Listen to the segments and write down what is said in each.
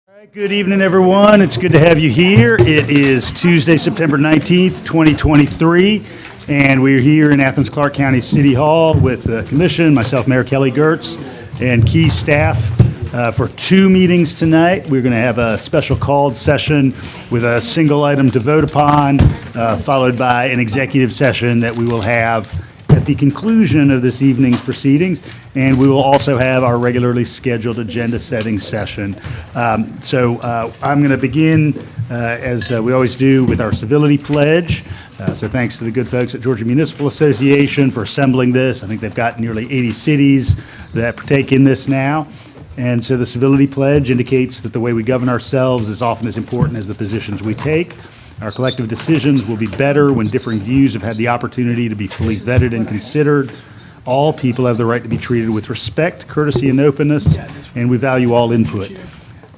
All right, good evening, everyone. It's good to have you here. It is Tuesday, September 19th, 2023, and we're here in Athens-Clarke County City Hall with the Commission, myself, Mayor Kelly Gertz, and key staff for two meetings tonight. We're going to have a special called session with a single item to vote upon, followed by an executive session that we will have at the conclusion of this evening's proceedings, and we will also have our regularly scheduled agenda-setting session. So I'm going to begin, as we always do, with our civility pledge. So thanks to the good folks at Georgia Municipal Association for assembling this. I think they've got nearly 80 cities that partake in this now. And so the civility pledge indicates that the way we govern ourselves is often as important as the positions we take. Our collective decisions will be better when differing views have had the opportunity to be fully vetted and considered. All people have the right to be treated with respect, courtesy, and openness, and we value all input.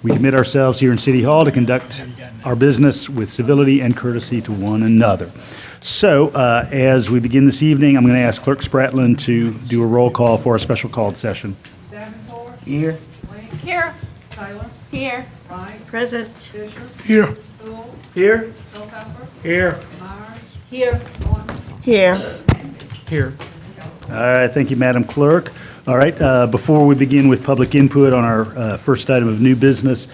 We commit ourselves here in City Hall to conduct our business with civility and courtesy to one another. So, as we begin this evening, I'm going to ask Clerk Spratlin to do a roll call for a special called session. Davenport. Here. Wayne. Here. Taylor. Here. Wright. Present. Fisher. Here. Poole. Here. Culpepper. Here. Myers. Here. Norton. Here. Here. All right, thank you, Madam Clerk. All right, before we begin with public input on our first item of new business,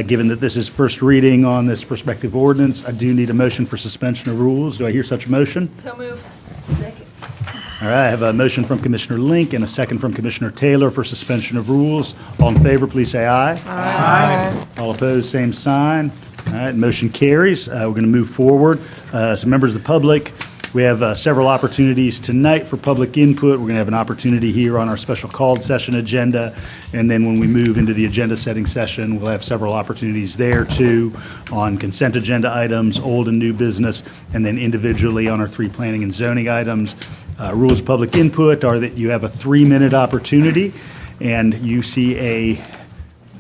given that this is first reading on this prospective ordinance, I do need a motion for suspension of rules. Do I hear such a motion? So moved. Second. All right, I have a motion from Commissioner Link and a second from Commissioner Taylor for suspension of rules. All in favor, please say aye. Aye. All opposed, same sign. All right, motion carries. We're going to move forward. So members of the public, we have several opportunities tonight for public input. We're going to have an opportunity here on our special called session agenda. And then when we move into the agenda setting session, we'll have several opportunities there too on consent agenda items, old and new business, and then individually on our three planning and zoning items. Rules of public input are that you have a 3-minute opportunity, and you see a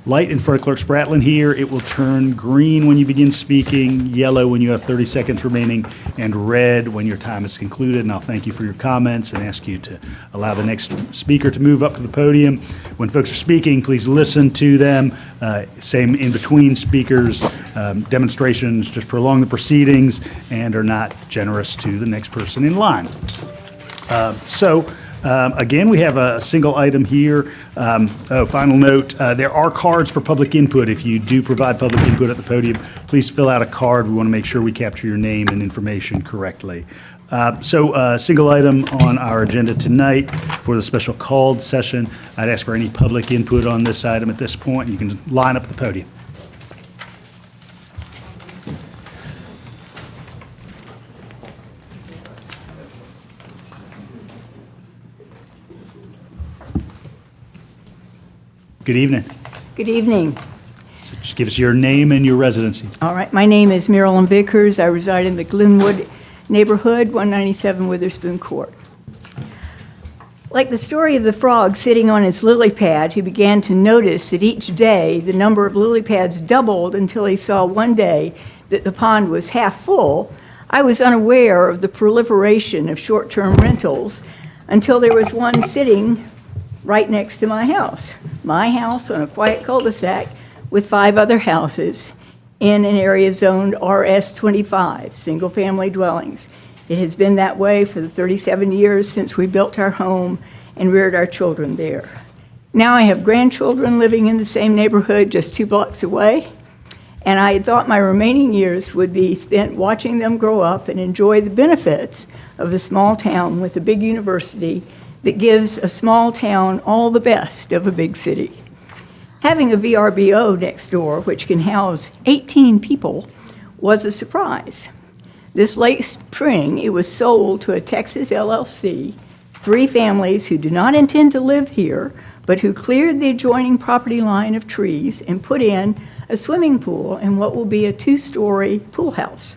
light in front of Clerk Spratlin here. It will turn green when you begin speaking, yellow when you have 30 seconds remaining, and red when your time is concluded. And I'll thank you for your comments and ask you to allow the next speaker to move up to the podium. When folks are speaking, please listen to them. Same in between speakers. Demonstrations just prolong the proceedings and are not generous to the next person in line. Again, we have a single item here. Final note, there are cards for public input. If you do provide public input at the podium, please fill out a card. We want to make sure we capture your name and information correctly. Single item on our agenda tonight for the special called session. I'd ask for any public input on this item at this point. You can line up at the podium. Good evening. Good evening. So just give us your name and your residency. All right, my name is Marilyn Vickers. I reside in the Glenwood neighborhood, 197 Witherspoon Court. Like the story of the frog sitting on his lily pad, who began to notice that each day the number of lily pads doubled until he saw one day that the pond was half full, I was unaware of the proliferation of short-term rentals until there was one sitting right next to my house on a quiet cul-de-sac with 5 other houses in an area zoned RS25, single-family dwellings. It has been that way for the 37 years since we built our home and reared our children there. Now I have grandchildren living in the same neighborhood just 2 blocks away, and I had thought my remaining years would be spent watching them grow up and enjoy the benefits of a small town with a big university that gives a small town all the best of a big city. Having a VRBO next door, which can house 18 people, was a surprise. This late spring, it was sold to a Texas LLC, 3 families who do not intend to live here, but who cleared the adjoining property line of trees and put in a swimming pool and what will be a 2-story pool house.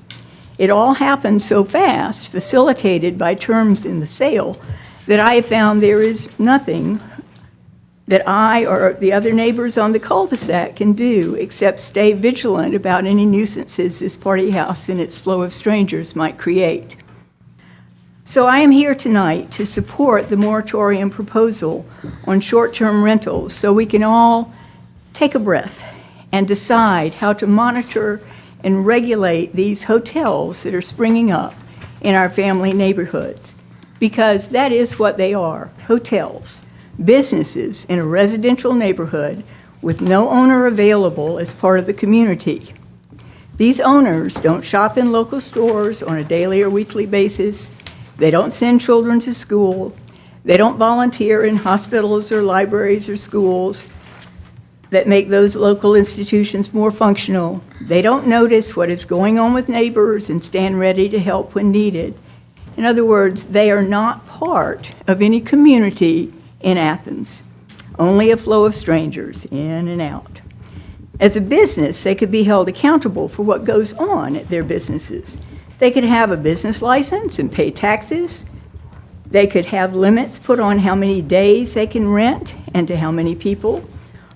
It all happened so fast, facilitated by terms in the sale, that I have found there is nothing that I or the other neighbors on the cul-de-sac can do except stay vigilant about any nuisances this party house and its flow of strangers might create. So I am here tonight to support the moratorium proposal on short-term rentals so we can all take a breath and decide how to monitor and regulate these hotels that are springing up in our family neighborhoods, because that is what they are, hotels, businesses in a residential neighborhood with no owner available as part of the community. These owners don't shop in local stores on a daily or weekly basis. They don't send children to school. They don't volunteer in hospitals or libraries or schools that make those local institutions more functional. They don't notice what is going on with neighbors and stand ready to help when needed. In other words, they are not part of any community in Athens, only a flow of strangers in and out. As a business, they could be held accountable for what goes on at their businesses. They could have a business license and pay taxes. They could have limits put on how many days they can rent and to how many people.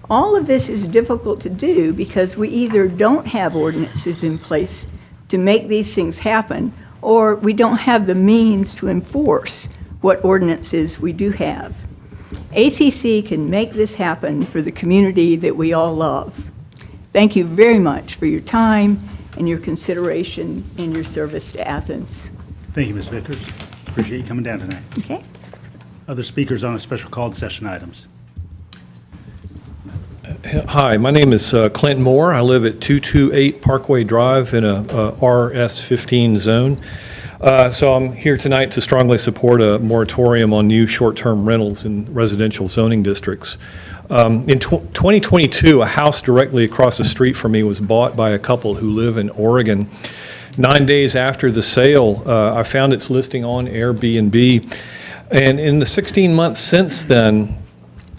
All of this is difficult to do because we either don't have ordinances in place to make these things happen, or we don't have the means to enforce what ordinances we do have. ACC can make this happen for the community that we all love. Thank you very much for your time and your consideration and your service to Athens. Thank you, Ms. Vickers. Appreciate you coming down tonight. Okay? Other speakers on a special called session items? Hi, my name is Clint Moore. I live at 228 Parkway Drive in a RS-15 zone. So I'm here tonight to strongly support a moratorium on new short-term rentals in residential zoning districts. In 2022, a house directly across the street from me was bought by a couple who live in Oregon. 9 days after the sale, I found its listing on Airbnb. And in the 16 months since then,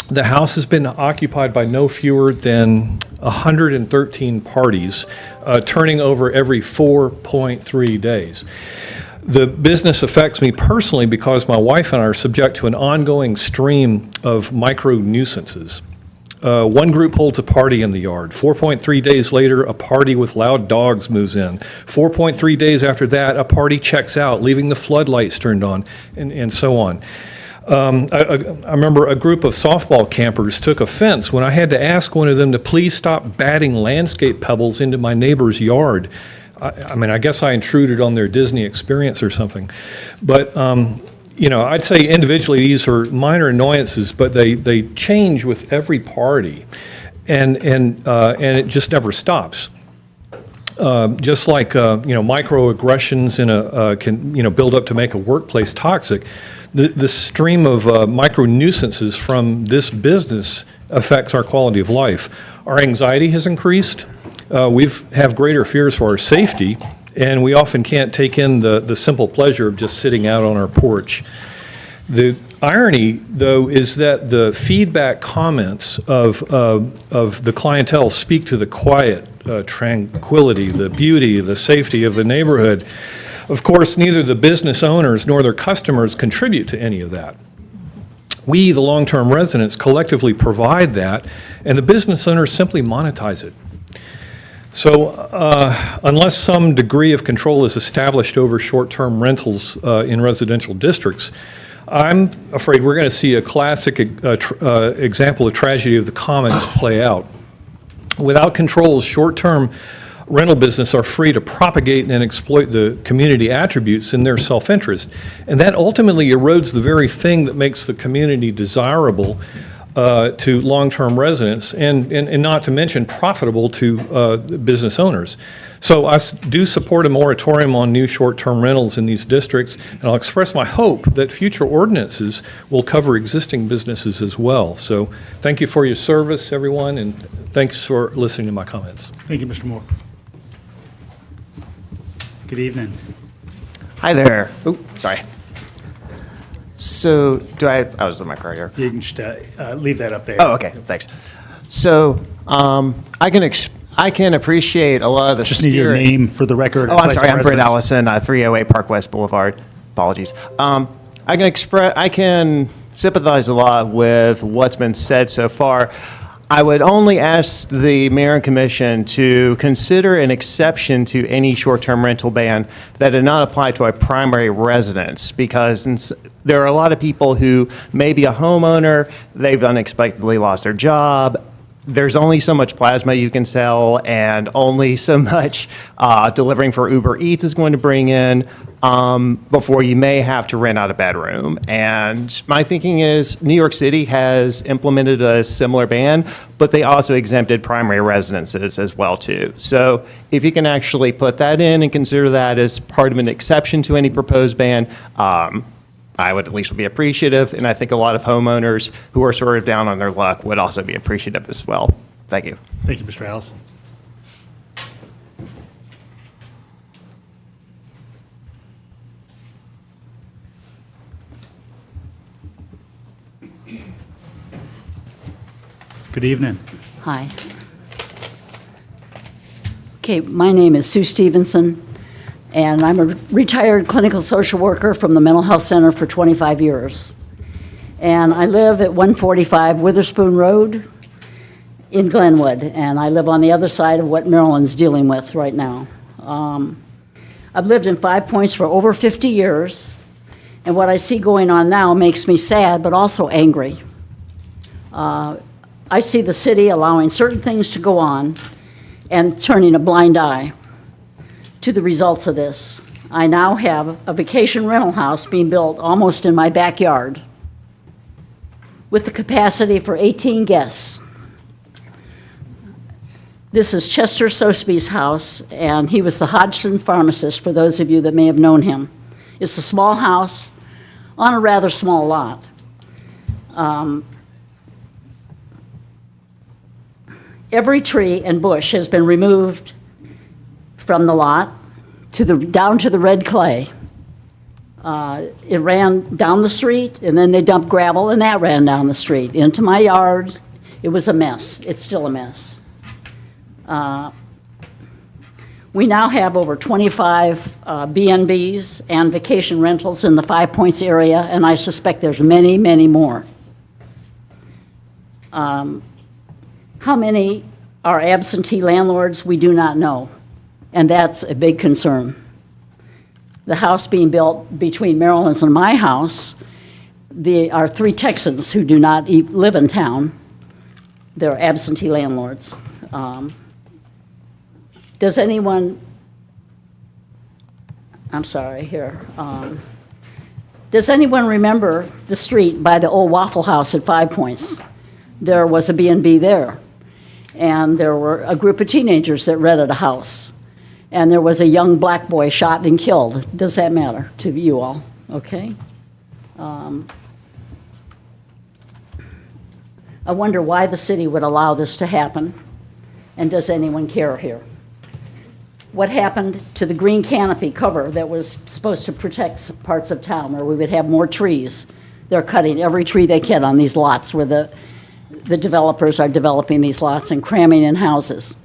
the house has been occupied by no fewer than 113 parties, turning over every 4.3 days. The business affects me personally because my wife and I are subject to an ongoing stream of micro nuisances. One group holds a party in the yard. 4.3 days later, a party with loud dogs moves in. 4.3 days after that, a party checks out, leaving the floodlights turned on, and so on. I remember a group of softball campers took offense when I had to ask one of them to please stop batting landscape pebbles into my neighbor's yard. I mean, I guess I intruded on their Disney experience or something. But, you know, I'd say individually these are minor annoyances, but they change with every party, and it just never stops. Just like, you know, microaggressions can, you know, build up to make a workplace toxic. The stream of micro nuisances from this business affects our quality of life. Our anxiety has increased. We have greater fears for our safety, and we often can't take in the simple pleasure of just sitting out on our porch. The irony, though, is that the feedback comments of the clientele speak to the quiet, tranquility, the beauty, the safety of the neighborhood. Of course, neither the business owners nor their customers contribute to any of that. We, the long-term residents, collectively provide that, and the business owners simply monetize it. So unless some degree of control is established over short-term rentals in residential districts, I'm afraid we're going to see a classic example of tragedy of the commons play out. Without controls, short-term rental business are free to propagate and exploit the community attributes in their self-interest. And that ultimately erodes the very thing that makes the community desirable to long-term residents, and not to mention profitable to business owners. So I do support a moratorium on new short-term rentals in these districts, and I'll express my hope that future ordinances will cover existing businesses as well. So thank you for your service, everyone, and thanks for listening to my comments. Thank you, Mr. Moore. Good evening. Hi there. Oh, sorry. So, I was in my car here. You can just leave that up there. Oh, okay, thanks. So, I can appreciate a lot of the Just need your steering- name for the record. Oh, and I'm place sorry, of I'm Britt residence. Allison, 308 Park West Boulevard. Apologies. I can sympathize a lot with what's been said so far. I would only ask the mayor and commission to consider an exception to any short-term rental ban that did not apply to a primary residence, because there are a lot of people who may be a homeowner, they've unexpectedly lost their job, there's only so much plasma you can sell, and only so much delivering for Uber Eats is going to bring in before you may have to rent out a bedroom. And my thinking is New York City has implemented a similar ban, but they also exempted primary residences as well too. So if you can actually put that in and consider that as part of an exception to any proposed ban, I would at least be appreciative, and I think a lot of homeowners who are sort of down on their luck would also be appreciative as well. Thank you. Thank you, Mr. Allison. Good evening. Hi. Okay, my name is Sue Stevenson, and I'm a retired clinical social worker from the Mental Health Center for 25 years. And I live at 145 Witherspoon Road in Glenwood, and I live on the other side of what Maryland's dealing with right now. I've lived in Five Points for over 50 years, and what I see going on now makes me sad, but also angry. I see the city allowing certain things to go on and turning a blind eye to the results of this. I now have a vacation rental house being built almost in my backyard with the capacity for 18 guests. This is Chester Soseby's house, and he was the Hodgson pharmacist, for those of you that may have known him. It's a small house on a rather small lot. Every tree and bush has been removed from the lot down to the red clay. It ran down the street, and then they dumped gravel, and that ran down the street into my yard. It was a mess. It's still a mess. We now have over 25 B&Bs and vacation rentals in the Five Points area, and I suspect there's many, many more. How many are absentee landlords? We do not know, and that's a big concern. The house being built between Maryland's and my house, there are 3 Texans who do not live in town. They're absentee landlords. Does anyone, I'm sorry, here. Does anyone remember the street by the old Waffle House at Five Points? There was a B&B there, and there were a group of teenagers that rented a house, and there was a young black boy shot and killed. Does that matter to you all? Okay. I wonder why the city would allow this to happen, and does anyone care here? What happened to the green canopy cover that was supposed to protect parts of town where we would have more trees? They're cutting every tree they can on these lots where the developers are developing these lots and cramming in houses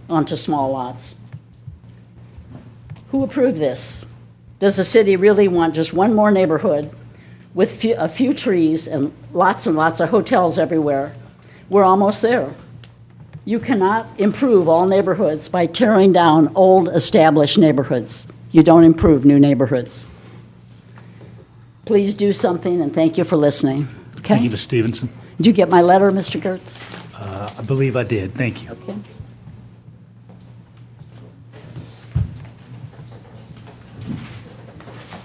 onto small lots. Who approved this? Does the city really want just one more neighborhood with a few trees and lots of hotels everywhere? We're almost there. You cannot improve all neighborhoods by tearing down old established neighborhoods. You don't improve new neighborhoods. Please do something, and thank you for listening. Okay? Thank you, Ms. Stevenson. Did you get my letter, Mr. Gertz? I believe I did. Thank you. Okay.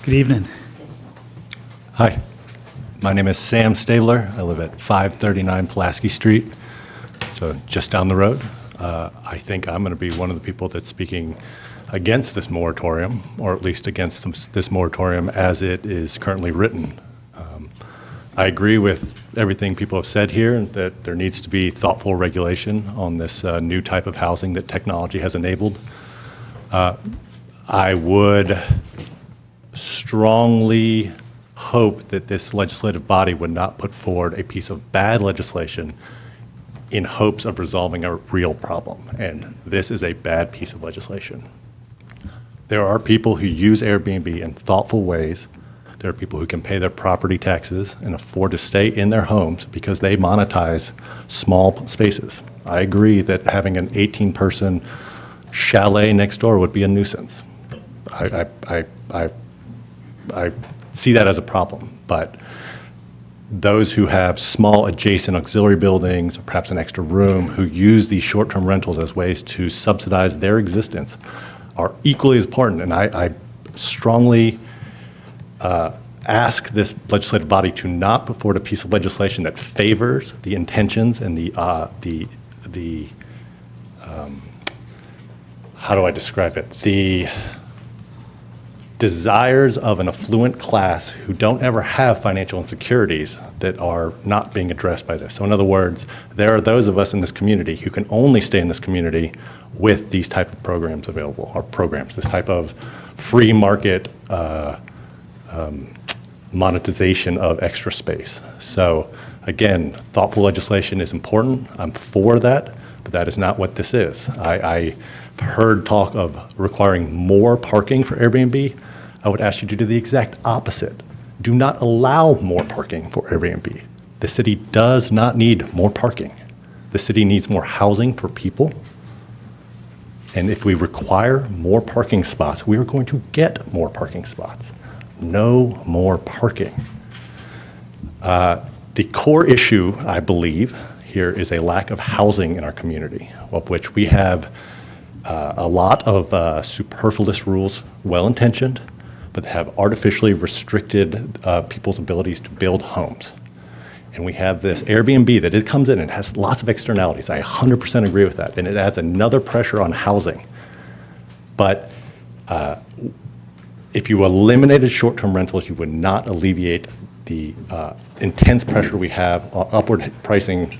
Good evening. Hi, my name is Sam Stabler. I live at 539 Pulaski Street, so just down the road. I think I'm going to be one of the people that's speaking against this moratorium, or at least against this moratorium as it is currently written. I agree with everything people have said here, that there needs to be thoughtful regulation on this new type of housing that technology has enabled. I would strongly hope that this legislative body would not put forward a piece of bad legislation in hopes of resolving a real problem, and this is a bad piece of legislation. There are people who use Airbnb in thoughtful ways. There are people who can pay their property taxes and afford to stay in their homes because they monetize small spaces. I agree that having an 18-person chalet next door would be a nuisance. I see that as a problem, but those who have small adjacent auxiliary buildings, or perhaps an extra room, who use these short-term rentals as ways to subsidize their existence are equally as important. And I strongly ask this legislative body to not put forward a piece of legislation that favors the intentions and the how do I describe it? The desires of an affluent class who don't ever have financial insecurities that are not being addressed by this. So in other words, there are those of us in this community who can only stay in this community with these type of programs available, or programs, this type of free market monetization of extra space. So again, thoughtful legislation is important. I'm for that, but that is not what this is. I've heard talk of requiring more parking for Airbnb. I would ask you to do the exact opposite. Do not allow more parking for Airbnb. The city does not need more parking. The city needs more housing for people. And if we require more parking spots, we are going to get more parking spots. No more parking. The core issue, I believe, here is a lack of housing in our community, of which we have a lot of superfluous rules, well-intentioned, but have artificially restricted people's abilities to build homes. And we have this Airbnb that it comes in and has lots of externalities. I 100% agree with that. And it adds another pressure on housing. But if you eliminated short-term rentals, you would not alleviate the intense pressure we have, upward pricing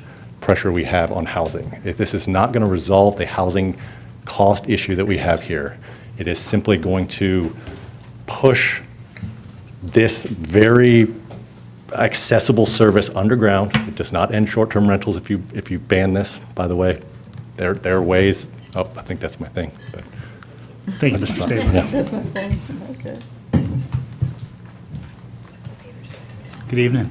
pressure we have on housing. If this is not going to resolve the housing cost issue that we have here, it is simply going to push this very accessible service underground. It does not end short-term rentals if you ban this, by the way. There are ways, I think that's my thing. But Thank you, Mr. Stabler. yeah. Good evening.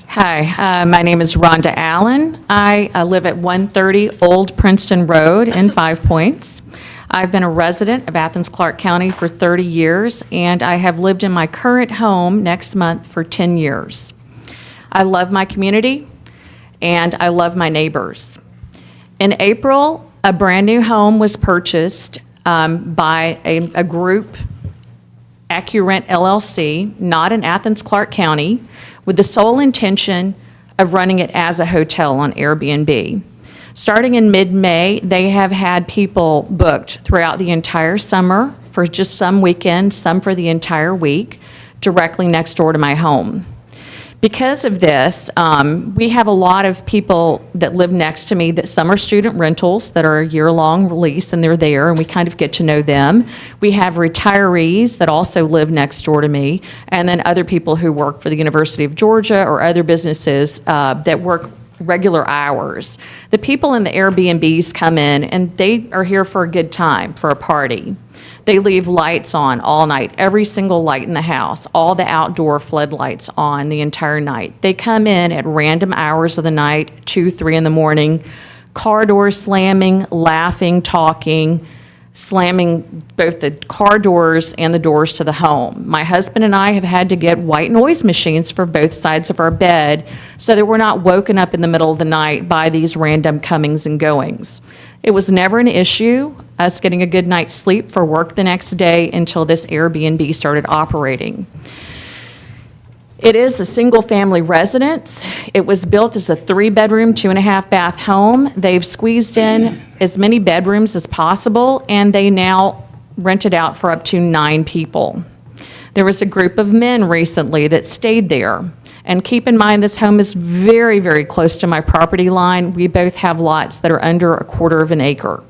Hi, my name is Rhonda Allen. I live at 130 Old Princeton Road in Five Points. I've been a resident of Athens-Clarke County for 30 years, and I have lived in my current home next month for 10 years. I love my community, and I love my neighbors. In April, a brand-new home was purchased by a group, AccuRent LLC, not in Athens-Clarke County, with the sole intention of running it as a hotel on Airbnb. Starting in mid-May, they have had people booked throughout the entire summer for just some weekends, some for the entire week, directly next door to my home. Because of this, we have a lot of people that live next to me that some are student rentals that are a year-long lease and they're there and we kind of get to know them. We have retirees that also live next door to me, and then other people who work for the University of Georgia or other businesses that work regular hours. The people in the Airbnbs come in and they are here for a good time, for a party. They leave lights on all night, every single light in the house, all the outdoor floodlights on the entire night. They come in at random hours of the night, 2, 3 in the morning, car doors slamming, laughing, talking, slamming both the car doors and the doors to the home. My husband and I have had to get white noise machines for both sides of our bed so that we're not woken up in the middle of the night by these random comings and goings. It was never an issue, us getting a good night's sleep for work the next day until this Airbnb started operating. It is a single-family residence. It was built as a 3-bedroom, 2.5-bath home. They've squeezed in as many bedrooms as possible, and they now rent it out for up to 9 people. There was a group of men recently that stayed there. And keep in mind, this home is very, very close to my property line. We both have lots that are under 1/4 acre.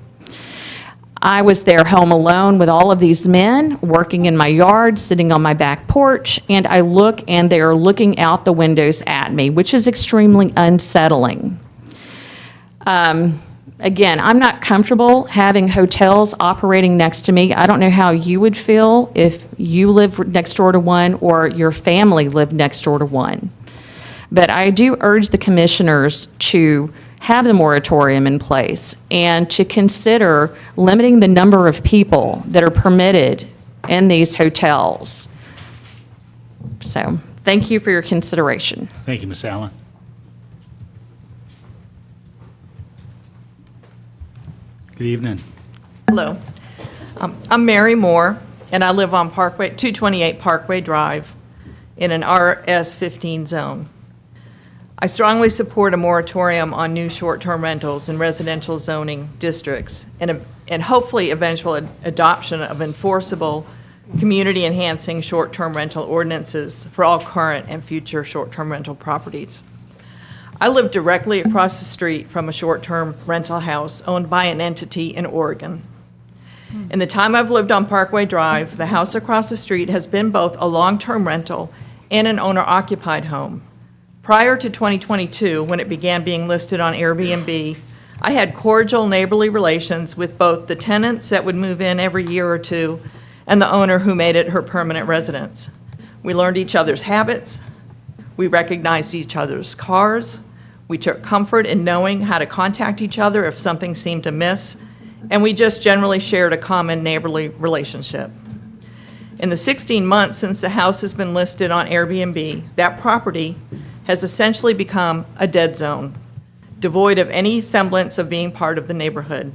I was there home alone with all of these men, working in my yard, sitting on my back porch, and I look and they are looking out the windows at me, which is extremely unsettling. Again, I'm not comfortable having hotels operating next to me. I don't know how you would feel if you live next door to one or your family lived next door to one. But I do urge the commissioners to have the moratorium in place and to consider limiting the number of people that are permitted in these hotels. So Thank you for your consideration. Thank you, Ms. Allen. Good evening. Hello. I'm Mary Moore, and I live on 228 Parkway Drive in an RS-15 zone. I strongly support a moratorium on new short-term rentals in residential zoning districts and hopefully eventual adoption of enforceable, community-enhancing short-term rental ordinances for all current and future short-term rental properties. I live directly across the street from a short-term rental house owned by an entity in Oregon. In the time I've lived on Parkway Drive, the house across the street has been both a long-term rental and an owner-occupied home. Prior to 2022, when it began being listed on Airbnb, I had cordial neighborly relations with both the tenants that would move in every year or two and the owner who made it her permanent residence. We learned each other's habits. We recognized each other's cars. We took comfort in knowing how to contact each other if something seemed amiss, and we just generally shared a common neighborly relationship. In the 16 months since the house has been listed on Airbnb, that property has essentially become a dead zone, devoid of any semblance of being part of the neighborhood.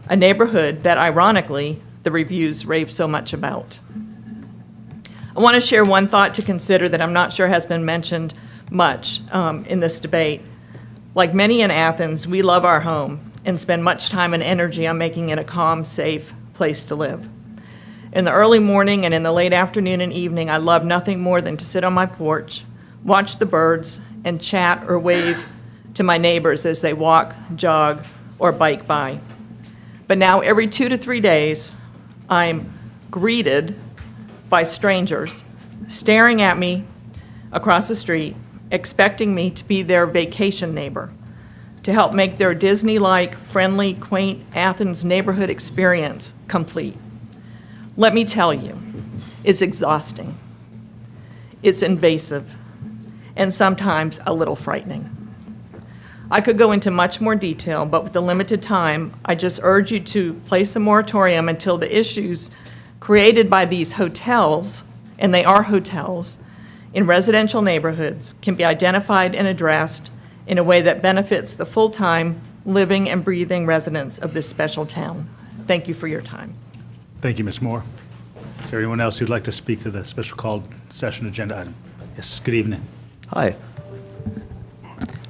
A neighborhood that, ironically, the reviews rave so much about. I want to share one thought to consider that I'm not sure has been mentioned much in this debate. Like many in Athens, we love our home and spend much time and energy on making it a calm, safe place to live. In the early morning and in the late afternoon and evening, I love nothing more than to sit on my porch, watch the birds, and chat or wave to my neighbors as they walk, jog, or bike by. But now every 2 to 3 days, I'm greeted by strangers staring at me across the street, expecting me to be their vacation neighbor, to help make their Disney-like, friendly, quaint Athens neighborhood experience complete. Let me tell you, it's exhausting. It's invasive, and sometimes a little frightening. I could go into much more detail, but with the limited time, I just urge you to place a moratorium until the issues created by these hotels, and they are hotels, in residential neighborhoods can be identified and addressed in a way that benefits the full-time living and breathing residents of this special town. Thank you for your time. Thank you, Ms. Moore. Is there anyone else who'd like to speak to the special called session agenda item? Yes, good evening. Hi.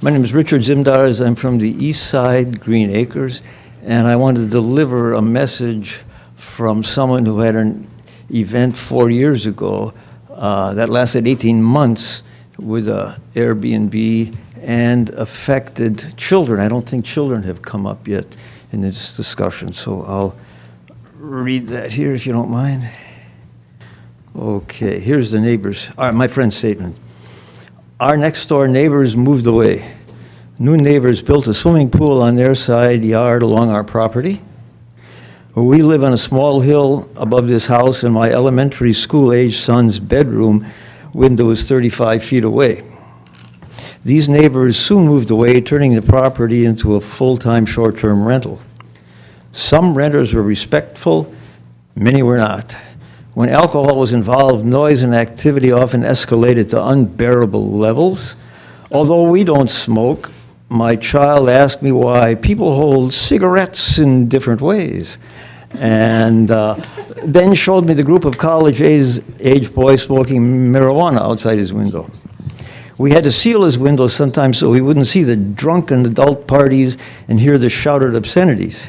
My name is Richard Zimdars. I'm from the east side, Green Acres, and I want to deliver a message from someone who had an event 4 years ago that lasted 18 months with a Airbnb and affected children. I don't think children have come up yet in this discussion, so I'll read that here if you don't mind. Okay, here's the neighbors, my friend's statement. Our next door neighbors moved away. New neighbors built a swimming pool on their side yard along our property. We live on a small hill above this house, and my elementary school-age son's bedroom window is 35 feet away. These neighbors soon moved away, turning the property into a full-time short-term rental. Some renters were respectful, many were not. When alcohol was involved, noise and activity often escalated to unbearable levels. Although we don't smoke, my child asked me why people hold cigarettes in different ways, and then showed me the group of college-age boys smoking marijuana outside his window. We had to seal his window sometimes so he wouldn't see the drunken adult parties and hear the shouted obscenities.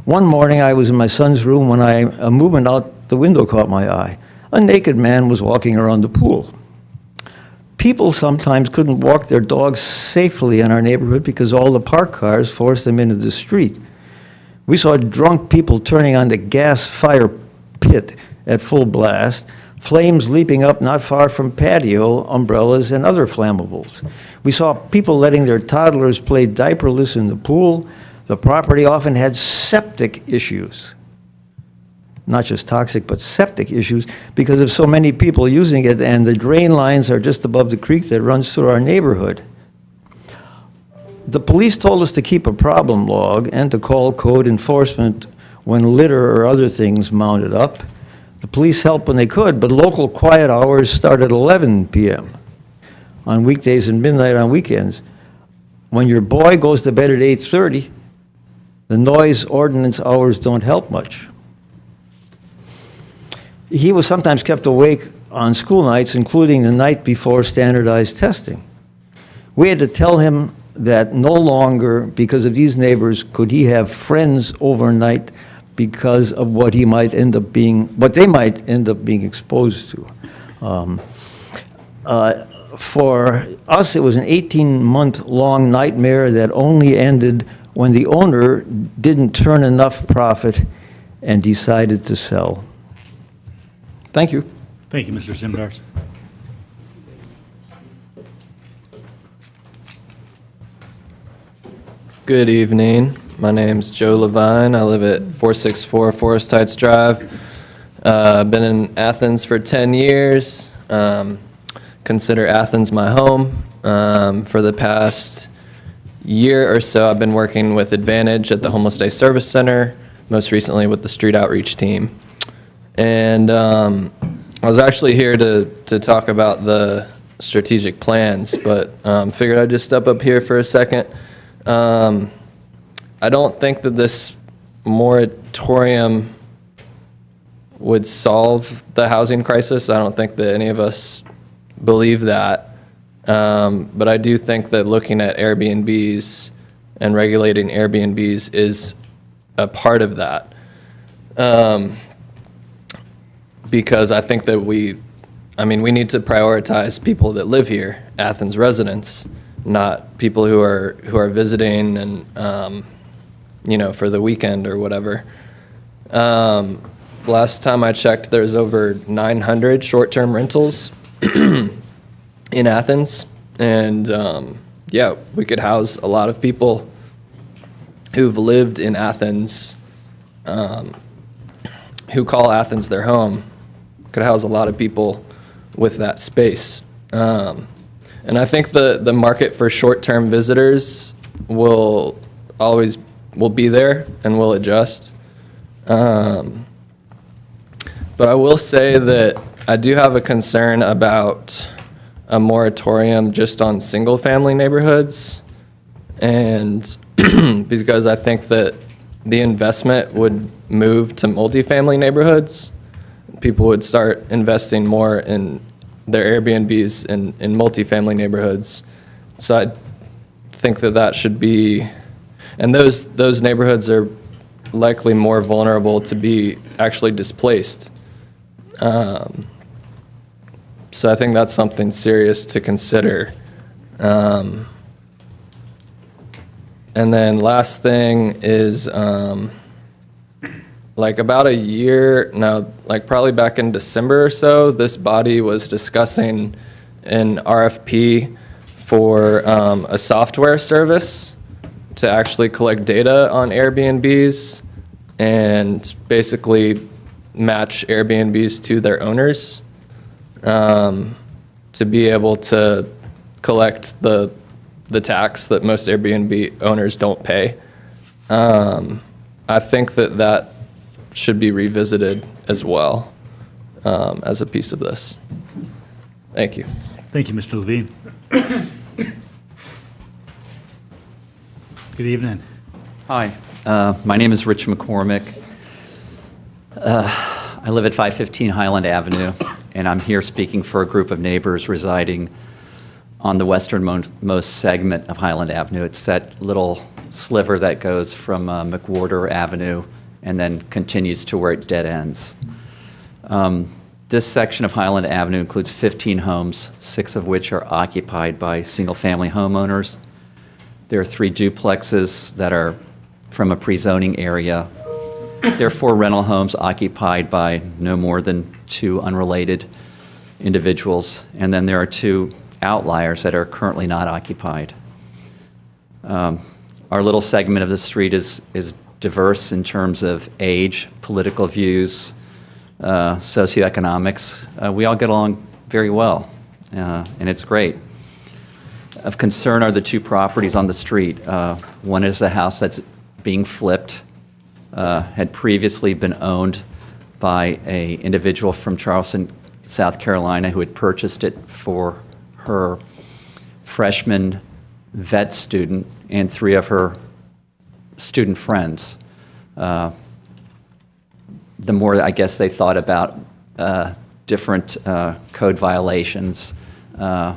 One morning, I was in my son's room when a movement out the window caught my eye. A naked man was walking around the pool. People sometimes couldn't walk their dogs safely in our neighborhood because all the parked cars forced them into the street. We saw drunk people turning on the gas fire pit at full blast, flames leaping up not far from patio, umbrellas, and other flammables. We saw people letting their toddlers play diaperless in the pool. The property often had septic issues. Not just toxic, but septic issues because of so many people using it, and the drain lines are just above the creek that runs through our neighborhood. The police told us to keep a problem log and to call code enforcement when litter or other things mounted up. The police helped when they could, but local quiet hours start at 11 p.m. on weekdays and midnight on weekends. When your boy goes to bed at 8:30, the noise ordinance hours don't help much. He was sometimes kept awake on school nights, including the night before standardized testing. We had to tell him that no longer, because of these neighbors, could he have friends overnight because of what they might end up being exposed to. For us, it was an 18-month-long nightmare that only ended when the owner didn't turn enough profit and decided to sell. Thank you. Thank you, Mr. Simdars. Good evening. My name's Joe Levine. I live at 464 Forest Heights Drive. I've been in Athens for 10 years. Consider Athens my home. For the past year or so, I've been working with Advantage at the Homeless Day Service Center, most recently with the street outreach team. And I was actually here to talk about the strategic plans, but figured I'd just step up here for a second. I don't think that this moratorium would solve the housing crisis. I don't think that any of us believe that. But I do think that looking at Airbnbs and regulating Airbnbs is a part of that. Because I think that we need to prioritize people that live here, Athens residents, not people who are visiting and for the weekend or whatever. Last time I checked, there's over 900 short-term rentals in Athens, and we could house a lot of people who've lived in Athens, who call Athens their home. Could house a lot of people with that space. And I think the market for short-term visitors will be there and will adjust. But I will say that I do have a concern about a moratorium just on single-family neighborhoods, and because I think that the investment would move to multifamily neighborhoods. People would start investing more in their Airbnbs in multifamily neighborhoods. So I think that should be, and those neighborhoods are likely more vulnerable to be actually displaced. So I think that's something serious to consider. And then last thing is, about a year, probably back in December or so, this body was discussing an RFP for a software service to actually collect data on Airbnbs and basically match Airbnbs to their owners, to be able to collect the tax that most Airbnb owners don't pay. I think that should be revisited as well, as a piece of this. Thank you. Thank you, Mr. Levine. Good evening. Hi, my name is Rich McCormick. I live at 515 Highland Avenue, and I'm here speaking for a group of neighbors residing on the westernmost segment of Highland Avenue. It's that little sliver that goes from McWhorter Avenue and then continues to where it dead ends. This section of Highland Avenue includes 15 homes, 6 of which are occupied by single-family homeowners. There are 3 duplexes that are from a pre-zoning area. There are 4 rental homes occupied by no more than 2 unrelated individuals, and then there are 2 outliers that are currently not occupied. Our little segment of the street is diverse in terms of age, political views, socioeconomics. We all get along very well, and it's great. Of concern are the 2 properties on the street. One is a house that's being flipped, had previously been owned by an individual from Charleston, South Carolina, who had purchased it for her freshman vet student and 3 of her student friends. The more, I guess, they thought about different code violations, the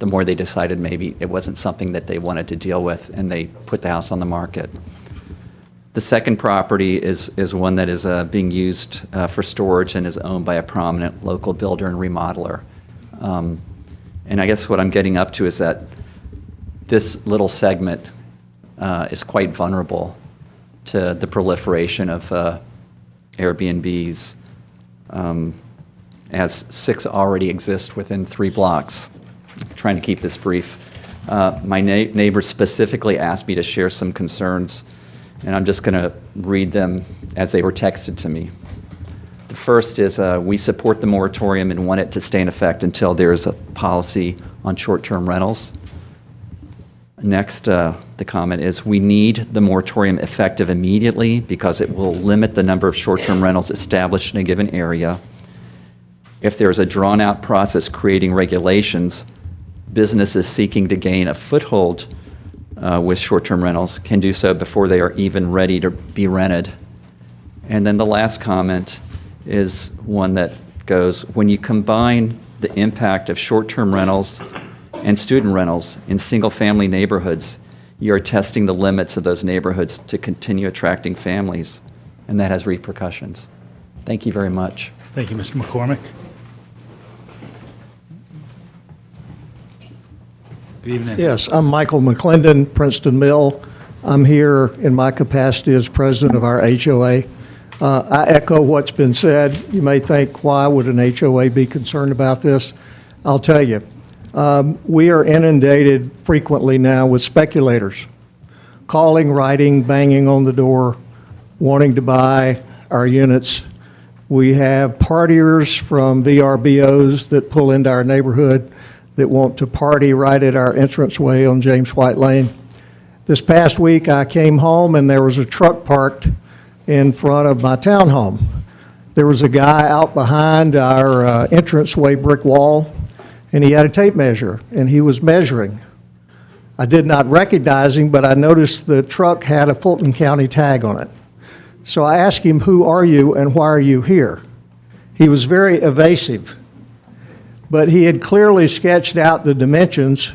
more they decided maybe it wasn't something that they wanted to deal with, and they put the house on the market. The second property is one that is being used for storage and is owned by a prominent local builder and remodeler. And I guess what I'm getting up to is that this little segment is quite vulnerable to the proliferation of Airbnbs, as 6 already exist within 3 blocks. I'm trying to keep this brief. My neighbors specifically asked me to share some concerns, and I'm just going to read them as they were texted to me. The first is, we support the moratorium and want it to stay in effect until there's a policy on short-term rentals. Next, the comment is, we need the moratorium effective immediately because it will limit the number of short-term rentals established in a given area. If there's a drawn-out process creating regulations, businesses seeking to gain a foothold with short-term rentals can do so before they are even ready to be rented. And then the last comment is one that goes, when you combine the impact of short-term rentals and student rentals in single-family neighborhoods, you are testing the limits of those neighborhoods to continue attracting families, and that has repercussions. Thank you very much. Thank you, Mr. McCormick. Good evening. Yes, I'm Michael McClendon, Princeton Mill. I'm here in my capacity as president of our HOA. I echo what's been said. You may think, why would an HOA be concerned about this? I'll tell you. We are inundated frequently now with speculators calling, writing, banging on the door, wanting to buy our units. We have partiers from VRBOs that pull into our neighborhood that want to party right at our entranceway on James White Lane. This past week, I came home and there was a truck parked in front of my townhome. There was a guy out behind our entranceway brick wall, and he had a tape measure, and he was measuring. I did not recognize him, but I noticed the truck had a Fulton County tag on it. So I asked him, who are you and why are you here? He was very evasive, but he had clearly sketched out the dimensions,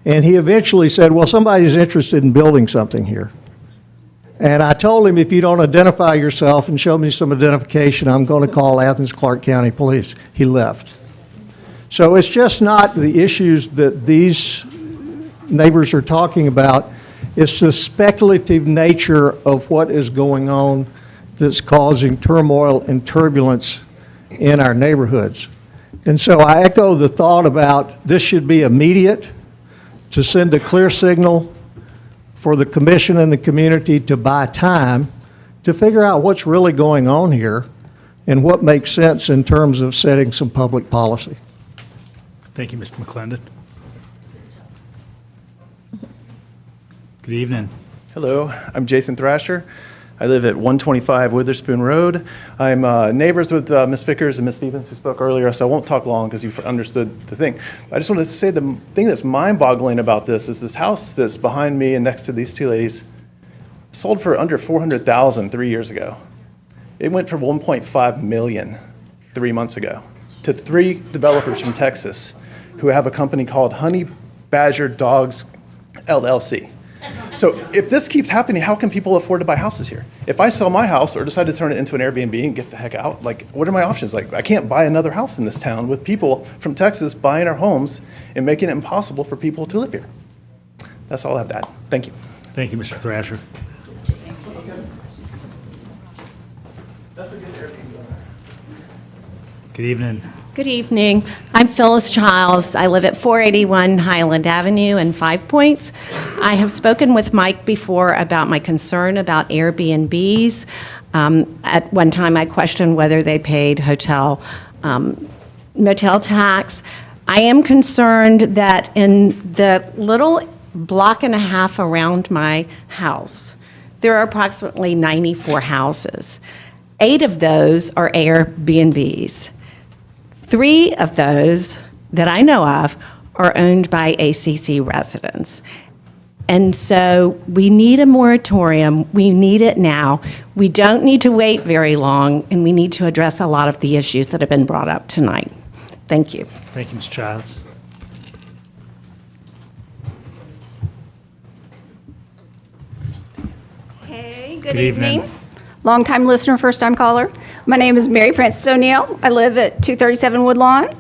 and he eventually said, well, somebody's interested in building something here. And I told him, if you don't identify yourself and show me some identification, I'm going to call Athens-Clarke County Police. He left. So it's just not the issues that these neighbors are talking about. It's the speculative nature of what is going on that's causing turmoil and turbulence in our neighborhoods. And so I echo the thought about this should be immediate, to send a clear signal for the commission and the community to buy time to figure out what's really going on here and what makes sense in terms of setting some public policy. Thank you, Mr. McClendon. Good evening. Hello, I'm Jason Thrasher. I live at 125 Witherspoon Road. I'm neighbors with Ms. Vickers and Ms. Stevens, who spoke earlier, so I won't talk long because you've understood the thing. I just wanted to say the thing that's mind-boggling about this is this house that's behind me and next to these 2 ladies sold for under $400,000 3 years ago. It went for $1.5 million 3 months ago to 3 developers from Texas who have a company called Honey Badger Dogs LLC. So if this keeps happening, how can people afford to buy houses here? If I sell my house or decide to turn it into an Airbnb and get the heck out, like, what are my options? Like, I can't buy another house in this town with people from Texas buying our homes and making it impossible for people to live here. That's all I have to add. Thank you. Thank you, Mr. Thrasher. That's a good Airbnb. Good evening. Good evening. I'm Phyllis Childs. I live at 481 Highland Avenue in 5 Points. I have spoken with Mike before about my concern about Airbnbs. At one time, I questioned whether they paid motel tax. I am concerned that in the little block and a half around my house, there are approximately 94 houses. 8 of those are Airbnbs. 3 of those that I know of are owned by ACC residents. And so we need a moratorium. We need it now. We don't need to wait very long, and we need to address a lot of the issues that have been brought up tonight. Thank you. Thank you, Ms. Childs. Hey, Good evening. Longtime listener, first-time caller. My name is Mary Frances O'Neill. I live at 237 Woodlawn.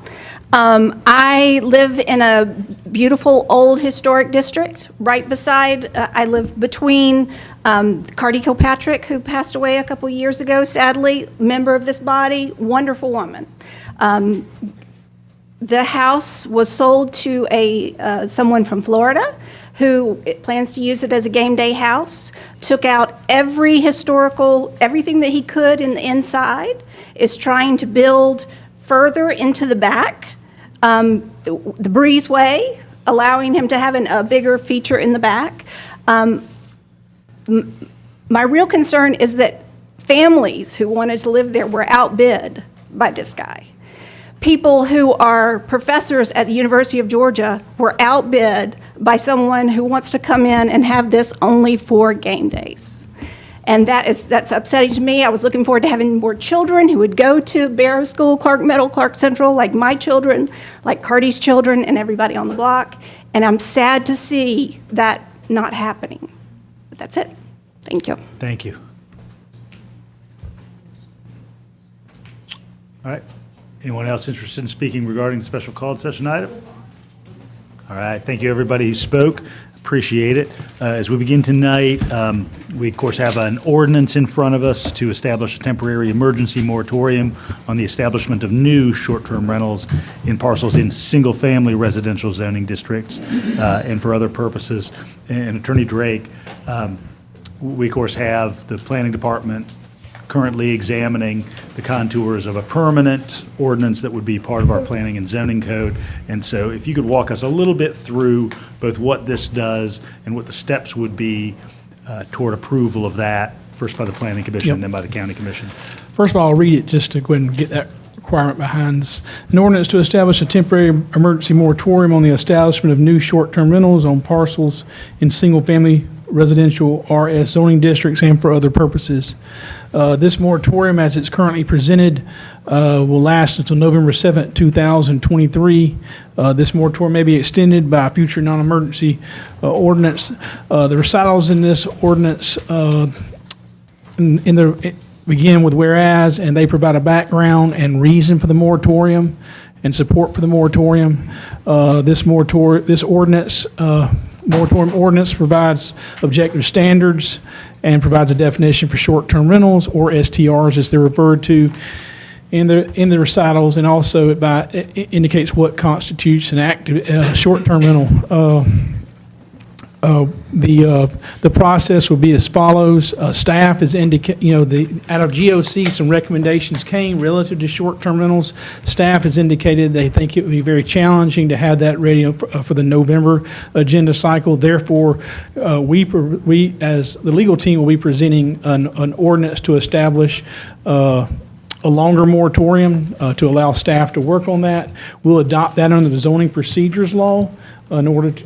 I live in a beautiful old historic district right beside, I live between Cardi Kilpatrick, who passed away a couple years ago, sadly, member of this body, wonderful woman. The house was sold to someone from Florida who plans to use it as a game day house, took out everything that he could in the inside, is trying to build further into the back, the breezeway, allowing him to have a bigger feature in the back. My real concern is that families who wanted to live there were outbid by this guy. People who are professors at the University of Georgia were outbid by someone who wants to come in and have this only for game days. And that's upsetting to me. I was looking forward to having more children who would go to Barrow School, Clark Middle, Clark Central, like my children, like Cardi's children, and everybody on the block. And I'm sad to see that not happening. But that's it. Thank you. Thank you. All right. Anyone else interested in speaking regarding the special called session item? All right. Thank you, everybody who spoke. Appreciate it. As we begin tonight, we, of course, have an ordinance in front of us to establish a temporary emergency moratorium on the establishment of new short-term rentals in parcels in single-family residential zoning districts and for other purposes. And Attorney Drake, we, of course, have the Planning Department currently examining the contours of a permanent ordinance that would be part of our planning and zoning code. And so if you could walk us a little bit through both what this does and what the steps would be toward approval of that, first by the Planning Commission and then by the County Commission. First of all, I'll read it just to go ahead and get that requirement behind us. An ordinance to establish a temporary emergency moratorium on the establishment of new short-term rentals on parcels in single-family residential RS zoning districts and for other purposes. This moratorium, as it's currently presented, will last until November 7th, 2023. This moratorium may be extended by a future non-emergency ordinance. The recitals in this ordinance begin with whereas, and they provide a background and reason for the moratorium and support for the moratorium. This moratorium ordinance provides objective standards and provides a definition for short-term rentals, or STRs as they're referred to in the recitals, and also it indicates what constitutes an active short-term rental. The process will be as follows. Staff is out of GOC, some recommendations came relative to short-term rentals. Staff has indicated they think it would be very challenging to have that ready for the November agenda cycle. Therefore, we as the legal team will be presenting an ordinance to establish a longer moratorium to allow staff to work on that. We'll adopt that under the zoning procedures law in order to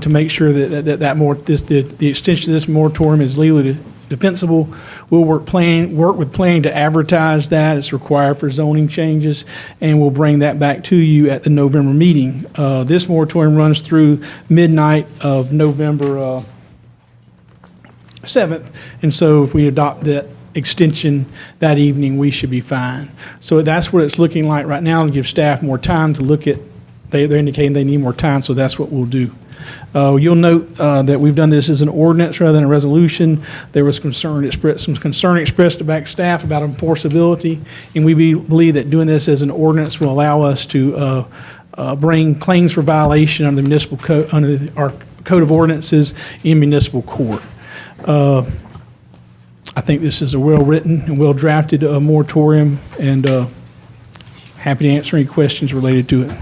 make sure that the extension of this moratorium is legally defensible. We'll work with planning to advertise that. It's required for zoning changes, and we'll bring that back to you at the November meeting. This moratorium runs through midnight of November 7th, and so if we adopt that extension that evening, we should be fine. So that's what it's looking like right now, to give staff more time to look at. They're indicating they need more time, so that's what we'll do. You'll note that we've done this as an ordinance rather than a resolution. There was some concern expressed about staff about enforceability, and we believe that doing this as an ordinance will allow us to bring claims for violation under the municipal code, under our code of ordinances in municipal court. I think this is a well-written and well-drafted moratorium, and happy to answer any questions related to it.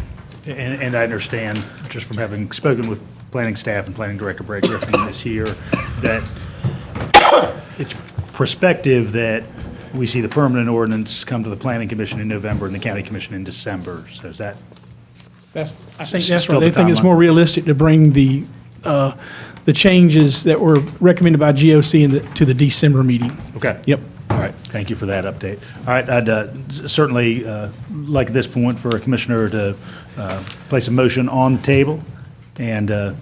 And I understand, just from having spoken with planning staff and planning director Brad Griffin this year, that it's prospective that we see the permanent ordinance come to the planning commission in November and the county commission in December. So is that? I think that's Still right. the They think it's timeline. more realistic to bring the changes that were recommended by GOC to the December meeting. Okay. Yep. All right, thank you for that update. All right, I'd certainly like at this point for a commissioner to place a motion on the table, and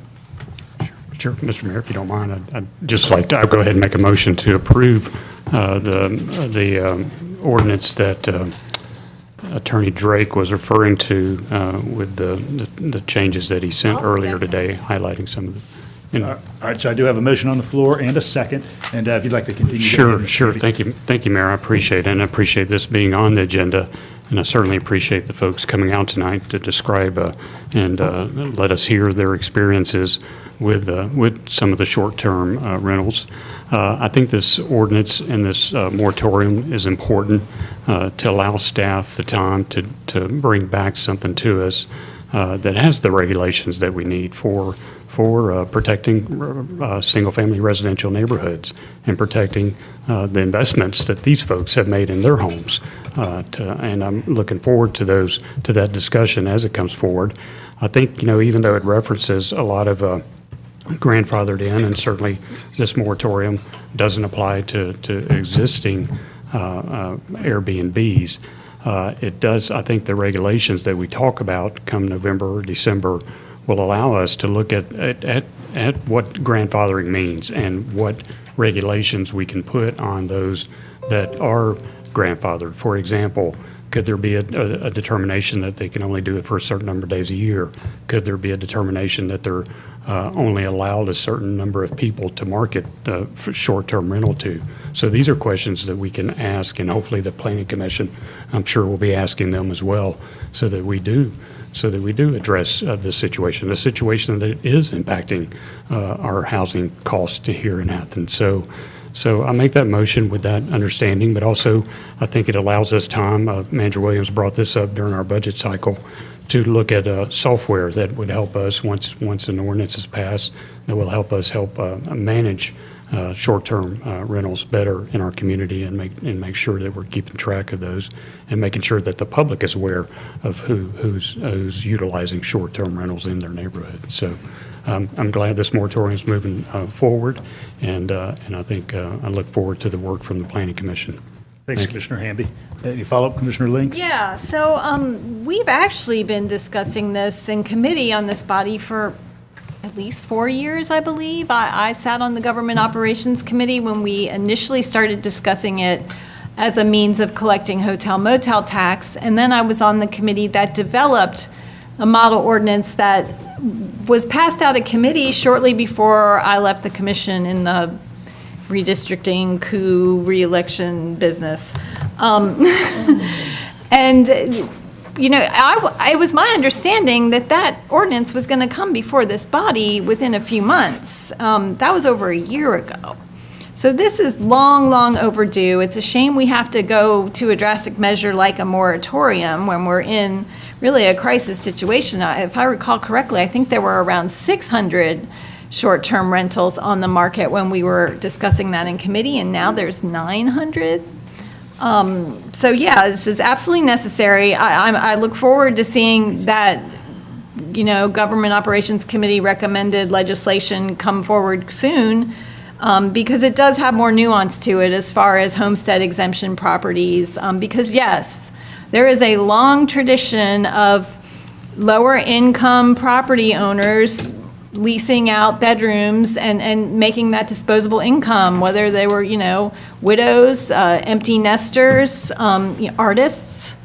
Sure, Mr. Mayor, if you don't mind, I'd just like to, I'll go ahead and make a motion to approve the ordinance that Attorney Drake was referring to with the changes that he sent earlier today, highlighting some of the. all right, so I do have a motion on the floor and a second, and if you'd like to continue. go ahead, Sure. Mr. Thank you, Mayor. I appreciate it, and I appreciate this being on the agenda, and I certainly appreciate the folks coming out tonight to describe and let us hear their experiences with some of the short-term rentals. I think this ordinance and this moratorium is important to allow staff the time to bring back something to us that has the regulations that we need for protecting single-family residential neighborhoods and protecting the investments that these folks have made in their homes. And I'm looking forward to that discussion as it comes forward. I think, even though it references a lot of grandfathered in, and certainly this moratorium doesn't apply to existing Airbnbs, it does, I think the regulations that we talk about come November or December will allow us to look at what grandfathering means and what regulations we can put on those that are grandfathered. For example, could there be a determination that they can only do it for a certain number of days a year? Could there be a determination that they're only allowed a certain number of people to market for short-term rental to? So these are questions that we can ask, and hopefully the Planning Commission, I'm sure, will be asking them as well, so that we do address the situation that is impacting our housing costs here in Athens. So I make that motion with that understanding, but also I think it allows us time, Manager Williams brought this up during our budget cycle, to look at software that would help us once an ordinance is passed, that will help us manage short-term rentals better in our community and make sure that we're keeping track of those and making sure that the public is aware of who's utilizing short-term rentals in their neighborhood. So I'm glad this moratorium is moving forward, and I think I look forward to the work from the Planning Commission. Thanks, Commissioner Hamby. Any follow-up, Commissioner Link? Yeah, so we've actually been discussing this in committee on this body for at least 4 years, I believe. I sat on the Government Operations Committee when we initially started discussing it as a means of collecting hotel motel tax, and then I was on the committee that developed a model ordinance that was passed out of committee shortly before I left the commission in the redistricting coup re-election business. And, it was my understanding that ordinance was going to come before this body within a few months. That was over a year ago. So this is long, long overdue. It's a shame we have to go to a drastic measure like a moratorium when we're in really a crisis situation. If I recall correctly, I think there were around 600 short-term rentals on the market when we were discussing that in committee, and now there's 900. So yeah, this is absolutely necessary. I look forward to seeing that, Government Operations Committee recommended legislation come forward soon, because it does have more nuance to it as far as homestead exemption properties, because yes, there is a long tradition of lower income property owners leasing out bedrooms and making that disposable income, whether they were, widows, empty nesters, artists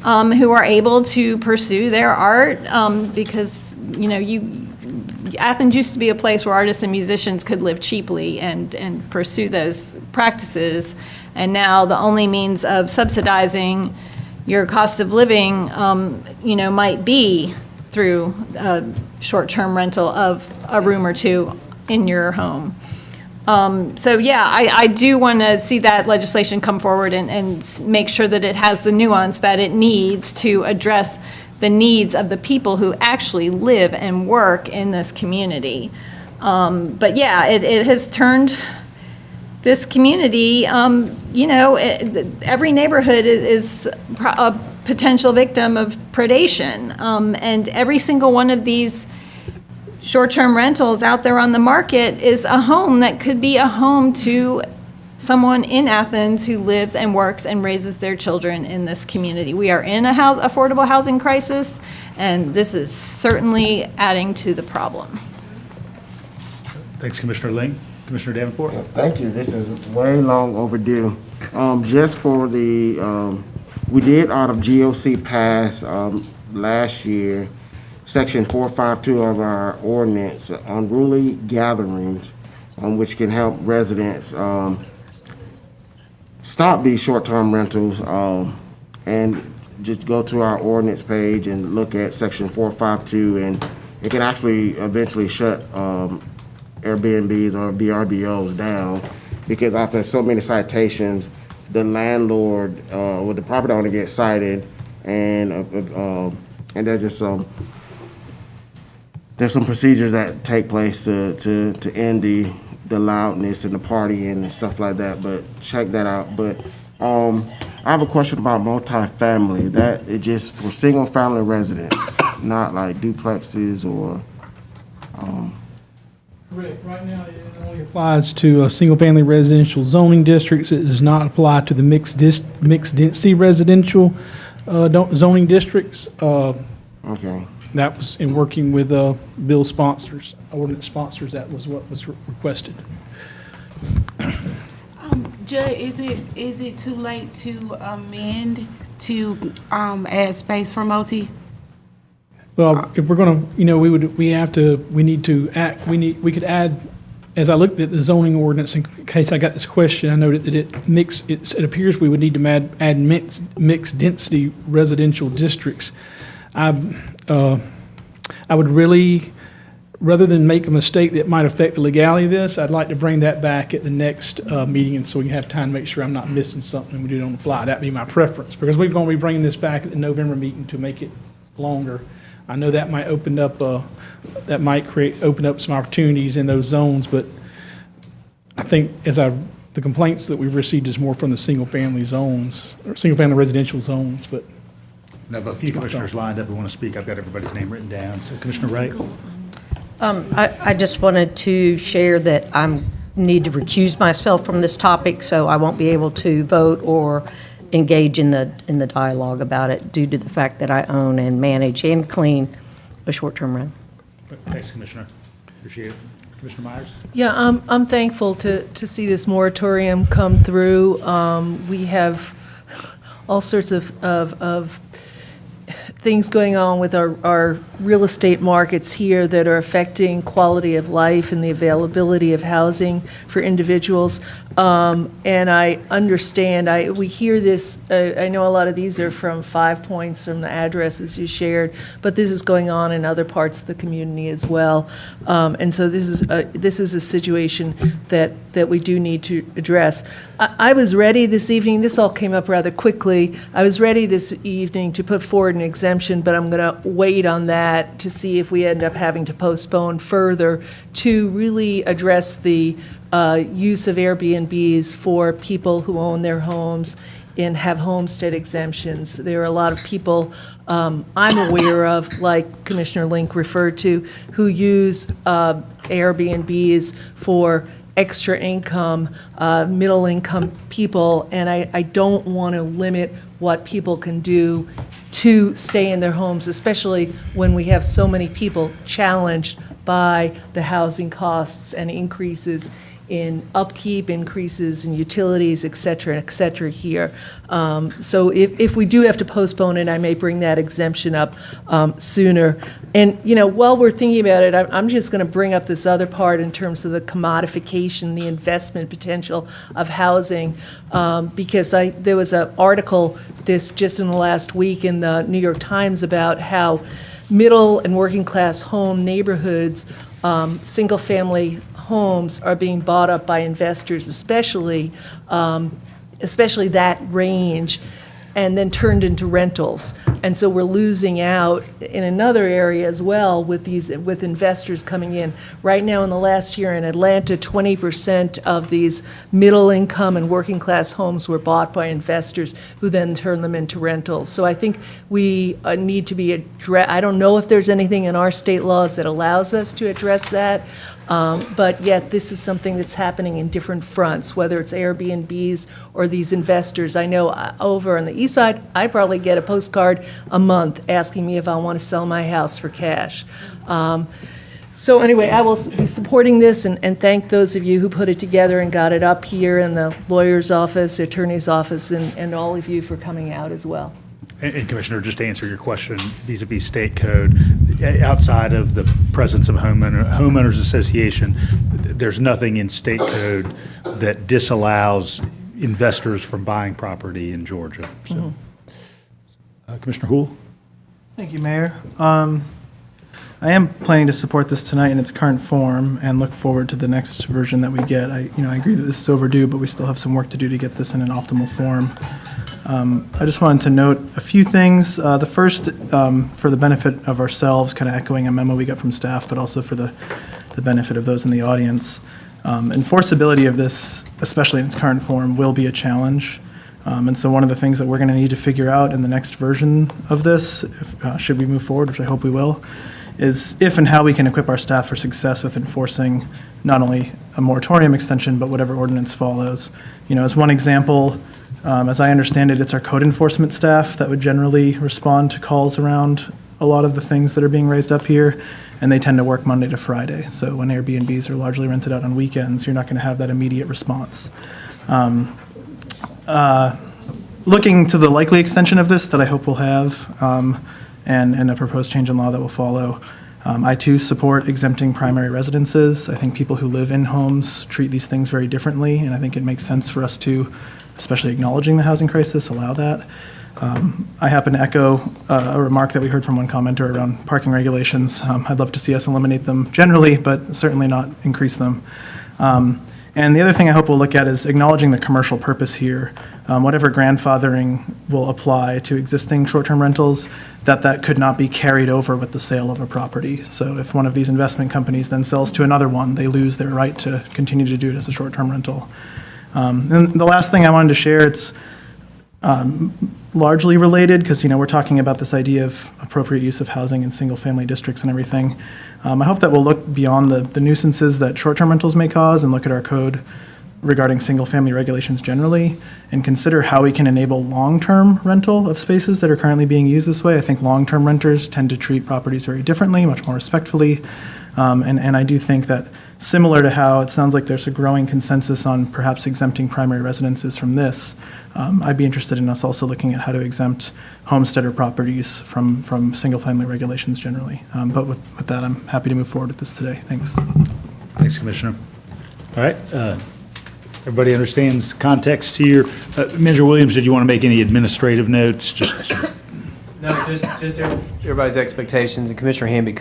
who are able to pursue their art because, Athens used to be a place where artists and musicians could live cheaply and pursue those practices. And now the only means of subsidizing your cost of living, might be through a short-term rental of a room or two in your home. So yeah, I do want to see that legislation come forward and make sure that it has the nuance that it needs to address the needs of the people who actually live and work in this community. But yeah, it has turned this community, every neighborhood is a potential victim of predation. And every single one of these short-term rentals out there on the market is a home that could be a home to someone in Athens who lives and works and raises their children in this community. We are in a affordable housing crisis, and this is certainly adding to the problem. Thanks, Commissioner Ling. Commissioner Davenport? Thank you. This is way long overdue. Just for the, we did out of GOC pass last year, Section 452 of our ordinance, unruly gatherings, which can help residents stop these short-term rentals, and just go to our ordinance page and look at Section 452, and it can actually eventually shut Airbnbs or VRBOs down, because after so many citations, the landlord or the property owner gets cited, and there's just there's some procedures that take place to end the loudness and the partying and stuff like that. But check that out. But I have a question about multifamily. That is just for single family residents, not like duplexes or. Correct. Right now, it only applies to single-family residential zoning districts. It does not apply to the mixed-density residential zoning districts. Okay. That was in working with bill sponsors, ordinance sponsors. That was what was requested. Judge, is it too late to amend to add space for multi? Well, if we're going to, we could add, as I looked at the zoning ordinance, in case I got this question, I noted that it appears we would need to add mixed density residential districts. I would really, rather than make a mistake that might affect the legality of this, I'd like to bring that back at the next meeting, and so we can have time to make sure I'm not missing something and we do it on the fly. That'd be my preference, because we're going to be bringing this back at the November meeting to make it longer. I know that might open up some opportunities in those zones, but I think the complaints that we've received is more from the single-family zones, or single-family residential zones, but. I have a few commissioners lined up who want to speak. I've got everybody's name written down. So Commissioner Wright? I just wanted to share that I need to recuse myself from this topic, so I won't be able to vote or engage in the dialogue about it due to the fact that I own and manage and clean a short-term rental. Thanks, Commissioner. Appreciate it. Commissioner Myers? Yeah, I'm thankful to see this moratorium come through. We have all sorts of things going on with our real estate markets here that are affecting quality of life and the availability of housing for individuals. And I understand, we hear this, I know a lot of these are from 5 Points, from the addresses you shared, but this is going on in other parts of the community as well. And so this is a situation that we do need to address. I was ready this evening, this all came up rather quickly, I was ready this evening to put forward an exemption, but I'm going to wait on that to see if we end up having to postpone further to really address the use of Airbnbs for people who own their homes and have homestead exemptions. There are a lot of people I'm aware of, like Commissioner Link referred to, who use Airbnbs for extra income, middle income people, and I don't want to limit what people can do to stay in their homes, especially when we have so many people challenged by the housing costs and increases in upkeep, increases in utilities, et cetera here. So if we do have to postpone it, I may bring that exemption up sooner. And, while we're thinking about it, I'm just going to bring up this other part in terms of the commodification, the investment potential of housing, because there was an article just in the last week in the New York Times about how middle and working class home neighborhoods, single-family homes are being bought up by investors, especially that range, and then turned into rentals. And so we're losing out in another area as well with investors coming in. Right now, in the last year in Atlanta, 20% of these middle-income and working-class homes were bought by investors who then turn them into rentals. So I think we need to be I don't know if there's anything in our state laws that allows us to address that, but yet this is something that's happening in different fronts, whether it's Airbnbs or these investors. I know over on the east side, I probably get a postcard a month asking me if I want to sell my house for cash. So anyway, I will be supporting this and thank those of you who put it together and got it up here in the lawyer's office, the attorney's office, and all of you for coming out as well. And Commissioner, just to answer your question vis-a-vis state code, outside of the presence of homeowners association, there's nothing in state code that disallows investors from buying property in Georgia. So, Commissioner Houle? Thank you, Mayor. I am planning to support this tonight in its current form and look forward to the next version that we get. I agree that this is overdue, but we still have some work to do to get this in an optimal form. I just wanted to note a few things. The first, for the benefit of ourselves, kind of echoing a memo we got from staff, but also for the benefit of those in the audience. Enforceability of this, especially in its current form, will be a challenge. And so one of the things that we're going to need to figure out in the next version of this, should we move forward, which I hope we will, is if and how we can equip our staff for success with enforcing not only a moratorium extension, but whatever ordinance follows. As one example, as I understand it, it's our code enforcement staff that would generally respond to calls around a lot of the things that are being raised up here, and they tend to work Monday to Friday. So when Airbnbs are largely rented out on weekends, you're not going to have that immediate response. Looking to the likely extension of this that I hope we'll have, and a proposed change in law that will follow, I too support exempting primary residences. I think people who live in homes treat these things very differently, and I think it makes sense for us to, especially acknowledging the housing crisis, allow that. I happen to echo a remark that we heard from one commenter around parking regulations. I'd love to see us eliminate them generally, but certainly not increase them. And the other thing I hope we'll look at is acknowledging the commercial purpose here. Whatever grandfathering will apply to existing short-term rentals, that could not be carried over with the sale of a property. So if one of these investment companies then sells to another one, they lose their right to continue to do it as a short-term rental. And the last thing I wanted to share, it's largely related because, we're talking about this idea of appropriate use of housing in single-family districts and everything. I hope that we'll look beyond the nuisances that short-term rentals may cause and look at our code regarding single-family regulations generally and consider how we can enable long-term rental of spaces that are currently being used this way. I think long-term renters tend to treat properties very differently, much more respectfully. And I do think that similar to how it sounds like there's a growing consensus on perhaps exempting primary residences from this, I'd be interested in us also looking at how to exempt homesteader properties from single-family regulations generally. But with that, I'm happy to move forward with this today. Thanks. Thanks, Commissioner. All right. Everybody understands context here. Manager Williams, did you want to make any administrative notes? No, just everybody's expectations, and Commissioner Hamby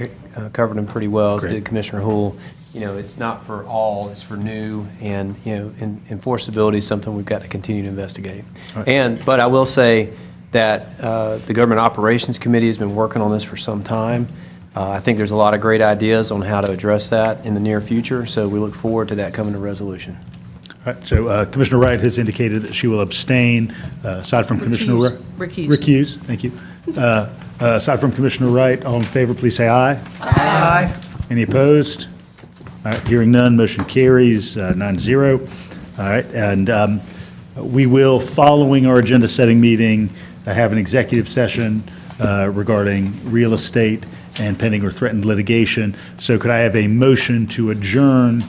covered them pretty well, as did Commissioner Houle. It's not for all, it's for new, and, enforceability is something we've got to continue to investigate. Right. But I will say that the Government Operations Committee has been working on this for some time. I think there's a lot of great ideas on how to address that in the near future, so we look forward to that coming to resolution. All right, so Commissioner Wright has indicated that she will abstain, aside from Commissioner Wright. Recuse, thank you. Aside from Commissioner Wright, all in favor, please say aye. Aye. Any opposed? All right, hearing none, motion carries 9-0. All right, and we will, following our agenda-setting meeting, have an executive session regarding real estate and pending or threatened litigation. So could I have a motion to adjourn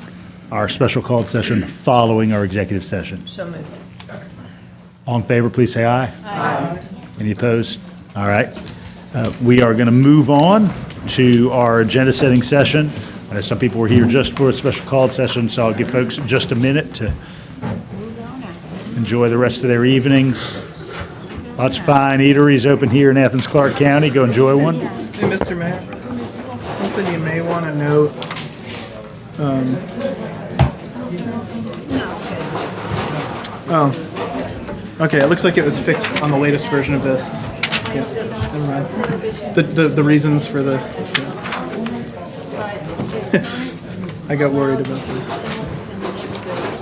our special called session following our executive session? So moved. All in favor, please say aye. Aye. Any opposed? All right. We are going to move on to our agenda-setting session. I know some people were here just for a special called session, so I'll give folks just a minute to enjoy the rest of their evenings. Lots of fine eateries open here in Athens-Clarke County. Go enjoy one. Hey, Mr. Mayor, something you may want to note. Okay, it looks like it was fixed on the latest version of this. Never mind. The reasons for the, I got worried about this.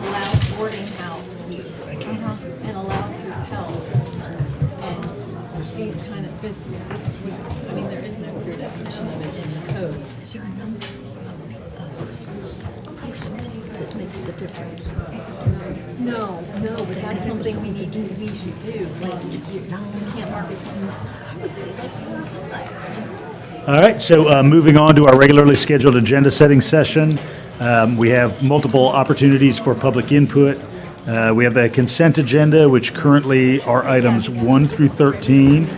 Allows boarding house use and allows hotels. And these kind of, this would, I mean, there is no clear definition of it in the code. Is there a number of persons that makes the difference? No, but that's something we should do. Like, you can't market something. I would say like 4 or 5. All right, so moving on to our regularly scheduled agenda setting session. We have multiple opportunities for public input. We have the consent agenda, which currently are items 1 through 13.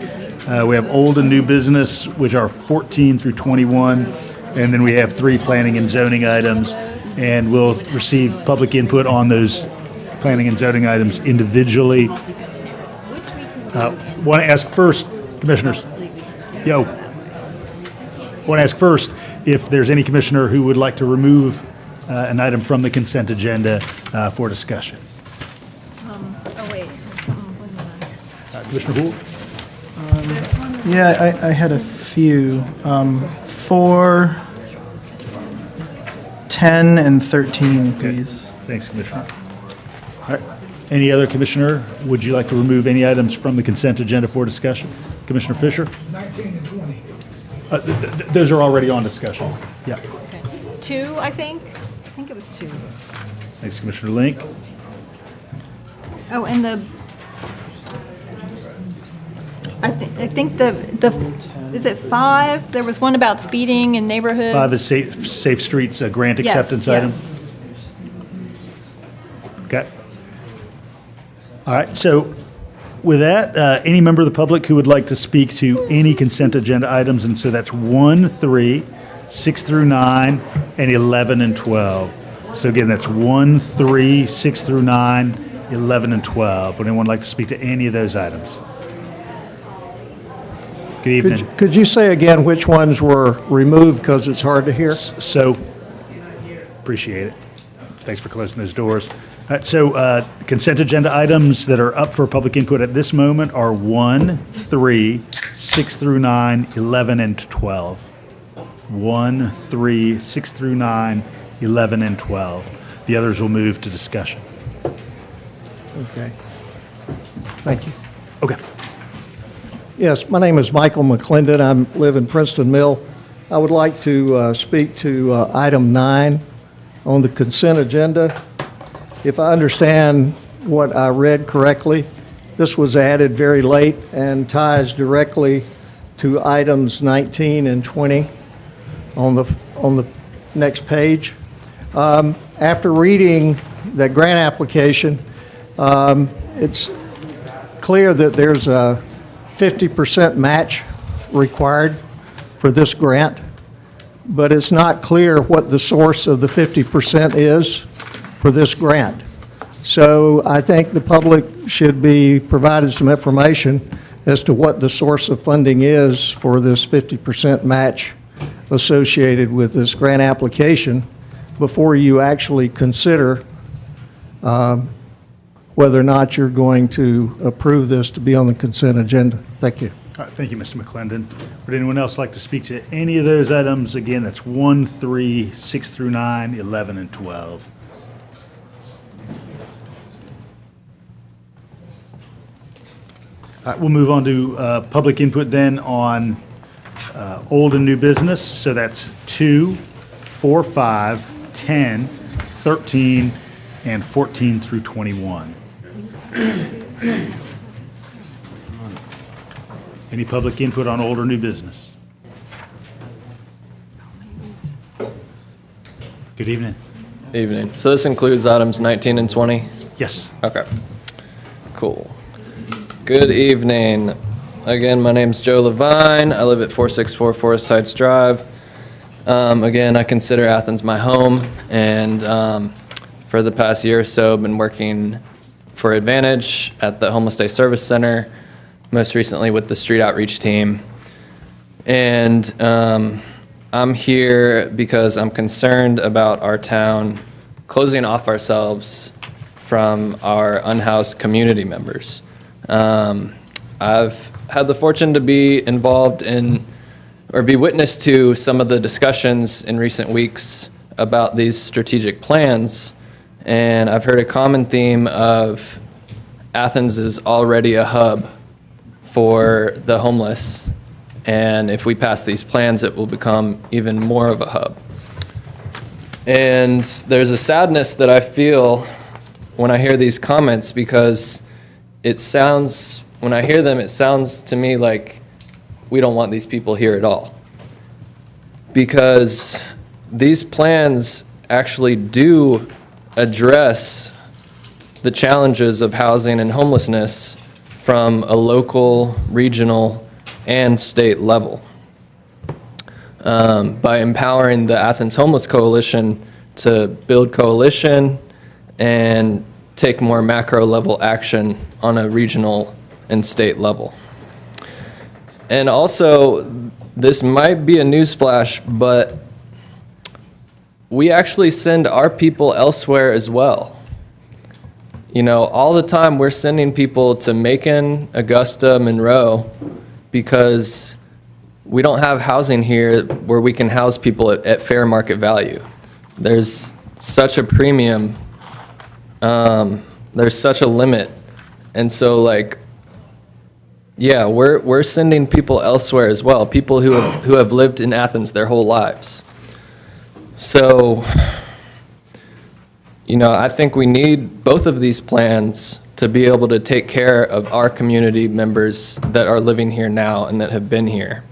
We have old and new business, which are 14 through 21. And then we have 3 planning and zoning items. And we'll receive public input on those planning and zoning items individually. Want to ask first, commissioners? Want to ask first if there's any commissioner who would like to remove an item from the consent agenda for discussion. Oh, wait. Commissioner Houle? Yeah, I had a few. 4, 10, and 13, please. Thanks, Commissioner. All right. Any other commissioner, would you like to remove any items from the consent agenda for discussion? Commissioner Fisher? 19 and 20. Those are already on discussion. Yeah. 2, I think. I think it was 2. Thanks, Commissioner Link. Oh, and I think the is it 5? There was one about speeding in neighborhoods. 5 is Safe Streets grant acceptance item. Yes. Okay. All right, so with that, any member of the public who would like to speak to any consent agenda items, and so that's 1, 3, 6 through 9, and 11 and 12. So again, that's 1, 3, 6 through 9, 11 and 12. Would anyone like to speak to any of those items? Good evening. Could you say again which ones were removed because it's hard to hear? So, appreciate it. Thanks for closing those doors. All right, so consent agenda items that are up for public input at this moment are 1, 3, 6 through 9, 11, and 12. 1, 3, 6 through 9, 11, and 12. The others will move to discussion. Okay. Thank you. Okay. Yes, my name is Michael McClendon. I live in Princeton Mill. I would like to speak to item 9 on the consent agenda. If I understand what I read correctly, this was added very late and ties directly to items 19 and 20 on the next page. After reading the grant application, it's clear that there's a 50% match required for this grant, but it's not clear what the source of the 50% is for this grant. So I think the public should be provided some information as to what the source of funding is for this 50% match associated with this grant application before you actually consider whether or not you're going to approve this to be on the consent agenda. Thank you. All right, thank you, Mr. McClendon. Would anyone else like to speak to any of those items? Again, that's 1, 3, 6 through 9, 11, and 12. All right, we'll move on to public input then on old and new business. So that's 2, 4, 5, 10, 13, and 14 through 21. Any public input on old or new business? Good evening. Evening. So this includes items 19 and 20? Yes. Okay. Cool. Good evening. Again, my name's Joe Levine. I live at 464 Forest Heights Drive. Again, I consider Athens my home, and for the past year or so, I've been working for Advantage at the Homeless Day Service Center, most recently with the street outreach team. And I'm here because I'm concerned about our town closing off ourselves from our unhoused community members. I've had the fortune to be involved in, or be witness to, some of the discussions in recent weeks about these strategic plans, and I've heard a common theme of Athens is already a hub for the homeless, and if we pass these plans, it will become even more of a hub. And there's a sadness that I feel when I hear these comments, because when I hear them, it sounds to me like we don't want these people here at all. Because these plans actually do address the challenges of housing and homelessness from a local, regional, and state level. By empowering the Athens Homeless Coalition to build coalition and take more macro level action on a regional and state level. And also, this might be a newsflash, but we actually send our people elsewhere as well. You know, all the time we're sending people to Macon, Augusta, Monroe, because we don't have housing here where we can house people at fair market value. There's such a premium, there's such a limit. And so, like, yeah, we're sending people elsewhere as well, people who have lived in Athens their whole lives. So, you know, I think we need both of these plans to be able to take care of our community members that are living here now and that have been here.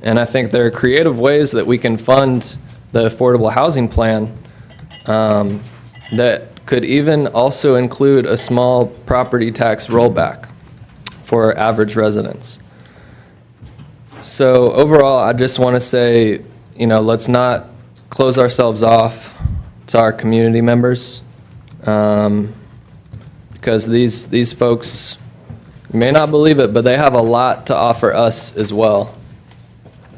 And I think there are creative ways that we can fund the affordable housing plan that could even also include a small property tax rollback for average residents. So overall, I just want to say, you know, let's not close ourselves off to our community members, because these folks, you may not believe it, but they have a lot to offer us as well.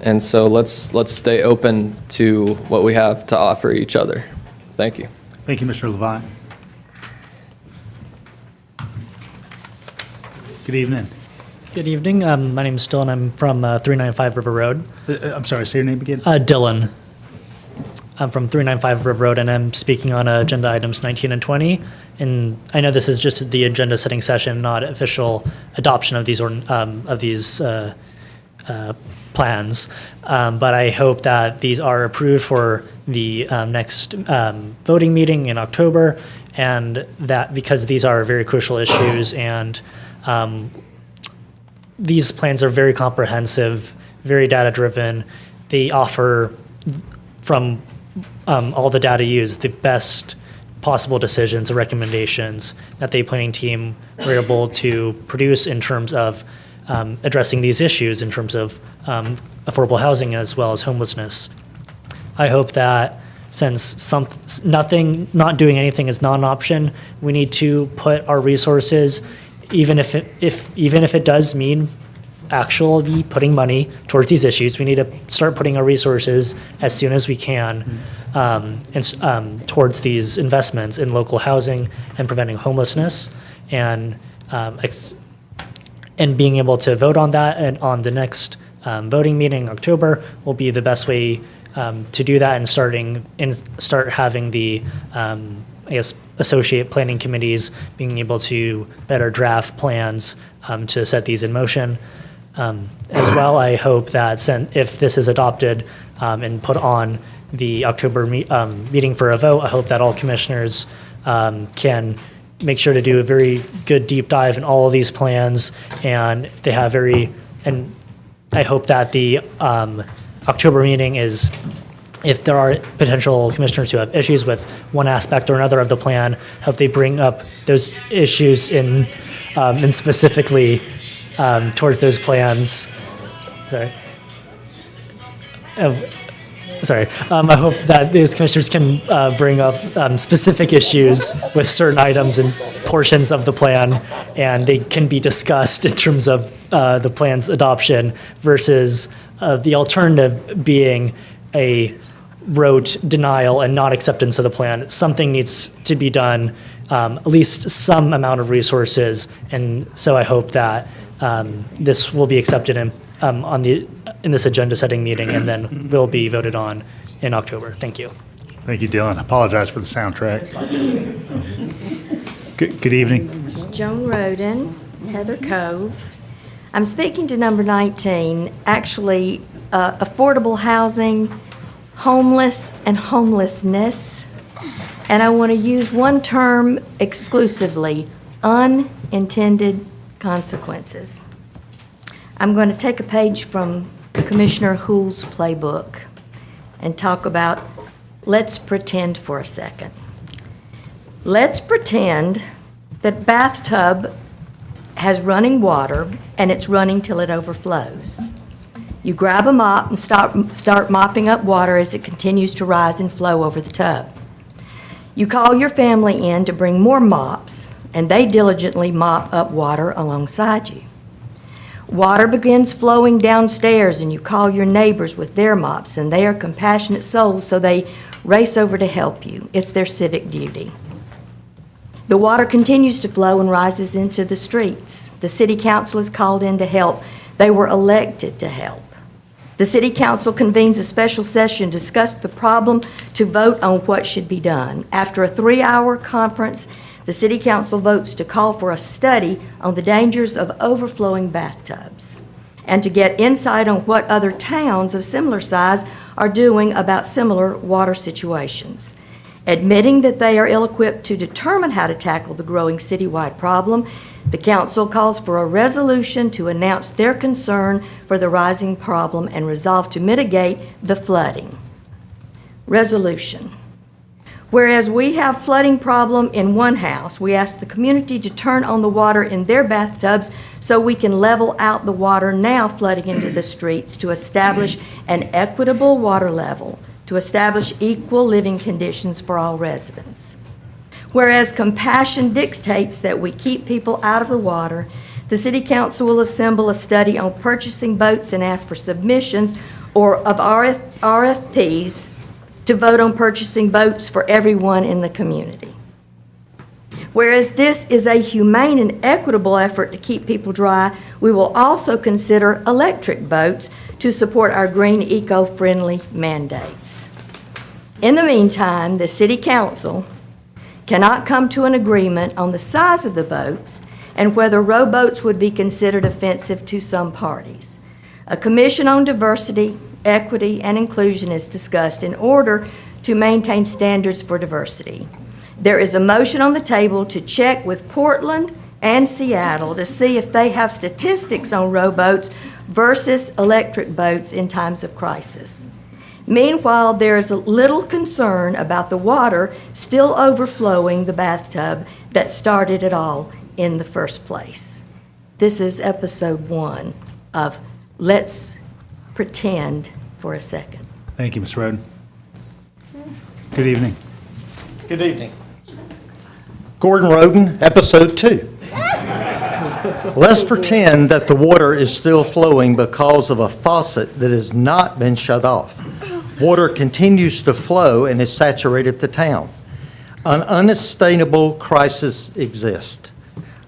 And so let's stay open to what we have to offer each other. Thank you. Thank you, Mr. Levine. Good evening. Good evening. My name is Dylan. I'm from 395 River Road. I'm sorry, say your name again. Dylan. I'm from 395 River Road, and I'm speaking on agenda items 19 and 20. And I know this is just the agenda setting session, not official adoption of these plans. But I hope that these are approved for the next voting meeting in October, and that because these are very crucial issues, and these plans are very comprehensive, very data-driven. They offer, from all the data used, the best possible decisions and recommendations that the planning team were able to produce in terms of addressing these issues, in terms of affordable housing as well as homelessness. I hope that since not doing anything is not an option, we need to put our resources, even if it does mean actually putting money towards these issues, we need to start putting our resources as soon as we can towards these investments in local housing and preventing homelessness, and being able to vote on that and on the next voting meeting in October will be the best way to do that, and start having the associate planning committees being able to better draft plans to set these in motion. As well, I hope that if this is adopted and put on the October meeting for a vote, I hope that all commissioners can make sure to do a very good deep dive in all of these plans, and if they have and I hope that the October meeting is, if there are potential commissioners who have issues with one aspect or another of the plan, hope they bring up those issues and specifically towards those plans. Sorry. I hope that these commissioners can bring up specific issues with certain items and portions of the plan, and they can be discussed in terms of the plan's adoption versus the alternative being a rote denial and not acceptance of the plan. Something needs to be done, at least some amount of resources, and so I hope that this will be accepted in this agenda-setting meeting, and then will be voted on in October. Thank you. Thank you, Dylan. I apologize for the soundtrack. Good evening. Joan Roden, Heather Cove. I'm speaking to number 19, actually affordable housing, homeless, and homelessness. And I want to use one term exclusively, unintended consequences. I'm going to take a page from Commissioner Hull's playbook and talk about, let's pretend for a second. Let's pretend that bathtub has running water and it's running till it overflows. You grab a mop and start mopping up water as it continues to rise and flow over the tub. You call your family in to bring more mops, and they diligently mop up water alongside you. Water begins flowing downstairs, and you call your neighbors with their mops, and they are compassionate souls, so they race over to help you. It's their civic duty. The water continues to flow and rises into the streets. The city council is called in to help. They were elected to help. The city council convenes a special session to discuss the problem, to vote on what should be done. After a 3-hour conference, the city council votes to call for a study on the dangers of overflowing bathtubs and to get insight on what other towns of similar size are doing about similar water situations. Admitting that they are ill-equipped to determine how to tackle the growing citywide problem, the council calls for a resolution to announce their concern for the rising problem and resolve to mitigate the flooding. Resolution. Whereas we have flooding problem in one house, we ask the community to turn on the water in their bathtubs so we can level out the water now flooding into the streets to establish an equitable water level, to establish equal living conditions for all residents. Whereas compassion dictates that we keep people out of the water, the City Council will assemble a study on purchasing boats and ask for submissions or of RFPs to vote on purchasing boats for everyone in the community. Whereas this is a humane and equitable effort to keep people dry, we will also consider electric boats to support our green, eco-friendly mandates. In the meantime, the City Council cannot come to an agreement on the size of the boats and whether rowboats would be considered offensive to some parties. A commission on diversity, equity, and inclusion is discussed in order to maintain standards for diversity. There is a motion on the table to check with Portland and Seattle to see if they have statistics on rowboats versus electric boats in times of crisis. Meanwhile, there is a little concern about the water still overflowing the bathtub that started it all in the first place. This is episode 1 of Let's Pretend for a Second. Thank you, Ms. Roden. Good evening. Good evening. Gordon Roden, episode 2. Let's pretend that the water is still flowing because of a faucet that has not been shut off. Water continues to flow and has saturated the town. An unsustainable crisis exists.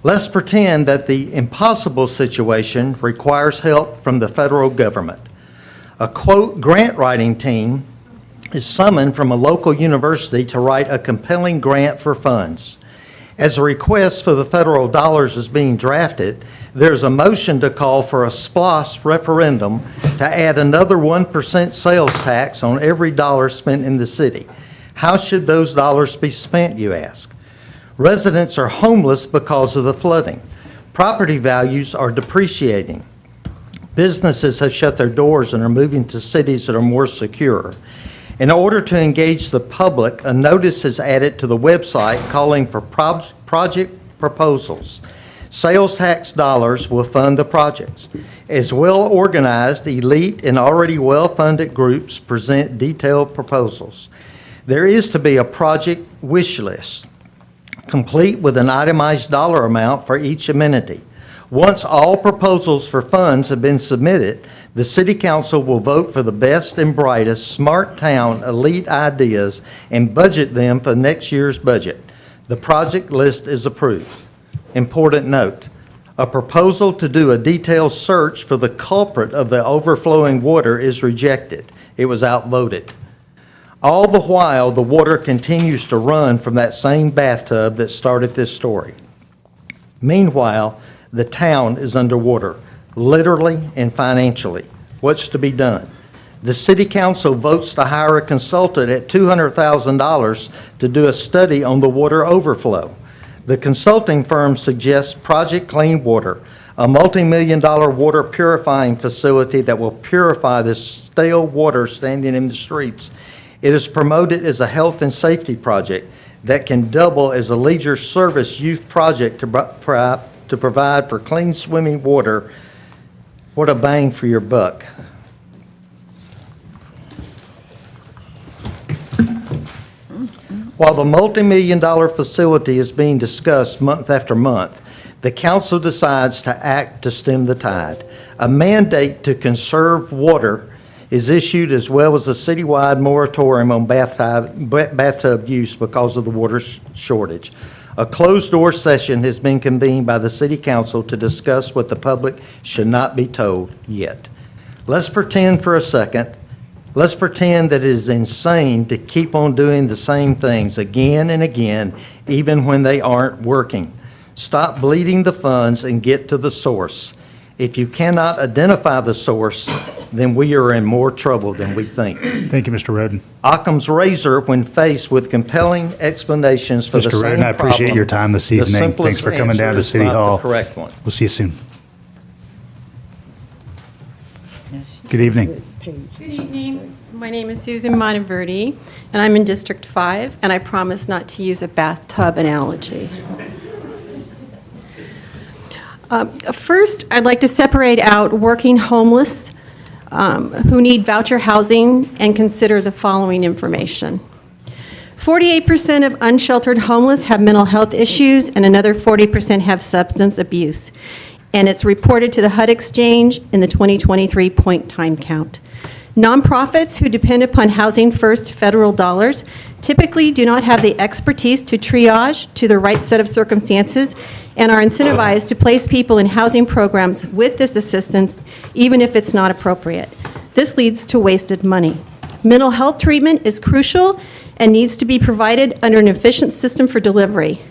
Let's pretend that the impossible situation requires help from the federal government. A quote grant writing team is summoned from a local university to write a compelling grant for funds. As a request for the federal dollars is being drafted, there's a motion to call for a SPLOST referendum to add another 1% sales tax on every dollar spent in the city. How should those dollars be spent, you ask? Residents are homeless because of the flooding. Property values are depreciating. Businesses have shut their doors and are moving to cities that are more secure. In order to engage the public, a notice is added to the website calling for project proposals. Sales tax dollars will fund the projects. As well-organized, elite, and already well-funded groups present detailed proposals. There is to be a project wish list, complete with an itemized dollar amount for each amenity. Once all proposals for funds have been submitted, the City Council will vote for the best and brightest smart town elite ideas and budget them for next year's budget. The project list is approved. Important note, A proposal to do a detailed search for the culprit of the overflowing water is rejected. It was outvoted. All the while, the water continues to run from that same bathtub that started this story. Meanwhile, the town is underwater, literally and financially. What's to be done? The city council votes to hire a consultant at $200,000 to do a study on the water overflow. The consulting firm suggests Project Clean Water, a multi-million-dollar water purifying facility that will purify this stale water standing in the streets. It is promoted as a health and safety project that can double as a leisure service youth project to provide for clean swimming water. What a bang for your buck. While the multi-million-dollar facility is being discussed month after month, the council decides to act to stem the tide. A mandate to conserve water is issued, as well as a citywide moratorium on bathtub use because of the water shortage. A closed-door session has been convened by the city council to discuss what the public should not be told yet. Let's pretend for a second. Let's pretend that it is insane to keep on doing the same things again and again, even when they aren't working. Stop bleeding the funds and get to the source. If you cannot identify the source, then we are in more trouble than we think. Thank you, Mr. Roden. Occam's razor, when faced with compelling explanations for the Mr. same Roden, I appreciate problem, your time this the evening. Thanks simplest for coming down answer to is City not the Hall. correct one. We'll see you soon. Good evening. Good evening. My name is Susan Monteverdi, and I'm in District 5, and I promise not to use a bathtub analogy. First, I'd like to separate out working homeless who need voucher housing and consider the following information. 48% of unsheltered homeless have mental health issues, and another 40% have substance abuse. And it's reported to the HUD Exchange in the 2023 point time count. Nonprofits who depend upon Housing First federal dollars typically do not have the expertise to triage to the right set of circumstances and are incentivized to place people in housing programs with this assistance, even if it's not appropriate. This leads to wasted money. Mental health treatment is crucial and needs to be provided under an efficient system for delivery.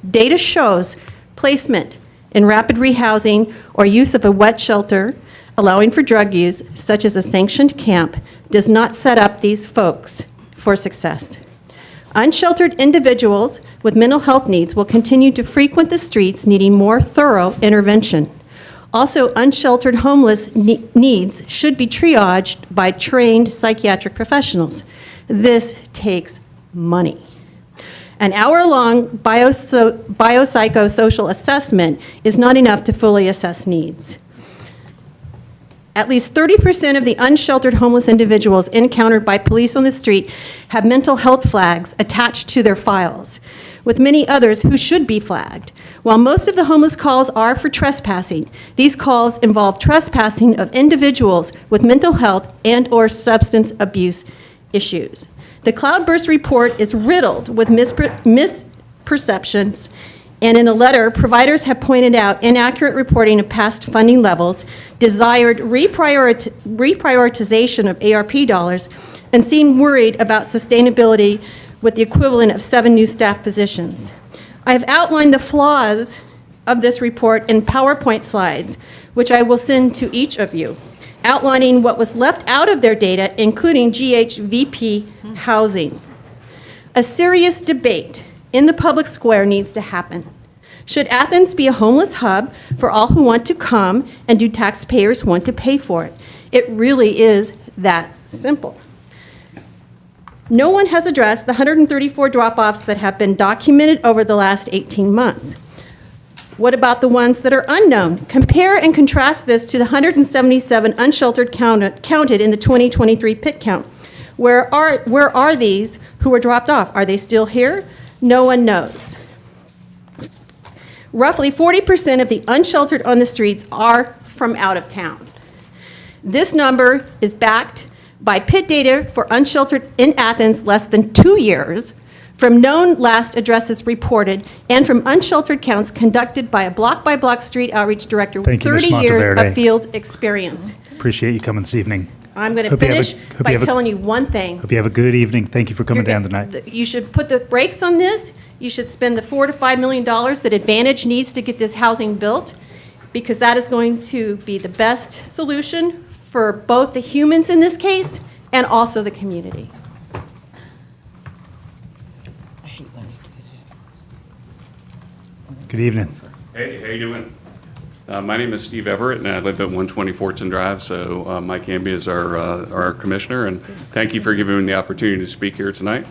Data shows placement in rapid rehousing or use of a wet shelter, allowing for drug use, such as a sanctioned camp, does not set up these folks for success. Unsheltered individuals with mental health needs will continue to frequent the streets, needing more thorough intervention. Also, unsheltered homeless needs should be triaged by trained psychiatric professionals. This takes money. An hour-long biopsychosocial assessment is not enough to fully assess needs. At least 30% of the unsheltered homeless individuals encountered by police on the street have mental health flags attached to their files, with many others who should be flagged. While most of the homeless calls are for trespassing, these calls involve trespassing of individuals with mental health and/or substance abuse issues. The Cloudburst report is riddled with misperceptions, and in a letter, providers have pointed out inaccurate reporting of past funding levels, desired reprioritization of ARP dollars, and seem worried about sustainability with the equivalent of 7 new staff positions. I have outlined the flaws of this report in PowerPoint slides, which I will send to each of you, outlining what was left out of their data, including GHVP housing. A serious debate in the public square needs to happen. Should Athens be a homeless hub for all who want to come, and do taxpayers want to pay for it? It really is that simple. No one has addressed the 134 drop-offs that have been documented over the last 18 months. What about the ones that are unknown? Compare and contrast this to the 177 unsheltered counted in the 2023 pit count. Where are these who were dropped off? Are they still here? No one knows. Roughly 40% of the unsheltered on the streets are from out of town. This number is backed by pit data for unsheltered in Athens less than 2 years from known last addresses reported, and from unsheltered counts conducted by a block-by-block street outreach director with Thank you, Ms. 30 years Monteverde. of field experience. Appreciate you coming this evening. I'm going to Hope you have a- finish hope you by have a- telling you one thing. Hope you have a good evening. Thank you for coming down tonight. You should put the brakes on this. You should spend the $4 to $5 million that Advantage needs to get this housing built, because that is going to be the best solution for both the humans in this case and also the community. Good evening. Hey, how you doing? My name is Steve Everett, and I live at 120 Fortson Drive, so Mike Hamby is our commissioner, and thank you for giving me the opportunity to speak here tonight.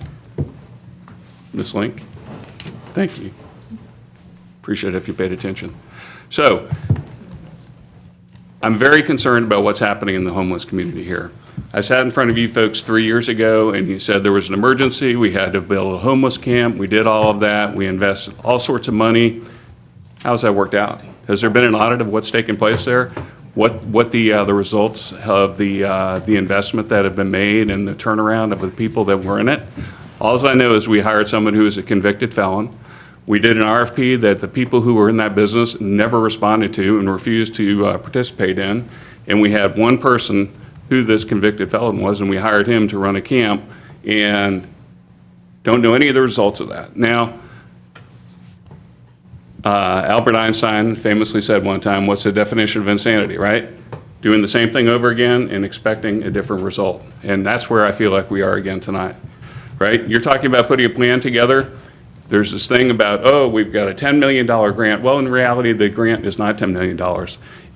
Ms. Link, thank you. Appreciate it if you paid attention. So, I'm very concerned about what's happening in the homeless community here. I sat in front of you folks 3 years ago, and you said there was an emergency, we had to build a homeless camp, we did all of that, we invested all sorts of money. How's that worked out? Has there been an audit of what's taken place there? What the results of the investment that have been made and the turnaround of the people that were in it? All I know is we hired someone who is a convicted felon. We did an RFP that the people who were in that business never responded to and refused to participate in. And we had one person who this convicted felon was, and we hired him to run a camp, and don't know any of the results of that. Now, Albert Einstein famously said one time, what's the definition of insanity, right? Doing the same thing over again and expecting a different result. And that's where I feel like we are again tonight, right? You're talking about putting a plan together. There's this thing about, oh, we've got a $10 million grant. Well, in reality, the grant is not $10 million.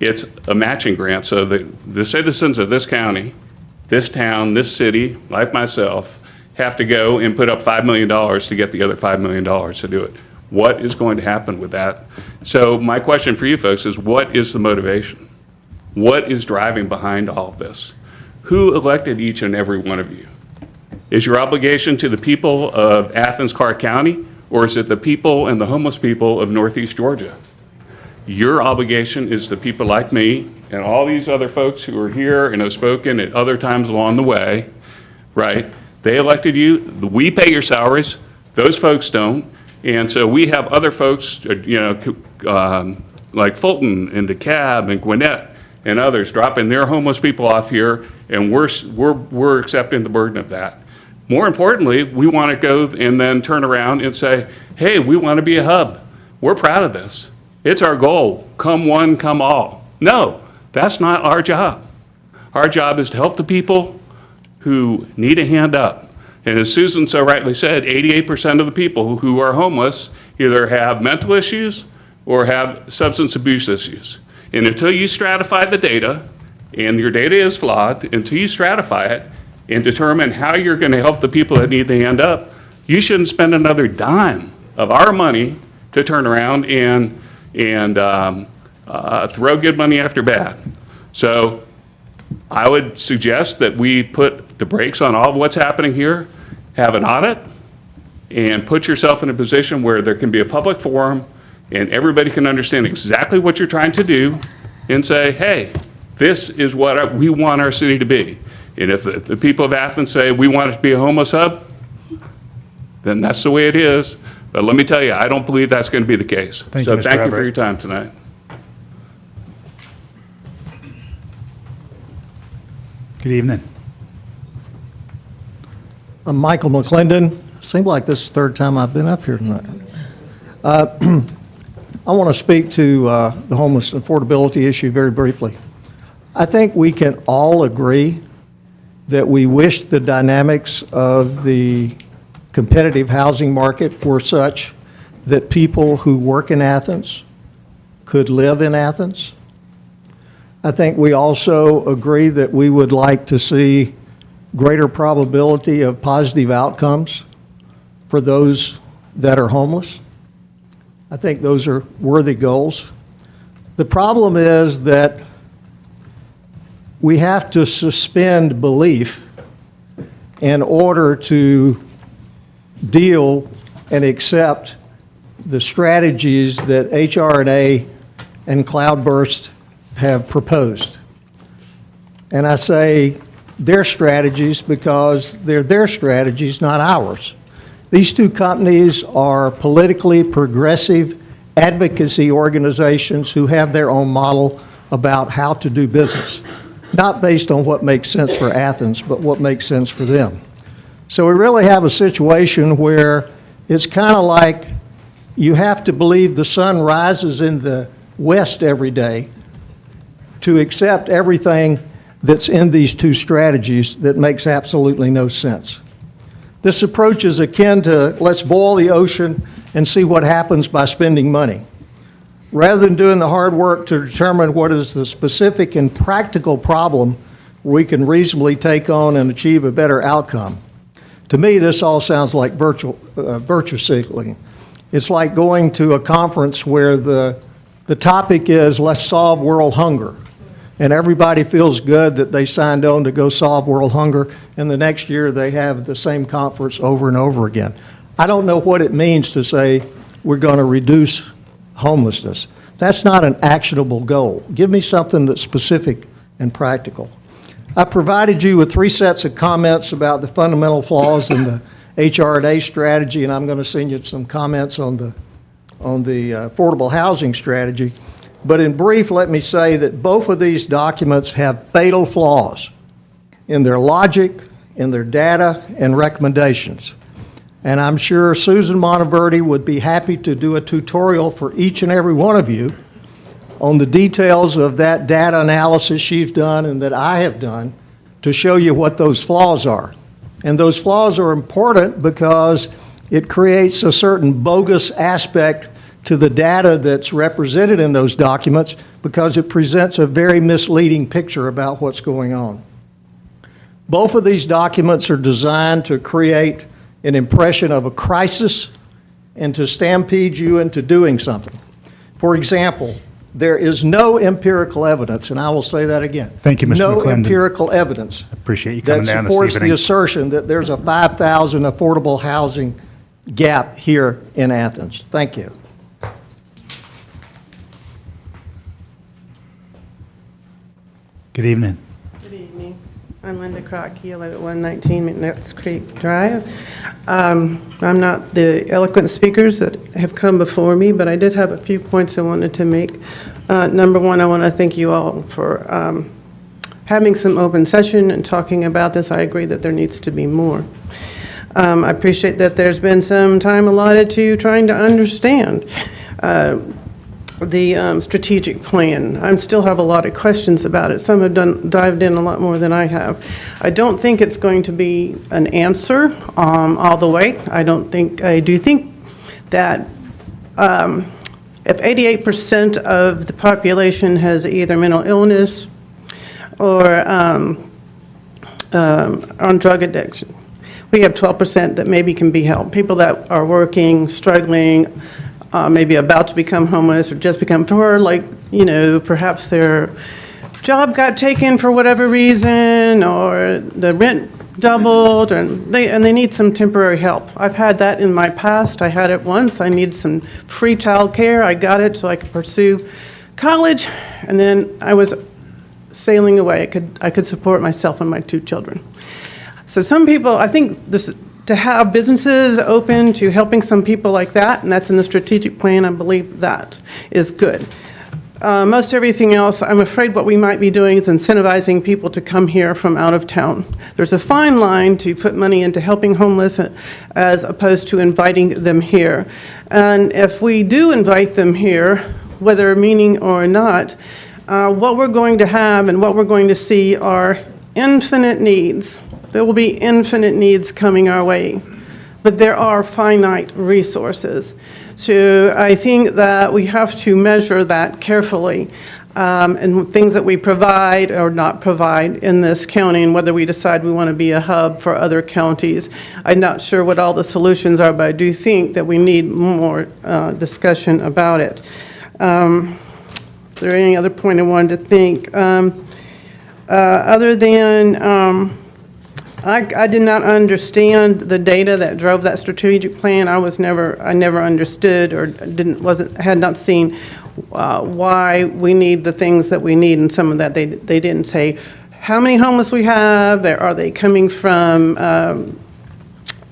It's a matching grant. So the citizens of this county, this town, this city, like myself, have to go and put up $5 million to get the other $5 million to do it. What is going to happen with that? So my question for you folks is, what is the motivation? What is driving behind all of this? Who elected each and every one of you? Is your obligation to the people of Athens-Clarke County, or is it the people and the homeless people of Northeast Georgia? Your obligation is to people like me and all these other folks who are here and have spoken at other times along the way, right? They elected you. We pay your salaries. Those folks don't. And so we have other folks, like Fulton and DeKalb and Gwinnett and others dropping their homeless people off here, and we're accepting the burden of that. More importantly, we want to go and then turn around and say, hey, we want to be a hub. We're proud of this. It's our goal. Come one, come all. No, that's not our job. Our job is to help the people who need a hand up. And as Susan so rightly said, 88% of the people who are homeless either have mental issues or have substance abuse issues. And until you stratify the data, and your data is flawed, until you stratify it and determine how you're going to help the people that need the hand up, you shouldn't spend another dime of our money to turn around and throw good money after bad. So I would suggest that we put the brakes on all of what's happening here, have an audit, and put yourself in a position where there can be a public forum and everybody can understand exactly what you're trying to do and say, hey, this is what we want our city to be. And if the people of Athens say we want it to be a homeless hub, then that's the way it is. But let me tell you, I don't believe that's going to be the case. Thank so you, Mr. thank you for Everett. your time tonight. Good evening. I'm Michael McClendon. Seems like this is the third time I've been up here tonight. I want to speak to the homeless affordability issue very briefly. I think we can all agree that we wish the dynamics of the competitive housing market were such that people who work in Athens could live in Athens. I think we also agree that we would like to see greater probability of positive outcomes for those that are homeless. I think those are worthy goals. The problem is that we have to suspend belief in order to deal and accept the strategies that HRNA and Cloudburst have proposed. And I say their strategies because they're their strategies, not ours. These two companies are politically progressive advocacy organizations who have their own model about how to do business, not based on what makes sense for Athens, but what makes sense for them. So we really have a situation where it's kind of like you have to believe the sun rises in the west every day to accept everything that's in these two strategies that makes absolutely no sense. This approach is akin to let's boil the ocean and see what happens by spending money, rather than doing the hard work to determine what is the specific and practical problem we can reasonably take on and achieve a better outcome. To me, this all sounds like virtue signaling. It's like going to a conference where the topic is let's solve world hunger. And everybody feels good that they signed on to go solve world hunger, and the next year they have the same conference over and over again. I don't know what it means to say we're going to reduce homelessness. That's not an actionable goal. Give me something that's specific and practical. I provided you with 3 sets of comments about the fundamental flaws in the HR&A strategy, and I'm going to send you some comments on the affordable housing strategy. But in brief, let me say that both of these documents have fatal flaws in their logic, in their data, and recommendations. And I'm sure Susan Monteverdi would be happy to do a tutorial for each and every one of you on the details of that data analysis she's done and that I have done to show you what those flaws are. And those flaws are important because it creates a certain bogus aspect to the data that's represented in those documents because it presents a very misleading picture about what's going on. Both of these documents are designed to create an impression of a crisis and to stampede you into doing something. For example, there is no empirical evidence, and I will say that again. Thank you, Mr. No McClendon. empirical evidence Appreciate you coming that down this supports the evening. assertion that there's a 5,000 affordable housing gap here in Athens. Thank you. Good evening. Good evening. I'm Linda Crockey. I live at 119 McNutt's Creek Drive. I'm not the eloquent speakers that have come before me, but I did have a few points I wanted to make. Number one, I want to thank you all for having some open session and talking about this. I agree that there needs to be more. I appreciate that there's been some time allotted to trying to understand the strategic plan. I still have a lot of questions about it. Some have dived in a lot more than I have. I don't think it's going to be an answer all the way. I do think that if 88% of the population has either mental illness or on drug addiction, we have 12% that maybe can be helped. People that are working, struggling, maybe about to become homeless or just become poor, like, perhaps their job got taken for whatever reason, or the rent doubled, and they need some temporary help. I've had that in my past. I had it once. I needed some free child care. I got it so I could pursue college, and then I was sailing away. I could support myself and my 2 children. So some people, I think to have businesses open to helping some people like that, and that's in the strategic plan, I believe that is good. Most everything else, I'm afraid what we might be doing is incentivizing people to come here from out of town. There's a fine line to put money into helping homeless as opposed to inviting them here. And if we do invite them here, whether meaning or not, what we're going to have and what we're going to see are infinite needs. There will be infinite needs coming our way, but there are finite resources. So I think that we have to measure that carefully, and things that we provide or not provide in this county, and whether we decide we want to be a hub for other counties. I'm not sure what all the solutions are, but I do think that we need more discussion about it. Is there any other point I wanted to think? Other than I did not understand the data that drove that strategic plan. I never understood or had not seen why we need the things that we need, and some of that they didn't say how many homeless we have. Are they coming from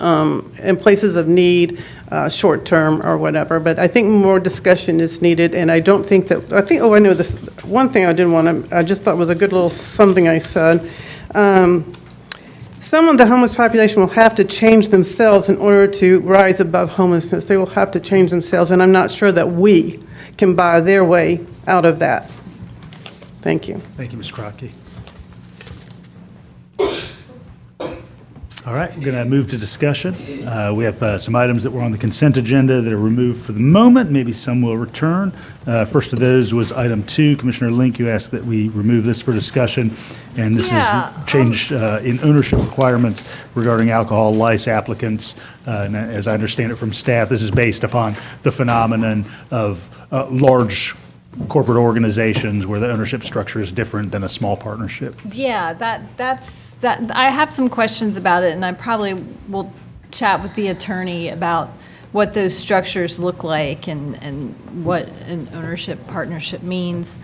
in places of need, short-term or whatever. But I think more discussion is needed, and I don't think that, I know this, one thing I didn't want to, I just thought was a good little something I said. Some of the homeless population will have to change themselves in order to rise above homelessness. They will have to change themselves, and I'm not sure that we can buy their way out of that. Thank you. Thank you, Ms. Crockett. All right, we're going to move to discussion. We have some items that were on the consent agenda that are removed for the moment. Maybe some will return. First of those was item 2. Commissioner Link, you asked that we remove this for discussion, and this is change in ownership requirements regarding alcohol license applicants. And as I understand it from staff, this is based upon the phenomenon of large corporate organizations where the ownership structure is different than a small partnership. Yeah, that's I have some questions about it, and I probably will chat with the attorney about what those structures look like and what an ownership partnership means.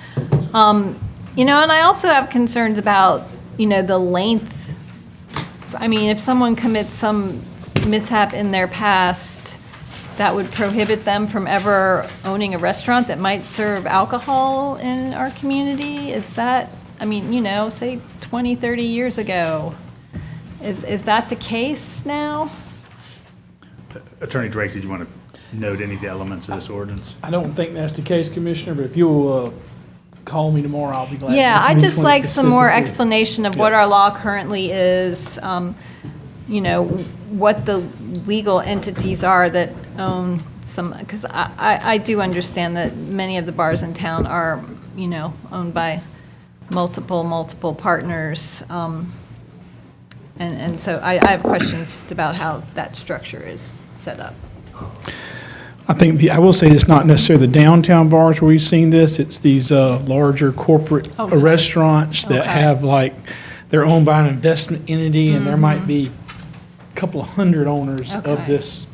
And I also have concerns about, the length. I mean, if someone commits some mishap in their past, that would prohibit them from ever owning a restaurant that might serve alcohol in our community. Is that, say 20, 30 years ago. Is that the case now? Attorney Drake, did you want to note any of the elements of this ordinance? I don't think that's the case, Commissioner, but if you'll call me tomorrow, I'll be glad. Yeah, I'd just like some more specifically. explanation of what our law currently is, what the legal entities are that own some, because I do understand that many of the bars in town are, owned by multiple partners. And so I have questions just about how that structure is set up. I think, I will say it's not necessarily the downtown bars where we've seen this. It's these larger corporate restaurants that have they're owned by an investment entity, and there might be a couple of hundred owners of this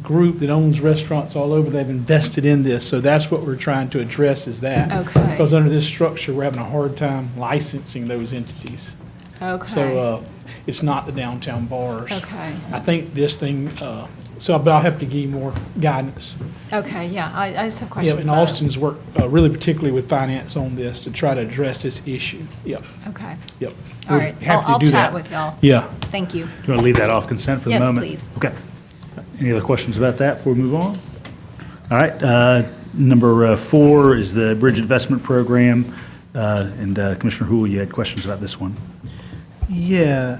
group that owns restaurants all over. They've invested in this, so that's what we're trying to address is that. Okay. Because under this structure, we're having a hard time licensing those entities. Okay. So it's not the downtown bars. Okay. I think this thing, but I'll have to give you more guidance. Okay, yeah, I just have questions Yeah, and about it. Austin's worked really particularly with finance on this to try to address this issue. Yep. Okay. Yep. All We're right, happy to I'll do chat that. with y'all. Yeah. Thank you. Do you want to leave that off consent for the Yes, moment? please. Okay. Any other questions about that before we move on? All right, number 4 is the Bridge Investment Program. And Commissioner Hool, you had questions about this one. Yeah,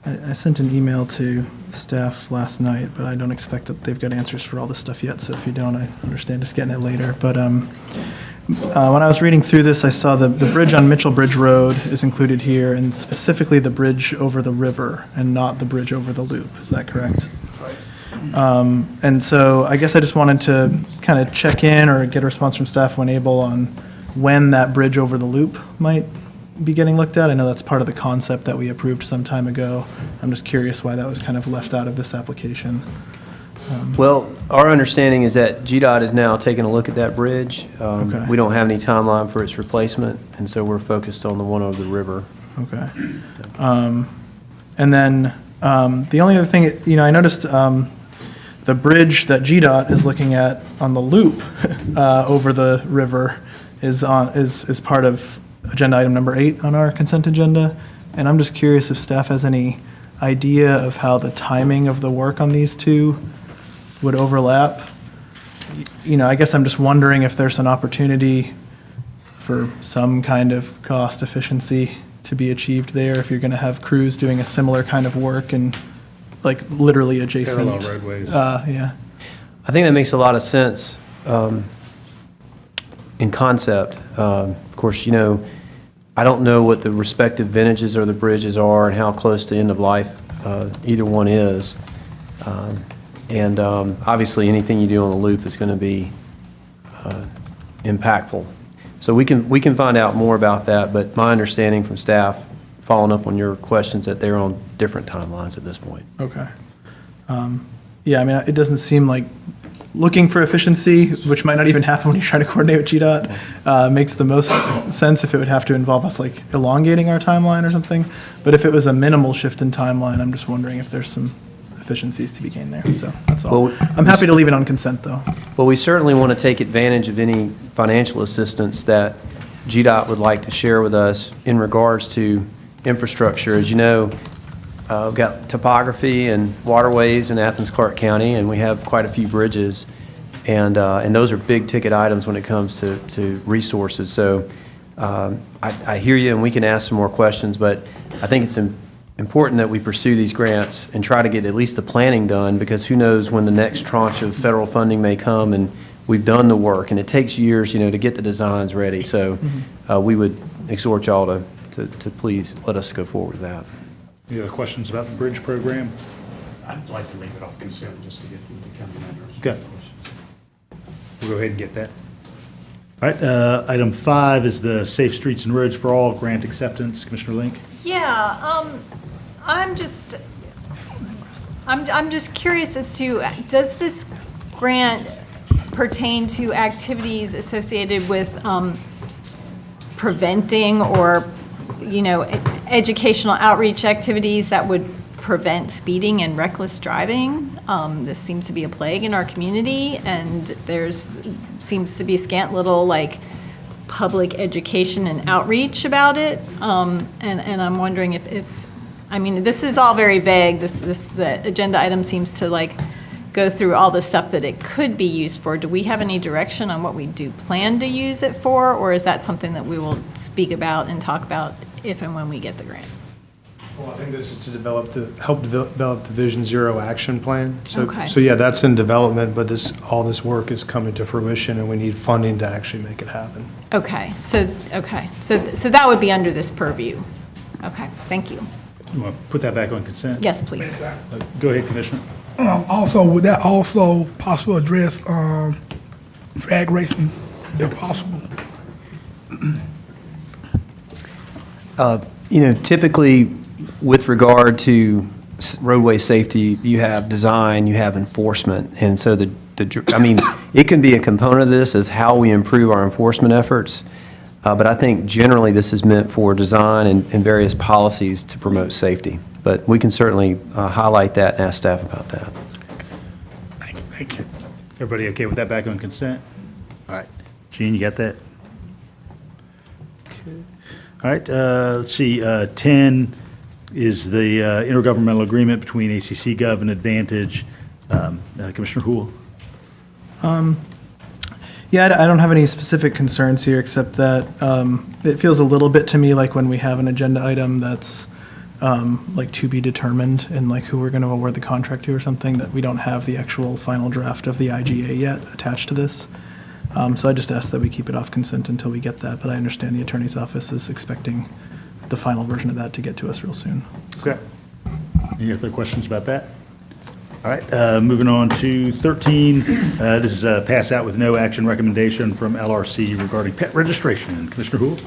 I sent an email to staff last night, but I don't expect that they've got answers for all this stuff yet, so if you don't, I understand just getting it later. But when I was reading through this, I saw the bridge on Mitchell Bridge Road is included here, and specifically the bridge over the river and not the bridge over the loop. Is that correct? And so I guess I just wanted to kind of check in or get a response from staff when able on when that bridge over the loop might be getting looked at. I know that's part of the concept that we approved some time ago. I'm just curious why that was kind of left out of this application. Well, our understanding is that GDOT is now taking a look at that bridge. Okay. We don't have any timeline for its replacement, and so we're focused on the one over the river. Okay. And then the only other thing, I noticed the bridge that GDOT is looking at on the loop over the river is part of agenda item number 8 on our consent agenda. And I'm just curious if staff has any idea of how the timing of the work on these two would overlap. I guess I'm just wondering if there's an opportunity for some kind of cost efficiency to be achieved there if you're going to have crews doing a similar kind of work and literally adjacent. Parallel roadways. Yeah. I think that makes a lot of sense in concept. Of course, I don't know what the respective vintages of the bridges are and how close to end of life either one is. And obviously, anything you do on the loop is going to be impactful. So we can find out more about that, but my understanding from staff, following up on your questions, that they're on different timelines at this point. Okay. Yeah, it doesn't seem like looking for efficiency, which might not even happen when you're trying to coordinate with GDOT, makes the most sense if it would have to involve us like elongating our timeline or something. But if it was a minimal shift in timeline, I'm just wondering if there's some efficiencies to be gained there. So that's all. Well, I'm happy to leave it on consent, though. Well, we certainly want to take advantage of any financial assistance that GDOT would like to share with us in regards to infrastructure. As you know, we've got topography and waterways in Athens-Clarke County, and we have quite a few bridges, and those are big-ticket items when it comes to resources. So I hear you, and we can ask some more questions, but I think it's important that we pursue these grants and try to get at least the planning done, because who knows when the next tranche of federal funding may come, and we've done the work, and it takes years, to get the designs ready. So we would exhort y'all to please let us go forward with that. Any other questions about the bridge program? I'd like to leave it off consent just to get the county members. Okay. We'll go ahead and get that. All right, item 5 is the Safe Streets and Roads for All grant acceptance. Commissioner Link? Yeah, I'm just curious as to, does this grant pertain to activities associated with preventing or, educational outreach activities that would prevent speeding and reckless driving? This seems to be a plague in our community, and seems to be scant little public education and outreach about it. And I'm wondering if this is all very vague. The agenda item seems to go through all the stuff that it could be used for. Do we have any direction on what we do plan to use it for, or is that something that we will speak about and talk about if and when we get the grant? Well, I think this is to help develop the Vision Zero action plan. Okay. So yeah, that's in development, but all this work is coming to fruition, and we need funding to actually make it happen. Okay, so that would be under this purview. Okay, thank you. You want to put that back on consent? Yes, please. Go ahead, Commissioner. Also, would that also possibly address drag racing, if possible? Typically, with regard to roadway safety, you have design, you have enforcement, and so it can be a component of this as how we improve our enforcement efforts. But I think generally this is meant for design and various policies to promote safety. But we can certainly highlight that and ask staff about that. Thank you. Everybody okay with that back on consent? All right. Gene, you got that? Okay. All right, let's see, 10 is the intergovernmental agreement between ACC Gov and Advantage. Commissioner Houle? Yeah, I don't have any specific concerns here, except that it feels a little bit to me like when we have an agenda item that's to be determined and who we're going to award the contract to or something, that we don't have the actual final draft of the IGA yet attached to this. So I just ask that we keep it off consent until we get that, but I understand the attorney's office is expecting the final version of that to get to us real soon. Okay. Any other questions about that? All right, moving on to 13. This is a pass out with no action recommendation from LRC regarding pet registration. Commissioner Houle?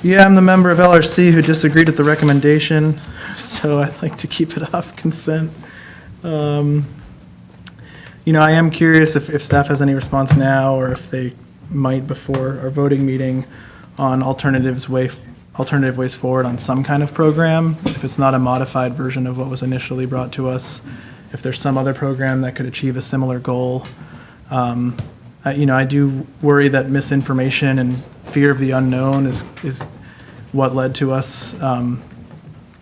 Yeah, I'm the member of LRC who disagreed with the recommendation, so I'd like to keep it off consent. I am curious if staff has any response now, or if they might before our voting meeting on alternative ways forward on some kind of program, if it's not a modified version of what was initially brought to us, if there's some other program that could achieve a similar goal. I do worry that misinformation and fear of the unknown is what led to us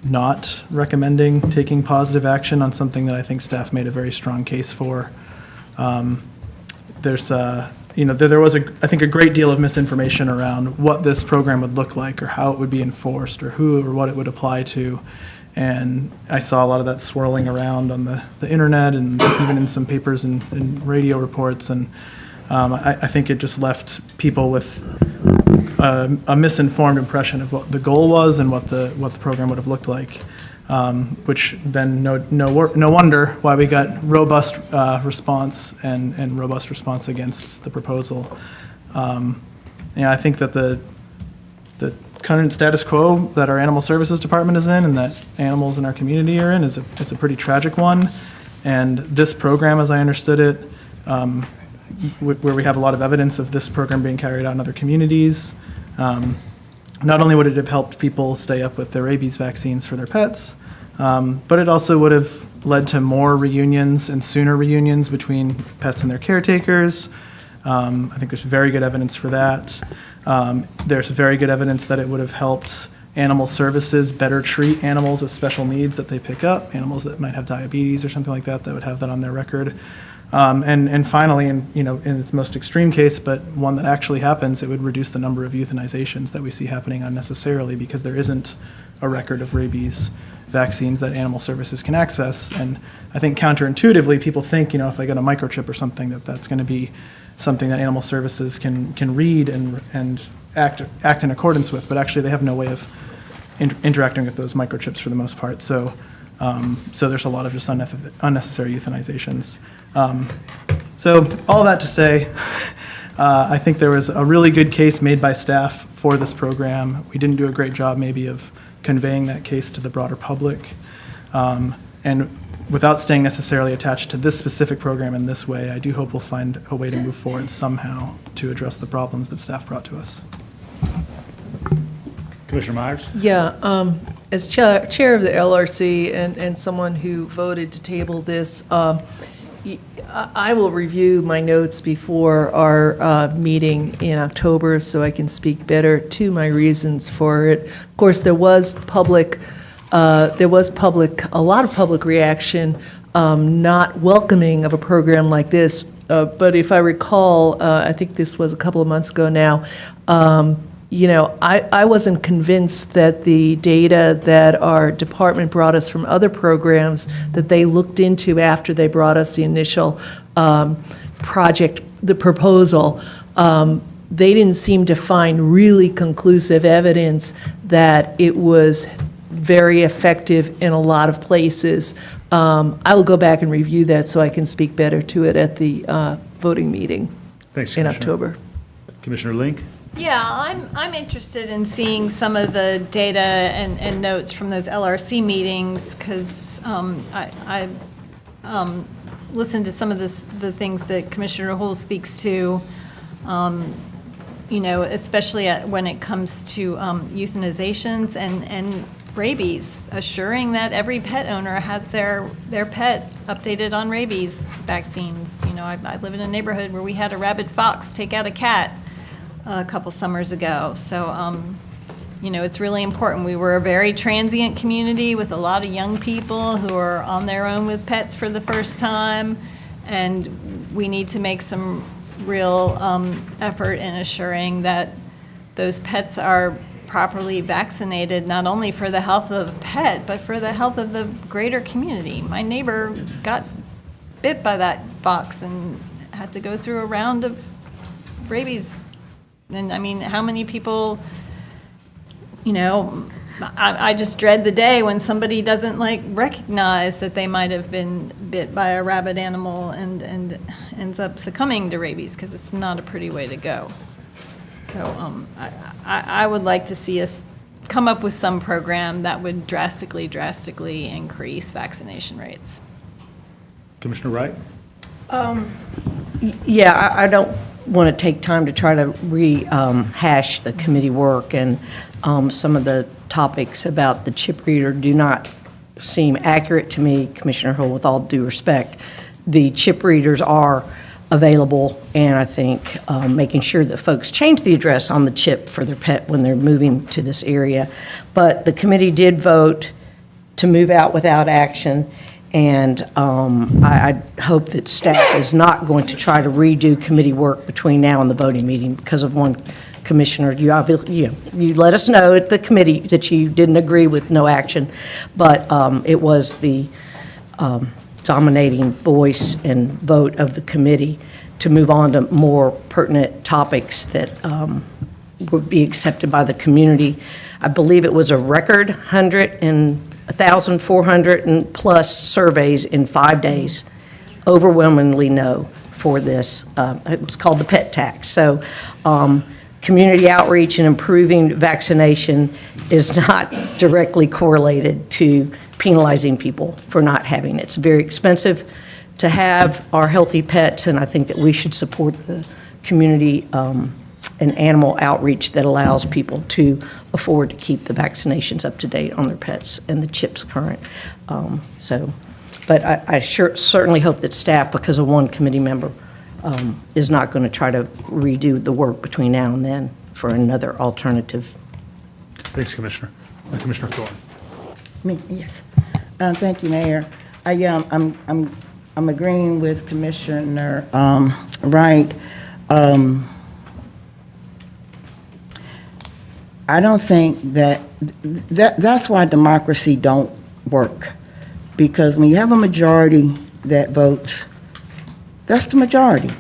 not recommending taking positive action on something that I think staff made a very strong case for. There was, I think, a great deal of misinformation around what this program would look like, or how it would be enforced, or who or what it would apply to. And I saw a lot of that swirling around on the internet and even in some papers and radio reports. And I think it just left people with a misinformed impression of what the goal was and what the program would have looked like. Which then no wonder why we got robust response and robust response against the proposal. I think that the current status quo that our animal services department is in and that animals in our community are in is a pretty tragic one. And this program, as I understood it, where we have a lot of evidence of this program being carried out in other communities, not only would it have helped people stay up with their rabies vaccines for their pets, but it also would have led to more reunions and sooner reunions between pets and their caretakers. I think there's very good evidence for that. There's very good evidence that it would have helped animal services better treat animals with special needs that they pick up, animals that might have diabetes or something like that, that would have that on their record. And finally, in its most extreme case, but one that actually happens, it would reduce the number of euthanizations that we see happening unnecessarily because there isn't a record of rabies vaccines that animal services can access. And I think counterintuitively, people think, if I get a microchip or something, that's going to be something that animal services can read and act in accordance with, but actually they have no way of interacting with those microchips for the most part. So there's a lot of just unnecessary euthanizations. So all that to say, I think there was a really good case made by staff for this program. We didn't do a great job maybe of conveying that case to the broader public. And without staying necessarily attached to this specific program in this way, I do hope we'll find a way to move forward somehow to address the problems that staff brought to us. Commissioner Myers? Yeah, as chair of the LRC and someone who voted to table this, I will review my notes before our meeting in October so I can speak better to my reasons for it. Of course, there was a lot of public reaction, not welcoming of a program like this. But if I recall, I think this was a couple of months ago now, I wasn't convinced that the data that our department brought us from other programs that they looked into after they brought us the initial project, the proposal, they didn't seem to find really conclusive evidence that it was very effective in a lot of places. I will go back and review that so I can speak better to it at the voting meeting in October. Commissioner Link? Yeah, I'm interested in seeing some of the data and notes from those LRC meetings because I listened to some of the things that Commissioner Hull speaks to, especially when it comes to euthanizations and rabies, assuring that every pet owner has their pet updated on rabies vaccines. I live in a neighborhood where we had a rabid fox take out a cat a couple summers ago. So, it's really important. We were a very transient community with a lot of young people who are on their own with pets for the first time, and we need to make some real effort in assuring that those pets are properly vaccinated, not only for the health of the pet, but for the health of the greater community. My neighbor got bit by that fox and had to go through a round of rabies. And I mean, how many people, I just dread the day when somebody doesn't recognize that they might have been bit by a rabid animal and ends up succumbing to rabies, because it's not a pretty way to go. So I would like to see us come up with some program that would drastically increase vaccination rates. Commissioner Wright? Yeah, I don't want to take time to try to rehash the committee work, and some of the topics about the chip reader do not seem accurate to me, Commissioner Hull, with all due respect. The chip readers are available, and I think making sure that folks change the address on the chip for their pet when they're moving to this area. But the committee did vote to move out without action, and I hope that staff is not going to try to redo committee work between now and the voting meeting because of one commissioner. You obviously, you let us know at the committee that you didn't agree with no action, but it was the dominating voice and vote of the committee to move on to more pertinent topics that would be accepted by the community. I believe it was a record 1,400 and plus surveys in 5 days, overwhelmingly no for this. It was called the pet tax. So community outreach and improving vaccination is not directly correlated to penalizing people for not having it. It's very expensive to have our healthy pets, and I think that we should support the community and animal outreach that allows people to afford to keep the vaccinations up to date on their pets and the chips current. But I certainly hope that staff, because of one committee member, is not going to try to redo the work between now and then for another alternative. Thanks, Commissioner. Commissioner Thornton. Yes. Thank you, Mayor. I'm agreeing with Commissioner Wright. I don't think that's why democracy don't work. Because when you have a majority that votes, that's the majority.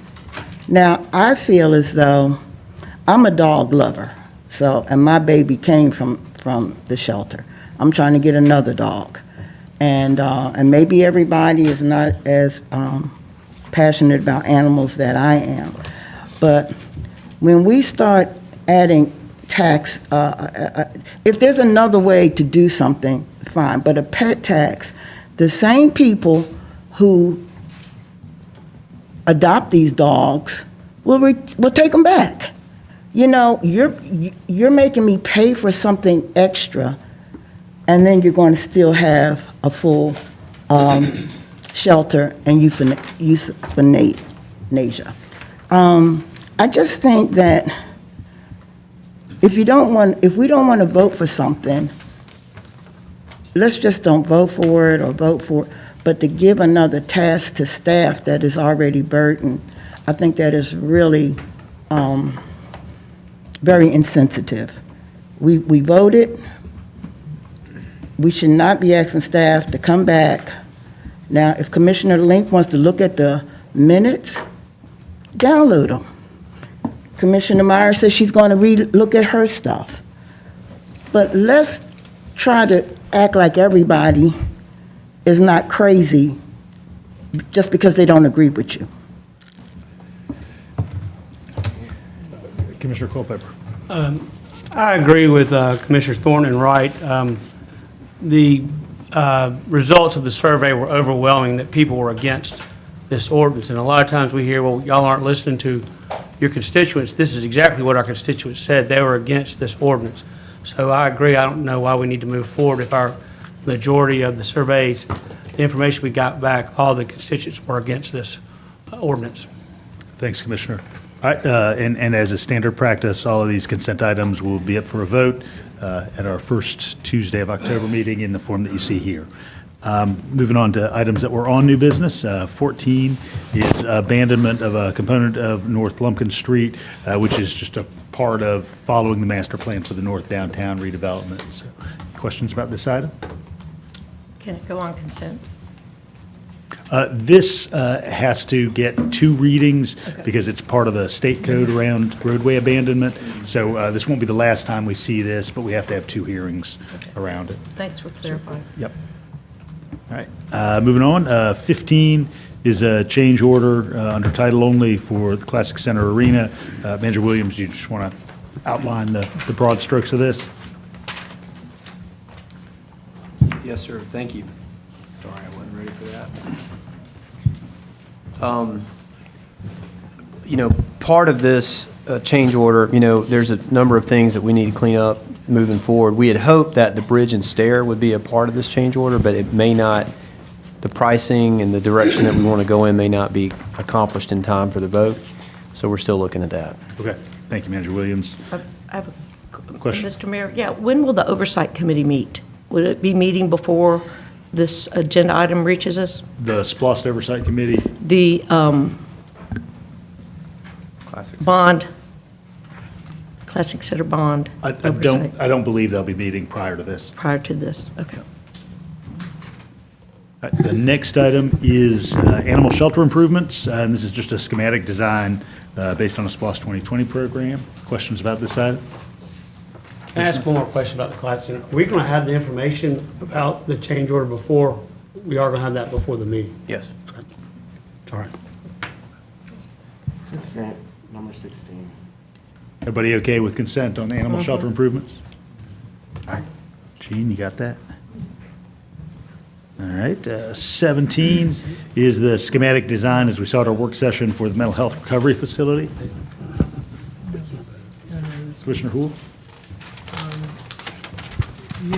Now, I feel as though I'm a dog lover, and my baby came from the shelter. I'm trying to get another dog. And maybe everybody is not as passionate about animals that I am. But when we start adding tax, if there's another way to do something, fine, but a pet tax, the same people who adopt these dogs will take them back. You know, you're making me pay for something extra, and then you're going to still have a full shelter and euthanasia. I just think that if we don't want to vote for something, let's just don't vote for it or vote for it. But to give another task to staff that is already burdened, I think that is really very insensitive. We voted. We should not be asking staff to come back. Now, if Commissioner Link wants to look at the minutes, download them. Commissioner Meyer says she's going to look at her stuff. But let's try to act like everybody is not crazy just because they don't agree with you. Commissioner Culpepper. I agree with Commissioners Thornton and Wright. The results of the survey were overwhelming that people were against this ordinance. And a lot of times we hear, well, y'all aren't listening to your constituents. This is exactly what our constituents said. They were against this ordinance. So I agree. I don't know why we need to move forward if our majority of the surveys, the information we got back, all the constituents were against this ordinance. Thanks, Commissioner. All right, and as a standard practice, all of these consent items will be up for a vote at our first Tuesday of October meeting in the form that you see here. Moving on to items that were on new business, 14 is abandonment of a component of North Lumpkin Street, which is just a part of following the master plan for the North Downtown redevelopment. So, questions about this item? Can it go on consent? This has to get 2 readings because it's part of the state code around roadway abandonment. So this won't be the last time we see this, but we have to have 2 hearings around it. Thanks for clarifying. Yep. All right, moving on. 15 is a change order under title only for the Classic Center Arena. Manager Williams, do you just want to outline the broad strokes of this? Yes, sir. Thank you. Sorry, I wasn't ready for that. Part of this change order, there's a number of things that we need to clean up moving forward. We had hoped that the bridge and stair would be a part of this change order, but it may not, the pricing and the direction that we want to go in may not be accomplished in time for the vote. So we're still looking at that. Okay. Thank you, Manager Williams. I have a question. Mr. Mayor, when will the Oversight Committee meet? Would it be meeting before this agenda item reaches us? The SPLOST Oversight Committee. The bond, Classic Center bond oversight. I don't believe they'll be meeting prior to this. Prior to this, okay. The next item is animal shelter improvements, and this is just a schematic design based on a SPLOST 2020 program. Questions about this item? Can I ask one more question about the Classic Center? Are we going to have the information about the change order before, we are going to have that before the meeting? Yes. Okay. All right. Consent, number 16. Everybody okay with consent on animal shelter improvements? All right. Gene, you got that? All right, 17 is the schematic design, as we saw at our work session, for the mental health recovery facility. Commissioner Houle?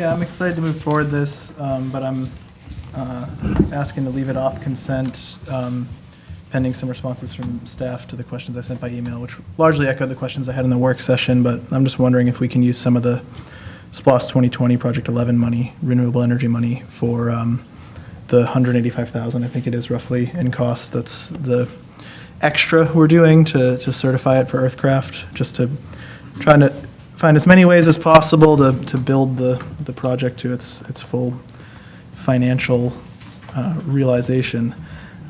Yeah, I'm excited to move forward this, but I'm asking to leave it off consent, pending some responses from staff to the questions I sent by email, which largely echoed the questions I had in the work session, but I'm just wondering if we can use some of the SPLOST 2020 Project 11 money, renewable energy money, for the $185,000, I think it is roughly, in cost. That's the extra we're doing to certify it for Earthcraft, just to trying to find as many ways as possible to build the project to its full financial realization.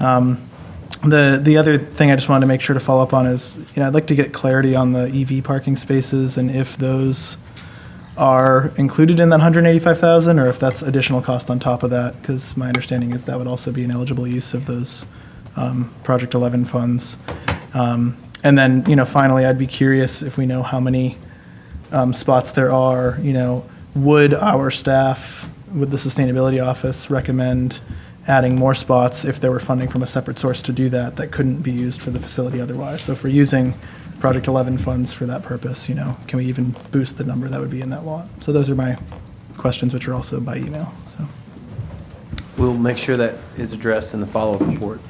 The other thing I just wanted to make sure to follow up on is, I'd like to get clarity on the EV parking spaces and if those are included in that $185,000 or if that's additional cost on top of that, because my understanding is that would also be an eligible use of those Project 11 funds. And then, finally, I'd be curious if we know how many spots there are. Would our staff, would the Sustainability Office recommend adding more spots if there were funding from a separate source to do that couldn't be used for the facility otherwise? So if we're using Project 11 funds for that purpose, can we even boost the number that would be in that lot? So those are my questions, which are also by email. So We'll make sure that is addressed in the follow-up report.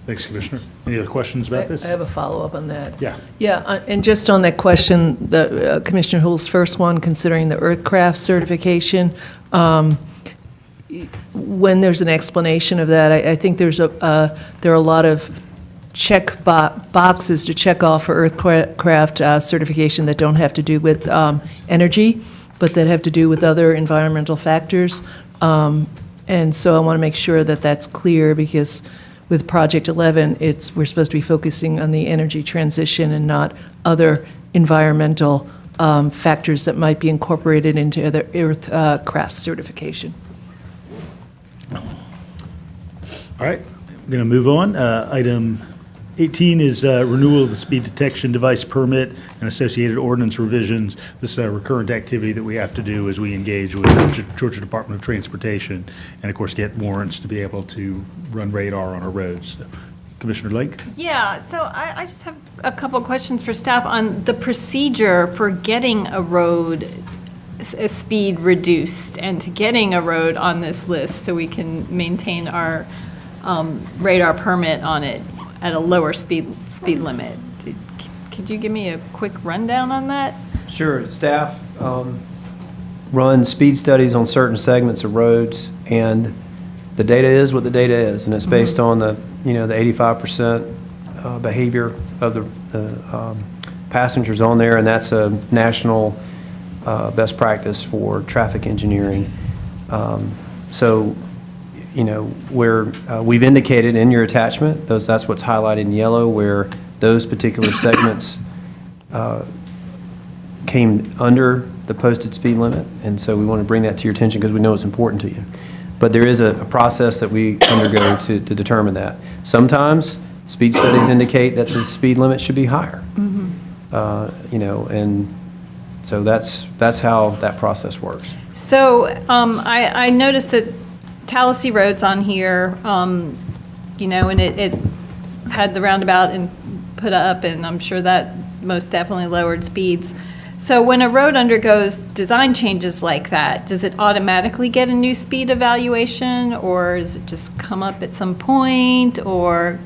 Thanks, Commissioner. Any other questions about this? I have a follow-up on that. Yeah. Yeah, and just on that question, the Commissioner Hull's first one, considering the Earthcraft certification, when there's an explanation of that, I think there are a lot of boxes to check off for Earthcraft certification that don't have to do with energy, but that have to do with other environmental factors. And so I want to make sure that that's clear, because with Project 11, we're supposed to be focusing on the energy transition and not other environmental factors that might be incorporated into other Earthcraft certification. All right, I'm going to move on. Item 18 is renewal of the speed detection device permit and associated ordinance revisions. This is a recurrent activity that we have to do as we engage with the Georgia Department of Transportation and, of course, get warrants to be able to run radar on our roads. So, Commissioner Lake? Yeah, so I just have a couple of questions for staff on the procedure for getting a road speed reduced and to getting a road on this list so we can maintain our radar permit on it at a lower speed limit. Could you give me a quick rundown on that? Sure. Staff run speed studies on certain segments of roads, and the data is what the data is, and it's based on the 85% behavior of the passengers on there, and that's a national best practice for traffic engineering. So, where we've indicated in your attachment, that's what's highlighted in yellow, where those particular segments came under the posted speed limit, and so we want to bring that to your attention because we know it's important to you. But there is a process that we undergo to determine that. Sometimes speed studies indicate that the speed limit should be higher. And so that's how that process works. So I noticed that Tallahassee Road's on here, and it had the roundabout and put up, and I'm sure that most definitely lowered speeds. So when a road undergoes design changes like that, does it automatically get a new speed evaluation, or does it just come up at some point, or?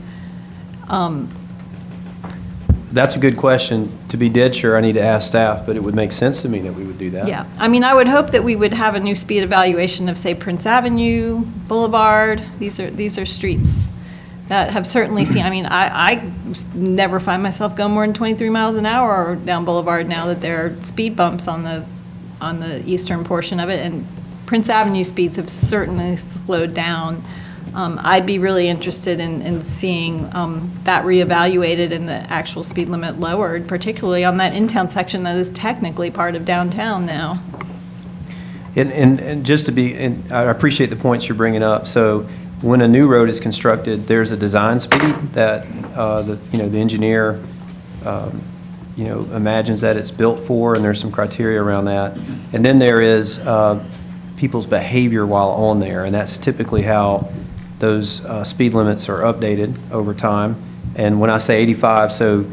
That's a good question. To be dead sure, I need to ask staff, but it would make sense to me that we would do that. Yeah, I would hope that we would have a new speed evaluation of, say, Prince Avenue, Boulevard. These are streets that have certainly seen, I never find myself going more than 23 miles an hour down Boulevard now that there are speed bumps on the eastern portion of it, and Prince Avenue speeds have certainly slowed down. I'd be really interested in seeing that reevaluated and the actual speed limit lowered, particularly on that in-town section that is technically part of downtown now. And just to be, and I appreciate the points you're bringing up. So when a new road is constructed, there's a design speed that the engineer imagines that it's built for, and there's some criteria around that. And then there is people's behavior while on there, and that's typically how those speed limits are updated over time. And when I say 85, so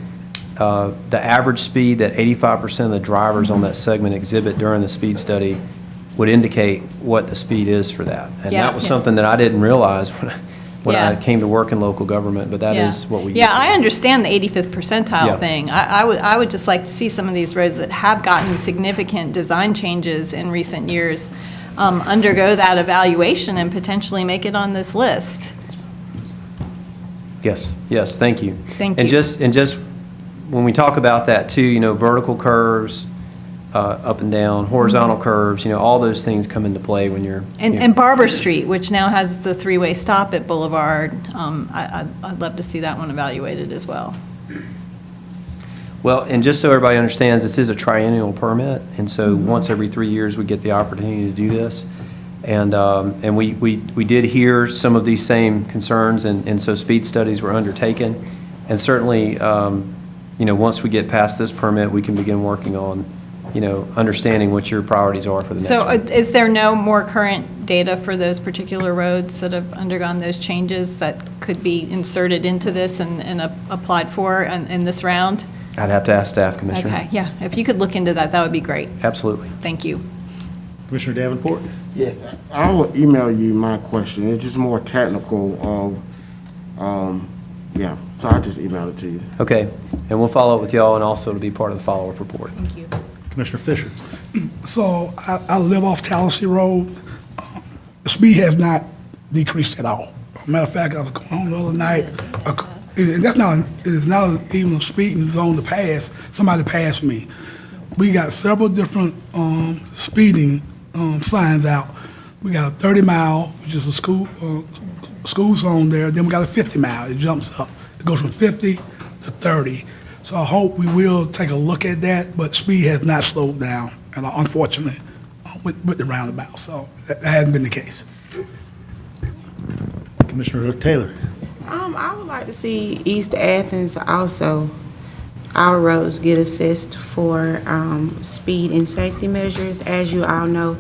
the average speed that 85% of the drivers on that segment exhibit during the speed study would indicate what the speed is for that. And Yeah, that was yeah. something that I didn't realize when I Yeah. came to work in local government, but that is what we use. Yeah, I understand the 85th percentile Yeah. thing. I would just like to see some of these roads that have gotten significant design changes in recent years undergo that evaluation and potentially make it on this list. Yes, yes, thank you. Thank And you. just, when we talk about that too, vertical curves, up and down, horizontal curves, all those things come into play when you're. And Barber Street, which now has the three-way stop at Boulevard, I'd love to see that one evaluated as well. Well, and just so everybody understands, this is a triennial permit, and so once every 3 years, we get the opportunity to do this. And we did hear some of these same concerns, and so speed studies were undertaken. And certainly, once we get past this permit, we can begin working on, understanding what your priorities are for the next So one. is there no more current data for those particular roads that have undergone those changes that could be inserted into this and applied for in this round? I'd have to ask staff, Commissioner. Okay, yeah, if you could look into that, that would be great. Absolutely. Thank you. Commissioner Davenport? Yes, I will email you my question. It's just more technical of, yeah, so I'll just email it to you. Okay, and we'll follow up with y'all, and also to be part of the follow-up report. Thank you. Commissioner Fisher? So I live off Tallahassee Road. The speed has not decreased at all. Matter of fact, I was going home the other night. And it is not even a speeding zone to pass. Somebody passed me. We got several different speeding signs out. We got a 30 mile, which is a school zone there. Then we got a 50 mile. It jumps up. It goes from 50 to 30. So I hope we will take a look at that, but speed has not slowed down, and unfortunately, with the roundabout. So that hasn't been the case. Commissioner Taylor? I would like to see East Athens also, our roads get assessed for speed and safety measures. As you all know,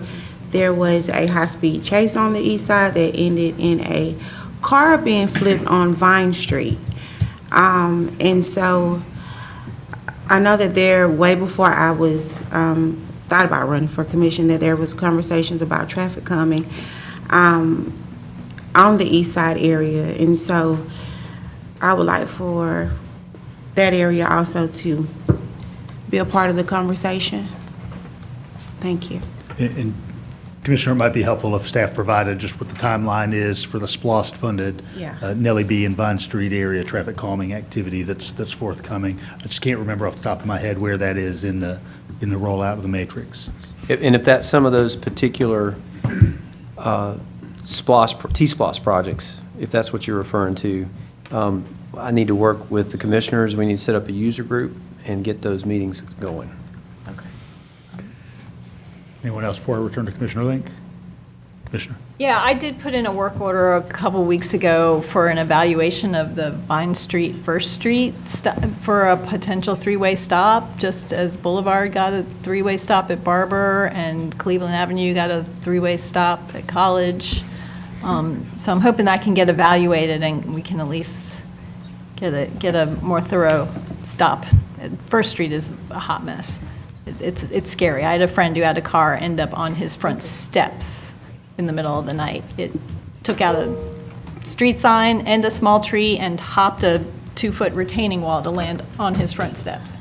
there was a high-speed chase on the east side that ended in a car being flipped on Vine Street. And so I know that there, way before I was thought about running for commission, that there was conversations about traffic calming on the east side area. And so I would like for that area also to be a part of the conversation. Thank you. And Commissioner, it might be helpful if staff provided just what the timeline is for the SPLOST-funded Yeah. Nellie B. and Vine Street area traffic calming activity that's forthcoming. I just can't remember off the top of my head where that is in the rollout of the matrix. And if that's some of those particular T-SPLOS projects, if that's what you're referring to, I need to work with the commissioners. We need to set up a user group and get those meetings going. Anyone else before I return to Commissioner Link? Commissioner? Yeah, I did put in a work order a couple weeks ago for an evaluation of the Vine Street, First Street, for a potential three-way stop, just as Boulevard got a three-way stop at Barber and Cleveland Avenue got a three-way stop at College. So I'm hoping that can get evaluated and we can at least get a more thorough stop. First Street is a hot mess. It's scary. I had a friend who had a car end up on his front steps in the middle of the night. It took out a street sign and a small tree and hopped a 2-foot retaining wall to land on his front steps.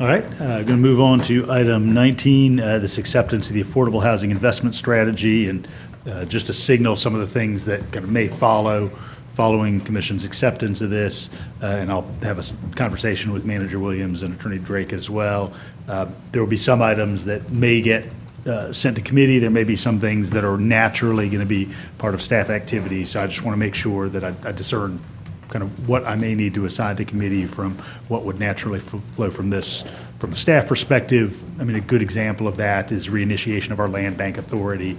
All right, going to move on to item 19, this acceptance of the Affordable Housing Investment Strategy, and just to signal some of the things that kind of may following Commission's acceptance of this, and I'll have a conversation with Manager Williams and Attorney Drake as well. There will be some items that may get sent to committee. There may be some things that are naturally going to be part of staff activity, so I just want to make sure that I discern kind of what I may need to assign to committee from what would naturally flow from this. From a staff perspective, I mean, a good example of that is reinitiation of our land bank authority,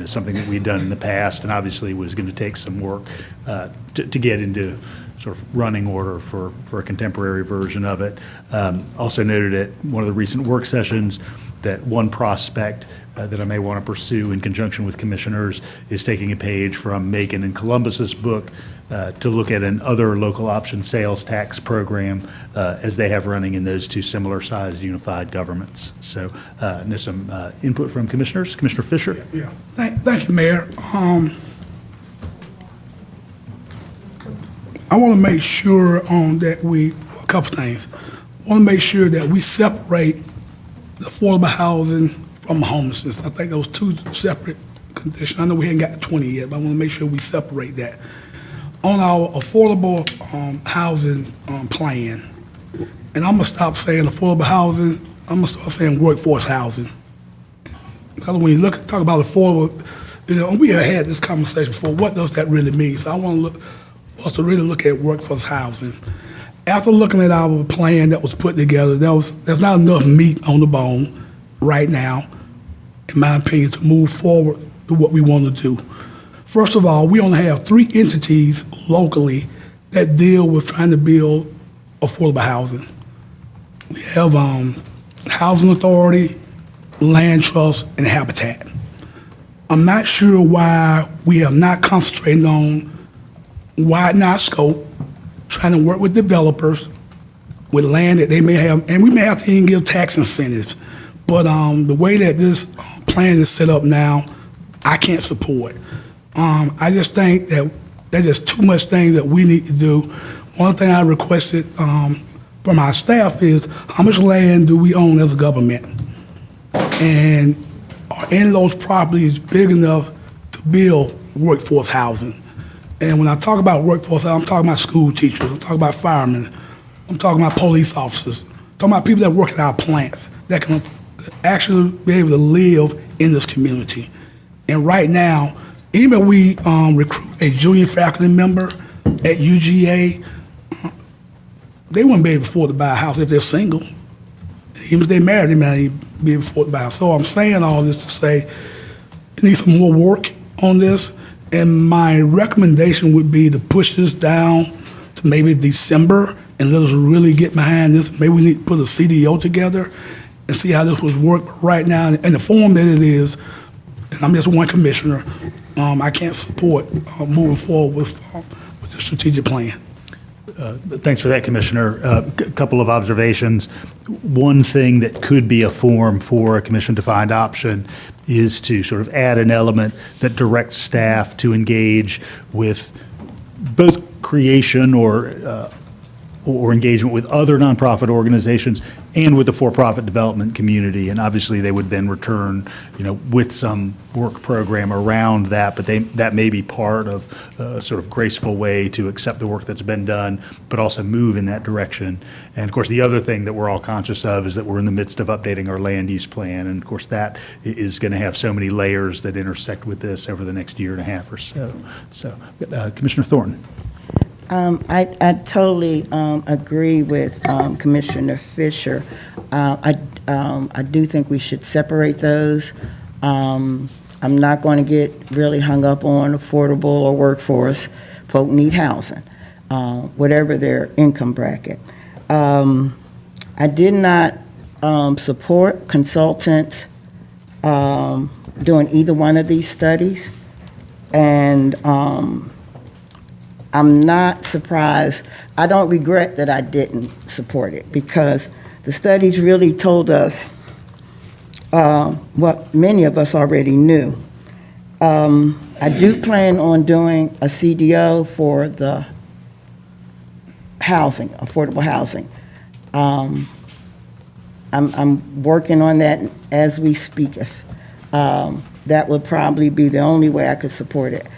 something that we've done in the past and obviously was going to take some work to get into sort of running order for a contemporary version of it. Also noted at one of the recent work sessions that one prospect that I may want to pursue in conjunction with commissioners is taking a page from Macon and Columbus's book to look at an other local option sales tax program as they have running in those two similar sized unified governments. So there's some input from commissioners. Commissioner Fisher? Yeah, thank you, Mayor. I want to make sure that a couple things. I want to make sure that we separate the affordable housing from homelessness. I think those two separate conditions. I know we haven't got to 20 yet, but I want to make sure we separate that. On our affordable housing plan, and I'm going to stop saying affordable housing, I'm going to start saying workforce housing. Because when you talk about affordable, we have had this conversation before, what does that really mean? So I want us to really look at workforce housing. After looking at our plan that was put together, there's not enough meat on the bone right now, in my opinion, to move forward to what we want to do. First of all, we only have 3 entities locally that deal with trying to build affordable housing. We have Housing Authority, Land Trust, and Habitat. I'm not sure why we have not concentrated on widening our scope, trying to work with developers with land that they may have, and we may have to even give tax incentives. But the way that this plan is set up now, I can't support. I just think that there's just too much things that we need to do. One thing I requested from our staff is how much land do we own as a government? And are any of those properties big enough to build workforce housing? And when I talk about workforce, I'm talking about school teachers, I'm talking about firemen, I'm talking about police officers, I'm talking about people that work at our plants that can actually be able to live in this community. And right now, even if we recruit a junior faculty member at UGA, they wouldn't be able to afford to buy a house if they're single. Even if they're married, they may not be able to afford to buy a house. So I'm saying all this to say, we need some more work on this. And my recommendation would be to push this down to maybe December and let us really get behind this. Maybe we need to put a CDO together and see how this would work. But right now, in the form that it is, and I'm just one commissioner, I can't support moving forward with the strategic plan. Thanks for that, Commissioner. A couple of observations. One thing that could be a form for a commission-defined option is to sort of add an element that directs staff to engage with both creation or engagement with other nonprofit organizations and with the for-profit development community. And obviously, they would then return, with some work program around that, but that may be part of a sort of graceful way to accept the work that's been done, but also move in that direction. And of course, the other thing that we're all conscious of is that we're in the midst of updating our land use plan. And of course, that is going to have so many layers that intersect with this over the next year and a half or so. So, Commissioner Thornton. I totally agree with Commissioner Fisher. I do think we should separate those. I'm not going to get really hung up on affordable or workforce. Folk need housing, whatever their income bracket. I did not support consultants doing either one of these studies, and I'm not surprised. I don't regret that I didn't support it because the studies really told us what many of us already knew. I do plan on doing a CDO for the housing, affordable housing. I'm working on that as we speaketh. That would probably be the only way I could support it.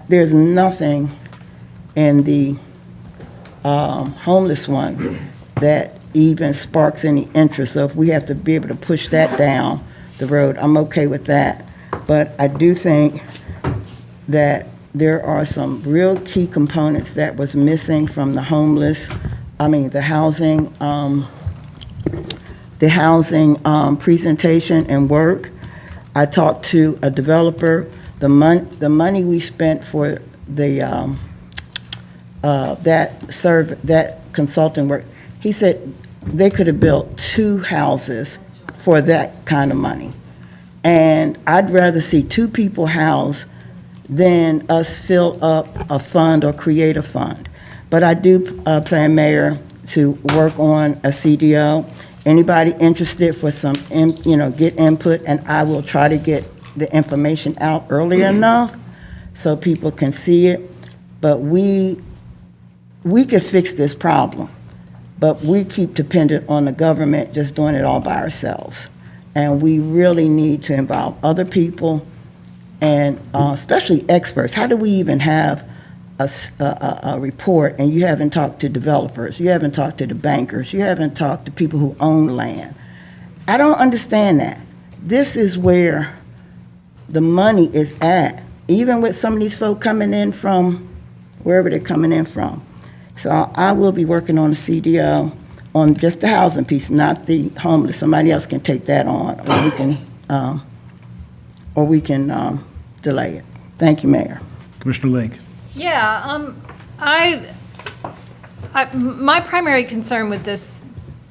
There's nothing in the homeless one that even sparks any interest. So if we have to be able to push that down the road, I'm okay with that. But I do think that there are some real key components that was missing from the housing presentation and work. I talked to a developer. The money we spent for the that consulting work, he said they could have built 2 houses for that kind of money. And I'd rather see 2 people housed than us fill up a fund or create a fund. But I do plan, Mayor, to work on a CDO. Anybody interested for some, get input, and I will try to get the information out early enough so people can see it. But we could fix this problem, but we keep dependent on the government just doing it all by ourselves. And we really need to involve other people and especially experts. How do we even have a report and you haven't talked to developers, you haven't talked to the bankers, you haven't talked to people who own land? I don't understand that. This is where the money is at, even with some of these folk coming in from wherever they're coming in from. So I will be working on a CDO on just the housing piece, not the homeless. Somebody else can take that on, or we can delay it. Thank you, Mayor. Commissioner Link. Yeah, my primary concern with this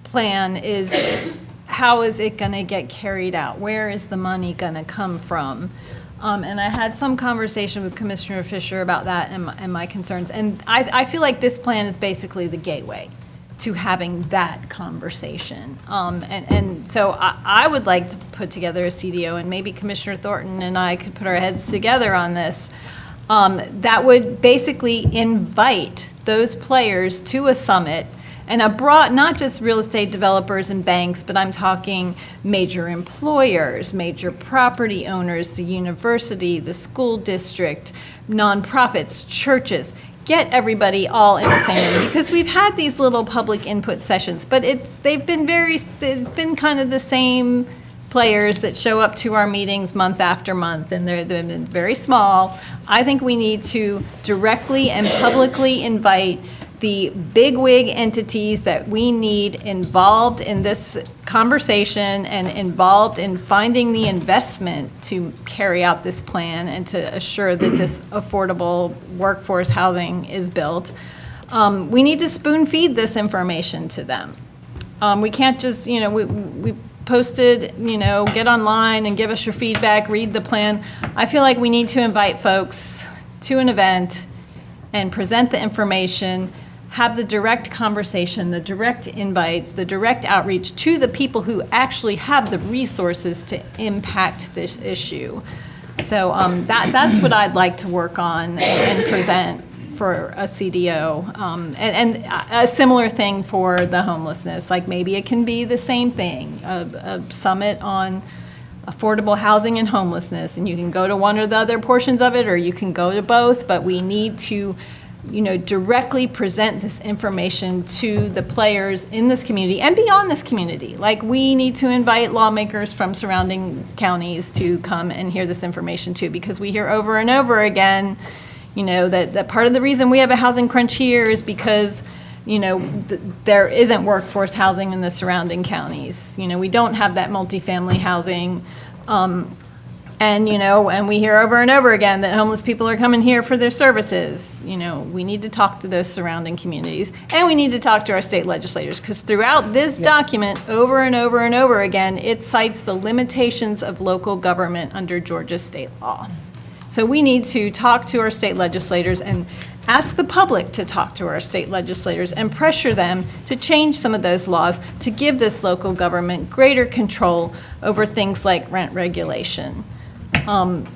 plan is how is it going to get carried out? Where is the money going to come from? And I had some conversation with Commissioner Fisher about that and my concerns. And I feel like this plan is basically the gateway to having that conversation. And so I would like to put together a CDO, and maybe Commissioner Thornton and I could put our heads together on this, that would basically invite those players to a summit, and a broad, not just real estate developers and banks, but I'm talking major employers, major property owners, the university, the school district, nonprofits, churches. Get everybody all in the same room, because we've had these little public input sessions, but it's been kind of the same players that show up to our meetings month after month, and they've been very small. I think we need to directly and publicly invite the bigwig entities that we need involved in this conversation and involved in finding the investment to carry out this plan and to assure that this affordable workforce housing is built. We need to spoon feed this information to them. We can't just, we posted, get online and give us your feedback, read the plan. I feel like we need to invite folks to an event and present the information, have the direct conversation, the direct invites, the direct outreach to the people who actually have the resources to impact this issue. So that's what I'd like to work on and present for a CDO. And a similar thing for the homelessness, like maybe it can be the same thing, a summit on affordable housing and homelessness, and you can go to one or the other portions of it, or you can go to both, but we need to directly present this information to the players in this community and beyond this community. Like, we need to invite lawmakers from surrounding counties to come and hear this information too, because we hear over and over again, that part of the reason we have a housing crunch here is because, there isn't workforce housing in the surrounding counties. We don't have that multifamily housing. And we hear over and over again that homeless people are coming here for their services. We need to talk to those surrounding communities, and we need to talk to our state legislators, because throughout this document, over and over and over again, it cites the limitations of local government under Georgia state law. So we need to talk to our state legislators and ask the public to talk to our state legislators and pressure them to change some of those laws to give this local government greater control over things like rent regulation.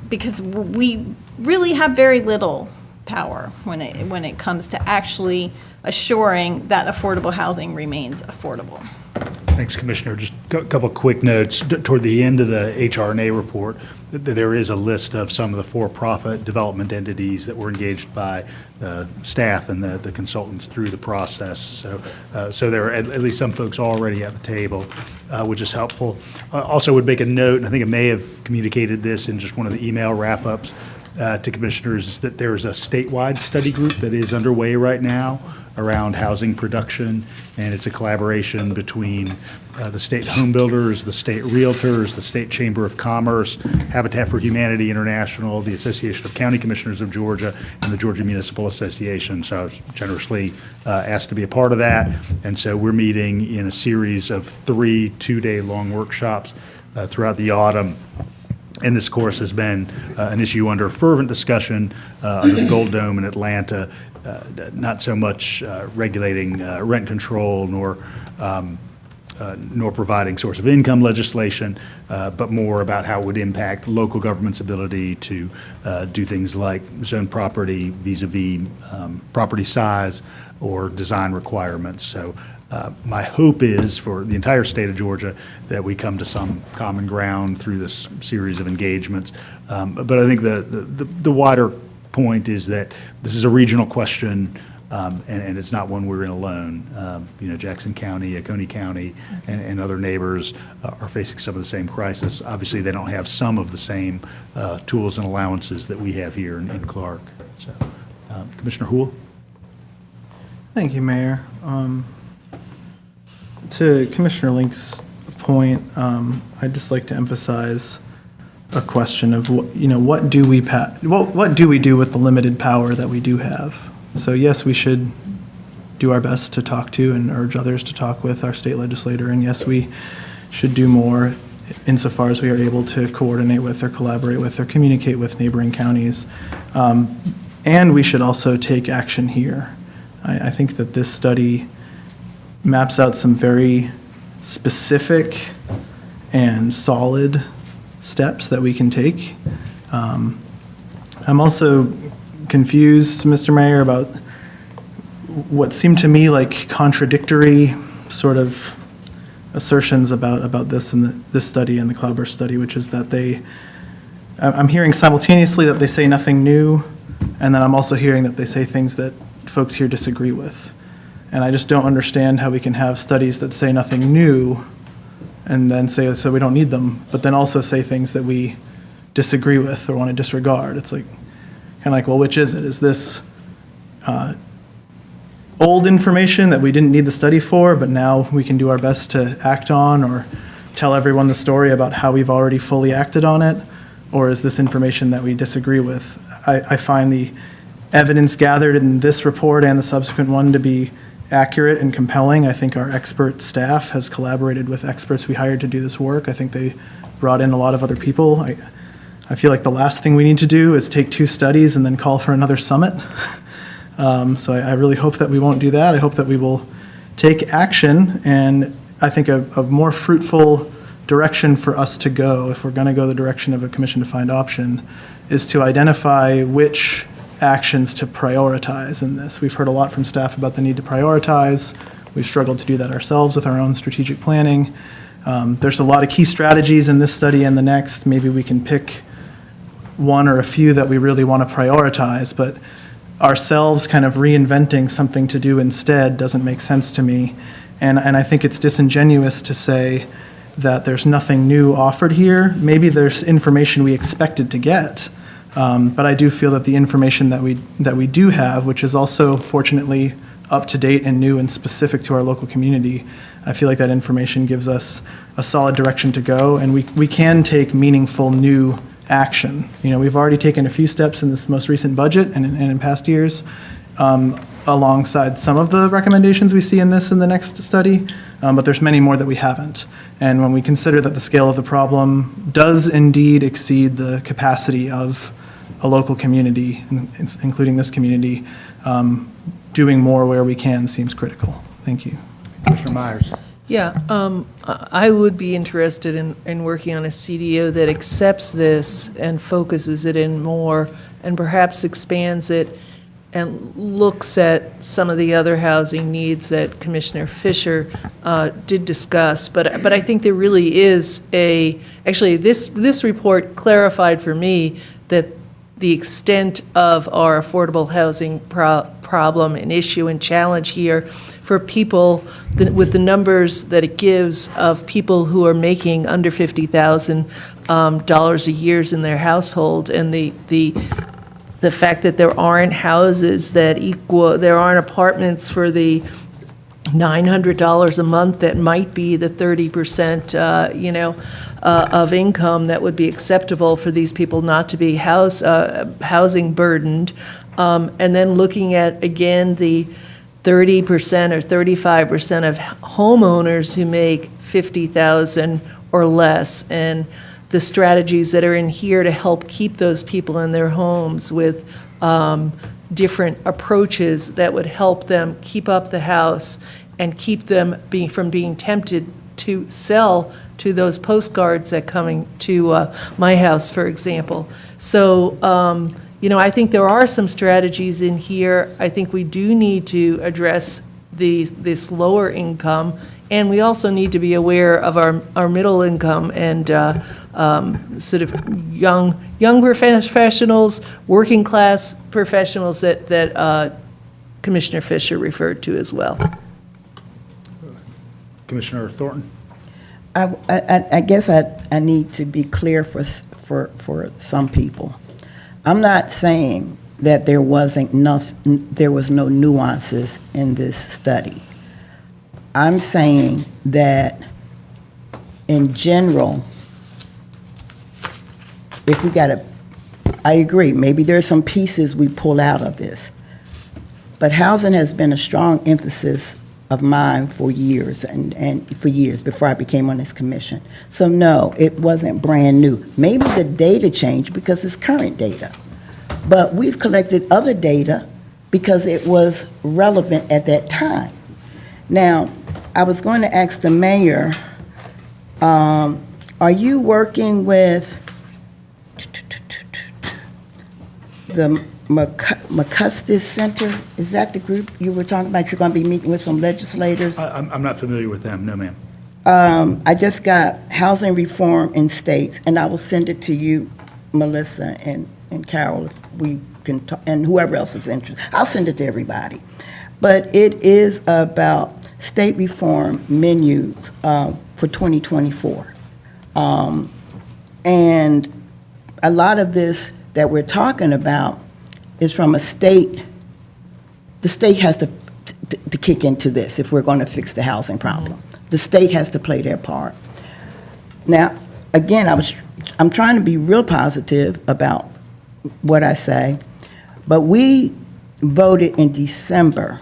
Because we really have very little power when it comes to actually assuring that affordable housing remains affordable. Thanks, Commissioner. Just a couple quick notes. Toward the end of the HRNA report, there is a list of some of the for-profit development entities that were engaged by staff and the consultants through the process. So there are at least some folks already at the table, which is helpful. Also would make a note, and I think I may have communicated this in just one of the email wrap-ups to commissioners, is that there is a statewide study group that is underway right now around housing production, and it's a collaboration between the state home builders, the state realtors, the State Chamber of Commerce, Habitat for Humanity International, the Association of County Commissioners of Georgia, and the Georgia Municipal Association. So I was generously asked to be a part of that. And so we're meeting in a series of 3 two-day-long workshops throughout the autumn. And this, of course, has been an issue under fervent discussion under the Gold Dome in Atlanta, not so much regulating rent control nor providing source of income legislation, but more about how it would impact local government's ability to do things like zone property vis-a-vis property size or design requirements. So my hope is for the entire state of Georgia that we come to some common ground through this series of engagements. But I think the wider point is that this is a regional question, and it's not one we're in alone. Jackson County, Oconee County, and other neighbors are facing some of the same crisis. Obviously, they don't have some of the same tools and allowances that we have here in Clarke. So, Commissioner Houle? Thank you, Mayor. To Commissioner Link's point, I'd just like to emphasize a question of what do we do with the limited power that we do have? So yes, we should do our best to talk to and urge others to talk with our state legislator, and yes, we should do more insofar as we are able to coordinate with or collaborate with or communicate with neighboring counties. And we should also take action here. I think that this study maps out some very specific and solid steps that we can take. I'm also confused, Mr. Mayor, about what seemed to me like contradictory sort of assertions about this and this study and the Cloudburst study, which is that I'm hearing simultaneously that they say nothing new, and then I'm also hearing that they say things that folks here disagree with. And I just don't understand how we can have studies that say nothing new and then say, so we don't need them, but then also say things that we disagree with or want to disregard. It's like, kind of like, well, which is it? Is this old information that we didn't need the study for, but now we can do our best to act on or tell everyone the story about how we've already fully acted on it? Or is this information that we disagree with? I find the evidence gathered in this report and the subsequent one to be accurate and compelling. I think our expert staff has collaborated with experts we hired to do this work. I think they brought in a lot of other people. I feel like the last thing we need to do is take 2 studies and then call for another summit. So I really hope that we won't do that. I hope that we will take action, and I think a more fruitful direction for us to go, if we're going to go the direction of a commission-defined option, is to identify which actions to prioritize in this. We've heard a lot from staff about the need to prioritize. We've struggled to do that ourselves with our own strategic planning. There's a lot of key strategies in this study and the next. Maybe we can pick one or a few that we really want to prioritize, but ourselves kind of reinventing something to do instead doesn't make sense to me. And I think it's disingenuous to say that there's nothing new offered here. Maybe there's information we expected to get, but I do feel that the information that we do have, which is also fortunately up to date and new and specific to our local community, I feel like that information gives us a solid direction to go, and we can take meaningful new action. We've already taken a few steps in this most recent budget and in past years, alongside some of the recommendations we see in this and the next study, but there's many more that we haven't. And when we consider that the scale of the problem does indeed exceed the capacity of a local community, including this community, doing more where we can seems critical. Thank you. Commissioner Myers. Yeah, I would be interested in working on a CDO that accepts this and focuses it in more and perhaps expands it and looks at some of the other housing needs that Commissioner Fisher did discuss. But I think there really is actually this report clarified for me that the extent of our affordable housing problem and issue and challenge here for people with the numbers that it gives of people who are making under $50,000 a year in their household, and the the fact that there aren't houses that equal, there aren't apartments for the $900 a month that might be the 30%, of income that would be acceptable for these people not to be housing burdened. And then looking at, again, the 30% or 35% of homeowners who make $50,000 or less, and the strategies that are in here to help keep those people in their homes with different approaches that would help them keep up the house and keep them from being tempted to sell to those postcards that coming to my house, for example. So, I think there are some strategies in here. I think we do need to address this lower income, and we also need to be aware of our middle income and sort of young professionals, working class professionals that Commissioner Fisher referred to as well. Commissioner Thornton? I guess I need to be clear for some people. I'm not saying that there was no nuances in this study. I'm saying that in general, I agree, maybe there are some pieces we pull out of this, but housing has been a strong emphasis of mine for years and for years before I became on this commission. So no, it wasn't brand new. Maybe the data changed because it's current data, but we've collected other data because it was relevant at that time. Now, I was going to ask the mayor, are you working with the McCustis Center? Is that the group you were talking about? You're going to be meeting with some legislators? I'm not familiar with them, no ma'am. I just got housing reform in states, and I will send it to you, Melissa and Carol, if we can, and whoever else is interested. I'll send it to everybody. But it is about state reform menus for 2024. And a lot of this that we're talking about is from a state. The state has to kick into this if we're going to fix the housing problem. The state has to play their part. Now, again, I'm trying to be real positive about what I say, but we voted in December,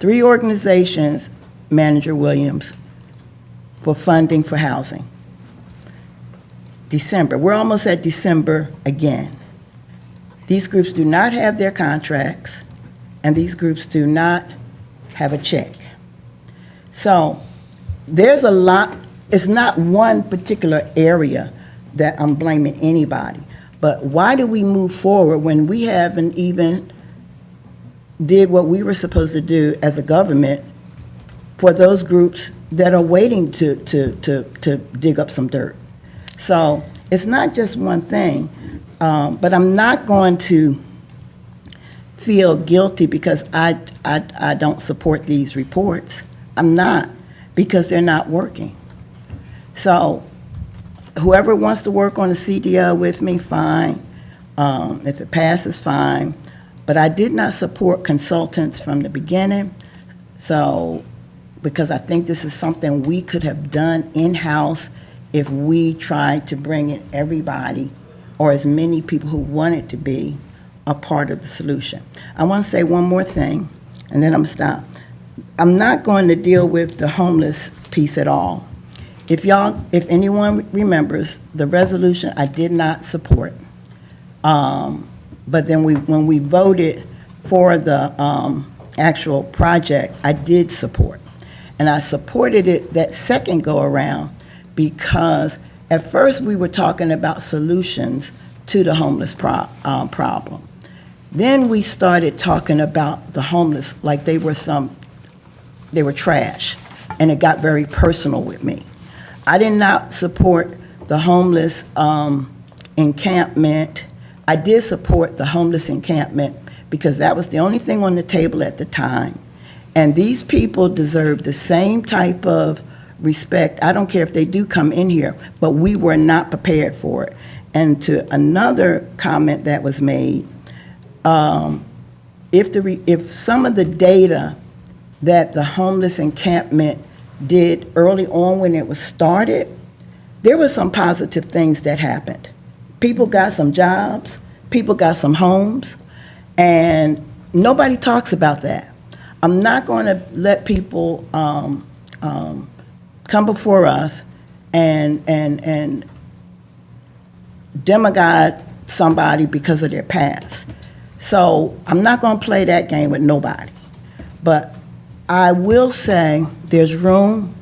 3 organizations, Manager Williams, for funding for housing. December. We're almost at December again. These groups do not have their contracts, and these groups do not have a check. So there's a lot. It's not one particular area that I'm blaming anybody, but why do we move forward when we haven't even did what we were supposed to do as a government for those groups that are waiting to dig up some dirt? So it's not just one thing, but I'm not going to feel guilty because I don't support these reports. I'm not, because they're not working. So whoever wants to work on the CDL with me, fine. If it passes, fine. But I did not support consultants from the beginning, so because I think this is something we could have done in-house if we tried to bring in everybody or as many people who wanted to be a part of the solution. I want to say one more thing, and then I'm going to stop. I'm not going to deal with the homeless piece at all. If anyone remembers, the resolution I did not support. But then when we voted for the actual project, I did support. And I supported it that second go-around because at first we were talking about solutions to the homeless problem. Then we started talking about the homeless like they were trash, and it got very personal with me. I did not support the homeless encampment. I did support the homeless encampment because that was the only thing on the table at the time. And these people deserve the same type of respect. I don't care if they do come in here, but we were not prepared for it. And to another comment that was made, if some of the data that the homeless encampment did early on when it was started, there were some positive things that happened. People got some jobs, people got some homes, and nobody talks about that. I'm not going to let people come before us and demagogue somebody because of their past. So I'm not going to play that game with nobody. But I will say there's room,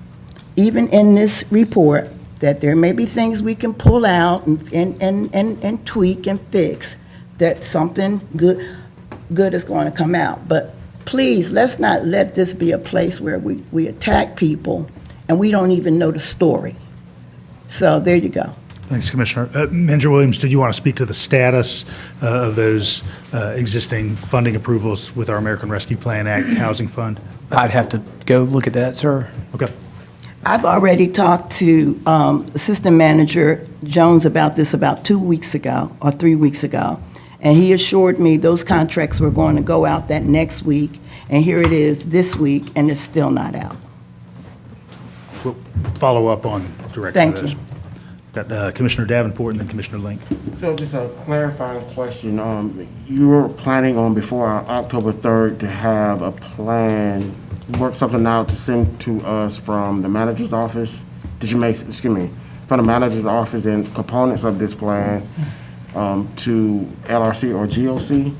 even in this report, that there may be things we can pull out and tweak and fix, that something good is going to come out. But please, let's not let this be a place where we attack people and we don't even know the story. So there you go. Thanks, Commissioner. Manager Williams, did you want to speak to the status of those existing funding approvals with our American Rescue Plan Act Housing Fund? I'd have to go look at that, sir. Okay. I've already talked to Assistant Manager Jones about this about 2 weeks ago or 3 weeks ago, and he assured me those contracts were going to go out that next week, and here it is this week, and it's still not out. We'll follow up on directly. Thank those. you. Got Commissioner Davenport and then Commissioner Link. So just a clarifying question. You were planning on before October 3rd to have a plan, work something out to send to us from the manager's office? Did you make, from the manager's office and components of this plan to LRC or GOC?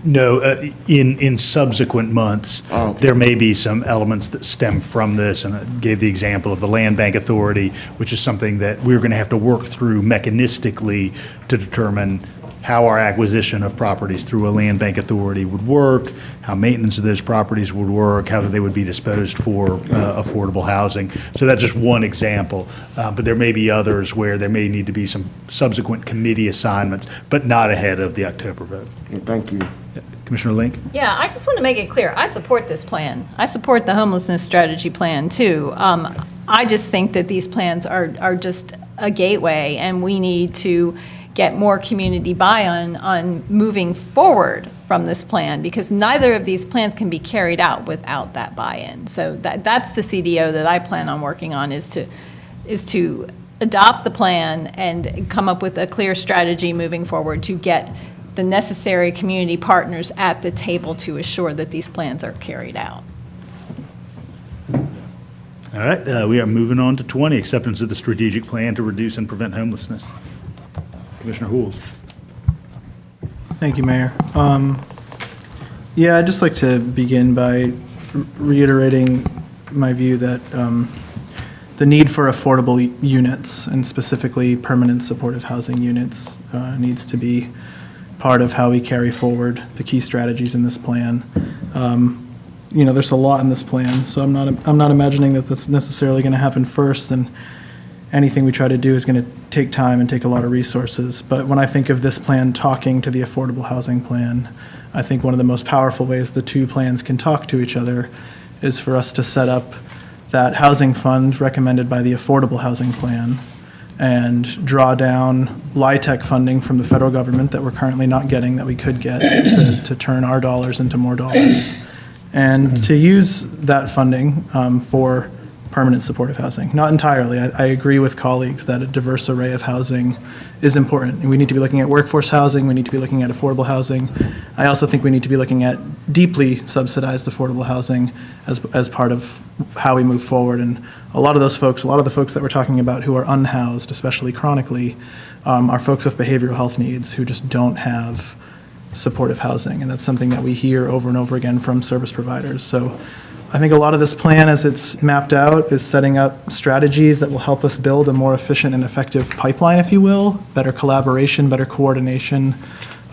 No, in subsequent months, okay. There may be some elements that stem from this, and I gave the example of the Land Bank Authority, which is something that we're going to have to work through mechanistically to determine how our acquisition of properties through a Land Bank Authority would work, how maintenance of those properties would work, how they would be disposed for affordable housing. So that's just one example, but there may be others where there may need to be some subsequent committee assignments, but not ahead of the October vote. Okay, thank you. Commissioner Link? Yeah, I just want to make it clear, I support this plan. I support the homelessness strategy plan, too. I just think that these plans are just a gateway, and we need to get more community buy-in on moving forward from this plan, because neither of these plans can be carried out without that buy-in. So that's the CDO that I plan on working on, is to adopt the plan and come up with a clear strategy moving forward to get the necessary community partners at the table to assure that these plans are carried out. All right, we are moving on to 20, acceptance of the strategic plan to reduce and prevent homelessness. Commissioner Houle. Thank you, Mayor. Yeah, I'd just like to begin by reiterating my view that the need for affordable units, and specifically permanent supportive housing units, needs to be part of how we carry forward the key strategies in this plan. There's a lot in this plan, so I'm not imagining that that's necessarily going to happen first, and anything we try to do is going to take time and take a lot of resources. But when I think of this plan talking to the affordable housing plan, I think one of the most powerful ways the two plans can talk to each other is for us to set up that housing fund recommended by the affordable housing plan and draw down LIHTC funding from the federal government that we're currently not getting, that we could get, to turn our dollars into more dollars, and to use that funding for permanent supportive housing. Not entirely. I agree with colleagues that a diverse array of housing is important. And we need to be looking at workforce housing. We need to be looking at affordable housing. I also think we need to be looking at deeply subsidized affordable housing as part of how we move forward. And a lot of the folks that we're talking about who are unhoused, especially chronically, are folks with behavioral health needs who just don't have supportive housing. And that's something that we hear over and over again from service providers. So I think a lot of this plan, as it's mapped out, is setting up strategies that will help us build a more efficient and effective pipeline, if you will, better collaboration, better coordination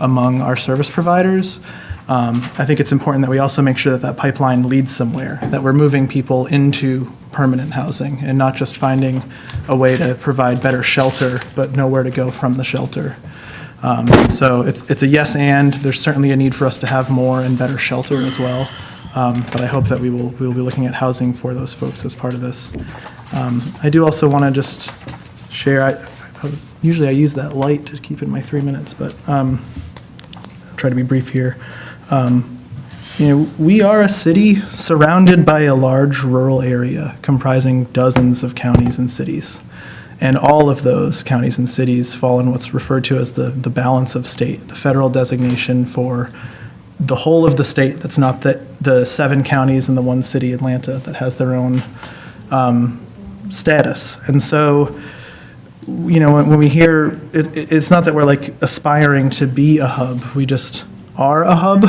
among our service providers. I think it's important that we also make sure that that pipeline leads somewhere, that we're moving people into permanent housing and not just finding a way to provide better shelter, but nowhere to go from the shelter. So it's a yes and. There's certainly a need for us to have more and better shelter as well. But I hope that we will be looking at housing for those folks as part of this. I do also want to just share, usually I use that light to keep in my 3 minutes, but try to be brief here. We are a city surrounded by a large rural area comprising dozens of counties and cities. And all of those counties and cities fall in what's referred to as the balance of state, the federal designation for the whole of the state. That's not the 7 counties and the 1 city, Atlanta, that has their own status. And so, when we hear, it's not that we're like aspiring to be a hub. We just are a hub.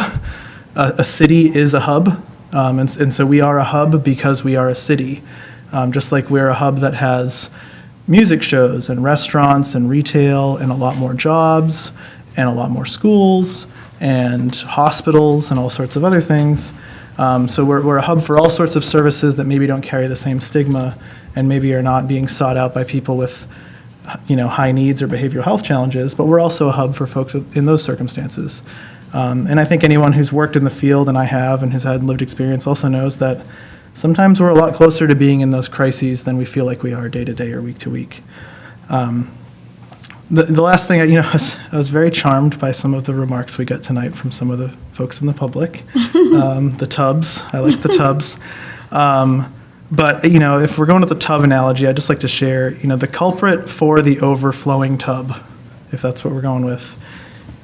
A city is a hub. And so we are a hub because we are a city. Just like we're a hub that has music shows and restaurants and retail and a lot more jobs and a lot more schools and hospitals and all sorts of other things. So we're a hub for all sorts of services that maybe don't carry the same stigma and maybe are not being sought out by people with high needs or behavioral health challenges, but we're also a hub for folks in those circumstances. And I think anyone who's worked in the field, and I have, and has had lived experience also knows that sometimes we're a lot closer to being in those crises than we feel like we are day to day or week to week. The last thing, I was very charmed by some of the remarks we got tonight from some of the folks in the public. The tubs, I like the tubs. But, if we're going with the tub analogy, I'd just like to share, the culprit for the overflowing tub, if that's what we're going with,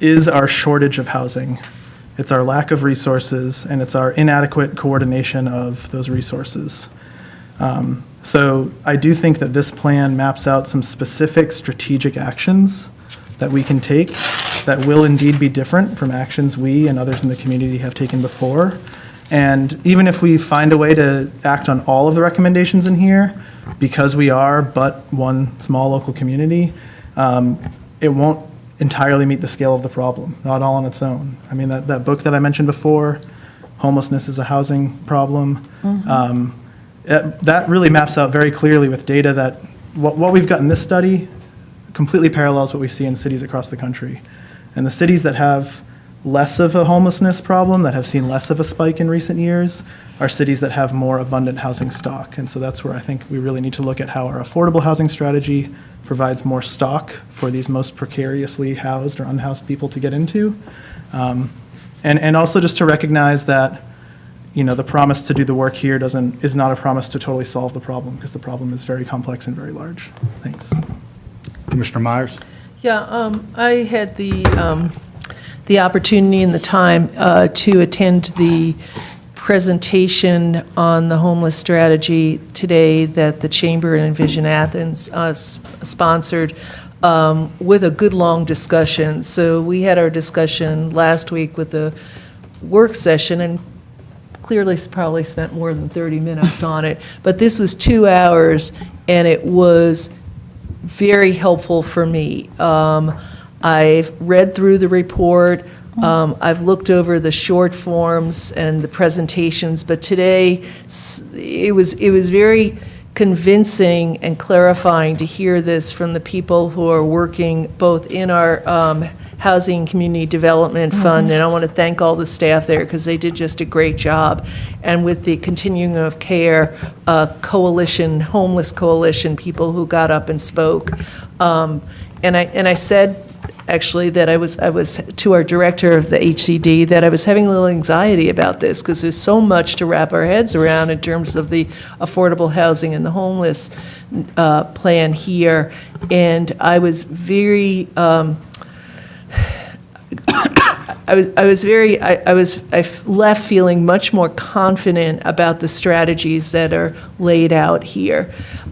is our shortage of housing. It's our lack of resources, and it's our inadequate coordination of those resources. So I do think that this plan maps out some specific strategic actions that we can take that will indeed be different from actions we and others in the community have taken before. And even if we find a way to act on all of the recommendations in here, because we are but one small local community, it won't entirely meet the scale of the problem, not all on its own. I mean, that book that I mentioned before, Homelessness is a Housing Problem, that really maps out very clearly with data that what we've got in this study completely parallels what we see in cities across the country. And the cities that have less of a homelessness problem, that have seen less of a spike in recent years, are cities that have more abundant housing stock. And so that's where I think we really need to look at how our affordable housing strategy provides more stock for these most precariously housed or unhoused people to get into. And also just to recognize that, the promise to do the work here is not a promise to totally solve the problem, because the problem is very complex and very large. Thanks. Commissioner Myers? Yeah, I had the opportunity and the time to attend the presentation on the homeless strategy today that the Chamber and Envision Athens sponsored with a good long discussion. So we had our discussion last week with the work session and clearly probably spent more than 30 minutes on it. But this was 2 hours and it was very helpful for me. I've read through the report. I've looked over the short forms and the presentations, but today it was very convincing and clarifying to hear this from the people who are working both in our Housing Community Development Fund, and I want to thank all the staff there because they did just a great job, and with the Continuum of Care coalition, homeless coalition, people who got up and spoke. And I said, actually, that I was to our director of the HCD that I was having a little anxiety about this because there's so much to wrap our heads around in terms of the affordable housing and the homeless plan here, and I was very. I left feeling much more confident about the strategies that are laid out here.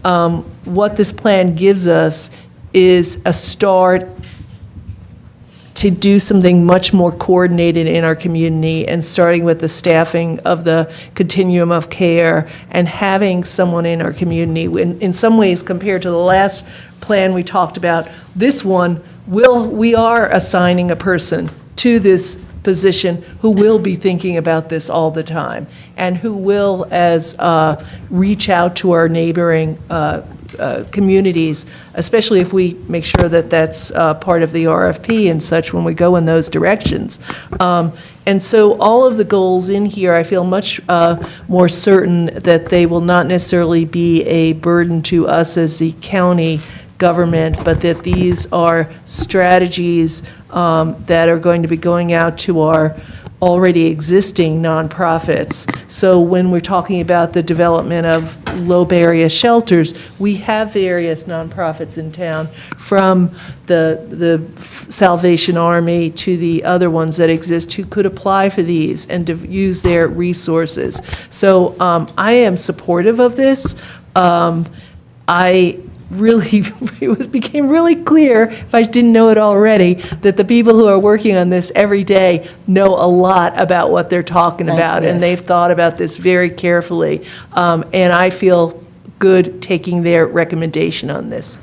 What this plan gives us is a start to do something much more coordinated in our community, and starting with the staffing of the continuum of care and having someone in our community. In some ways, compared to the last plan we talked about, this one, we are assigning a person to this position who will be thinking about this all the time and who will reach out to our neighboring communities, especially if we make sure that that's part of the RFP and such when we go in those directions. And so all of the goals in here, I feel much more certain that they will not necessarily be a burden to us as the county government, but that these are strategies that are going to be going out to our already existing nonprofits. So when we're talking about the development of low-barrier shelters, we have various nonprofits in town, from the Salvation Army to the other ones that exist, who could apply for these and to use their resources. So I am supportive of this. It became really clear, if I didn't know it already, that the people who are working on this every day know a lot about what they're talking about, and they've thought about this very carefully. And I feel good taking their recommendation on this.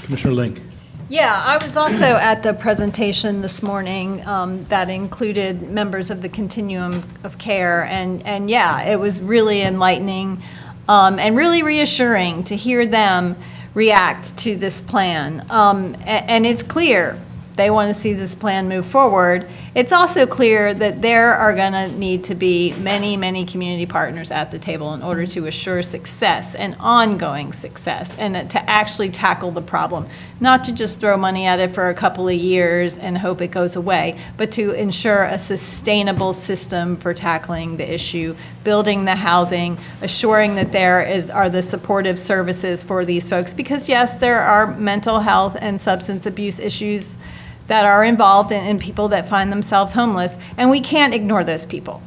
Commissioner Link. Yeah, I was also at the presentation this morning that included members of the Continuum of Care, and yeah, it was really enlightening and really reassuring to hear them react to this plan. And it's clear they want to see this plan move forward. It's also clear that there are going to need to be many, many community partners at the table in order to assure success and ongoing success, and to actually tackle the problem. Not to just throw money at it for a couple of years and hope it goes away, but to ensure a sustainable system for tackling the issue, building the housing, assuring that there are the supportive services for these folks. Because yes, there are mental health and substance abuse issues that are involved in people that find themselves homeless, and we can't ignore those people.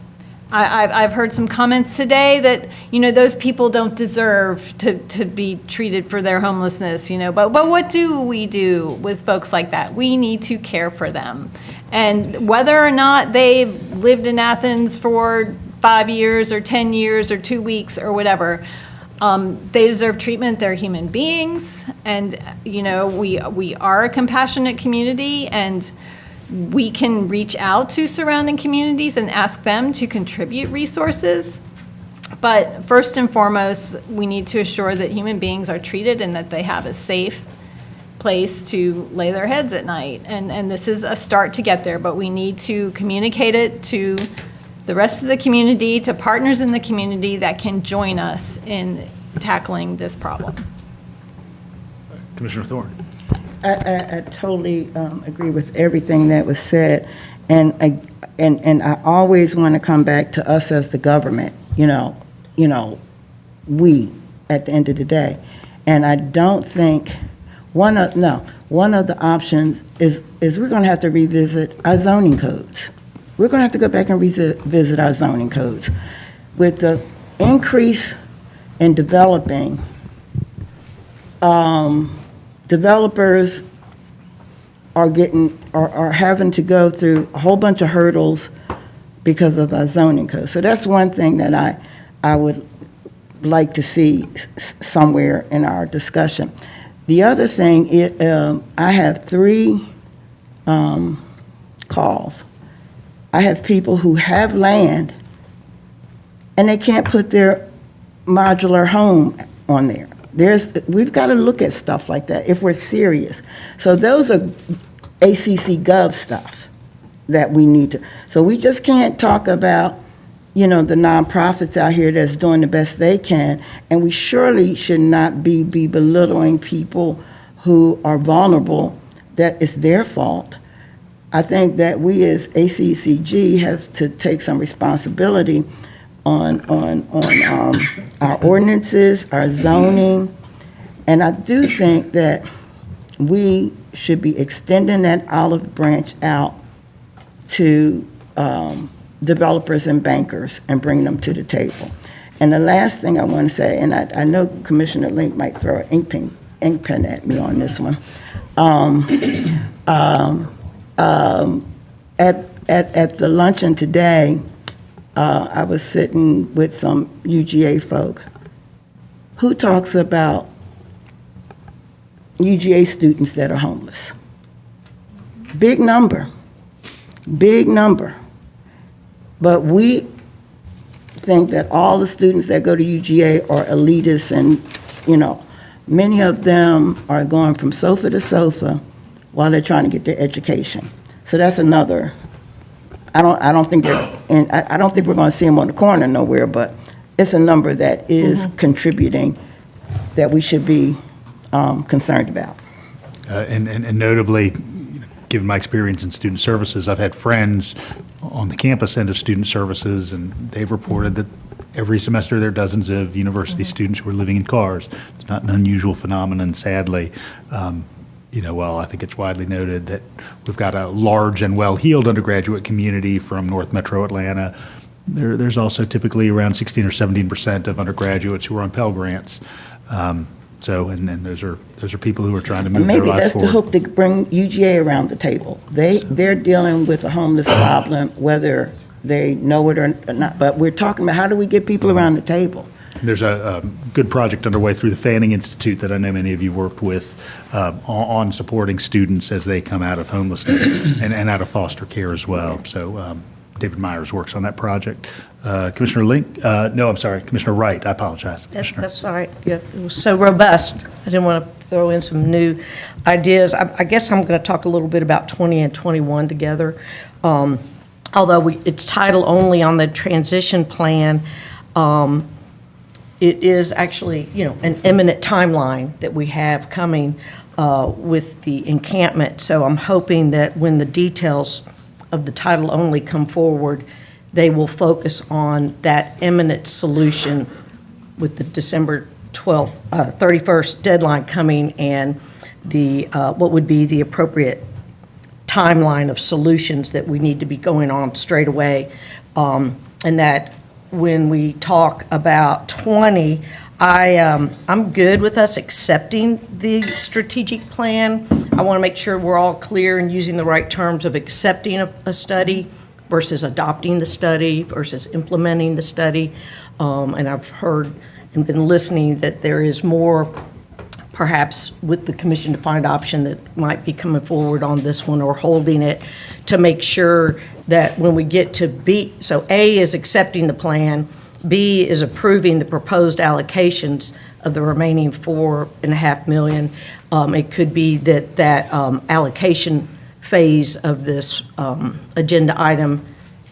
I've heard some comments today that, those people don't deserve to be treated for their homelessness, but what do we do with folks like that? We need to care for them. And whether or not they've lived in Athens for 5 years or 10 years or 2 weeks or whatever, they deserve treatment. They're human beings, and we are a compassionate community, and we can reach out to surrounding communities and ask them to contribute resources. But first and foremost, we need to assure that human beings are treated and that they have a safe place to lay their heads at night. And this is a start to get there, but we need to communicate it to the rest of the community, to partners in the community that can join us in tackling this problem. Commissioner Thorne. I totally agree with everything that was said, and I always want to come back to us as the government. We at the end of the day, and I don't think one of the options is we're going to have to revisit our zoning codes. We're going to have to go back and revisit our zoning codes. With the increase in developing, developers are having to go through a whole bunch of hurdles because of our zoning code. So that's one thing that I would like to see somewhere in our discussion. The other thing, I have 3 calls. I have people who have land and they can't put their modular home on there. We've got to look at stuff like that if we're serious. So those are ACC Gov stuff that we need to. So we just can't talk about, the nonprofits out here that's doing the best they can, and we surely should not be belittling people who are vulnerable. That it's their fault. I think that we as ACCG have to take some responsibility on our ordinances, our zoning, and I do think that we should be extending that olive branch out to developers and bankers and bring them to the table. And the last thing I want to say, and I know Commissioner Link might throw an ink pen at me on this one. At the luncheon today, I was sitting with some UGA folk who talks about UGA students that are homeless. Big number. But we think that all the students that go to UGA are elitists, and, many of them are going from sofa to sofa while they're trying to get their education. So that's another. I don't think we're going to see them on the corner nowhere, but it's a number that is contributing that we should be concerned about. And notably, given my experience in student services, I've had friends on the campus end of student services, and they've reported that every semester there are dozens of university students who are living in cars. It's not an unusual phenomenon, sadly. While I think it's widely noted that we've got a large and well-heeled undergraduate community from North Metro Atlanta, there's also typically around 16 or 17% of undergraduates who are on Pell Grants. And those are people who are trying to move And their maybe lives that's the forward. hook to bring UGA around the table. They're dealing with a homeless problem, whether they know it or not. But we're talking about how do we get people around the table? There's a good project underway through the Fanning Institute that I know many of you worked with on supporting students as they come out of homelessness and out of foster care as well. So David Myers works on that project. Commissioner Link, no, I'm sorry, Commissioner Wright, I apologize. That's all right. Yeah, it was so robust. I didn't want to throw in some new ideas. I guess I'm going to talk a little bit about 20 and 21 together. Although it's title only on the transition plan, it is actually, an imminent timeline that we have coming with the encampment. So I'm hoping that when the details of the title only come forward, they will focus on that imminent solution with the December 31st deadline coming and the what would be the appropriate timeline of solutions that we need to be going on straight away. And that when we talk about 20, I'm good with us accepting the strategic plan. I want to make sure we're all clear and using the right terms of accepting a study versus adopting the study versus implementing the study. And I've heard and been listening that there is more, perhaps with the commission-defined option that might be coming forward on this one or holding it to make sure that when we get to B, so A is accepting the plan, B is approving the proposed allocations of the remaining $4.5 million. It could be that allocation phase of this agenda item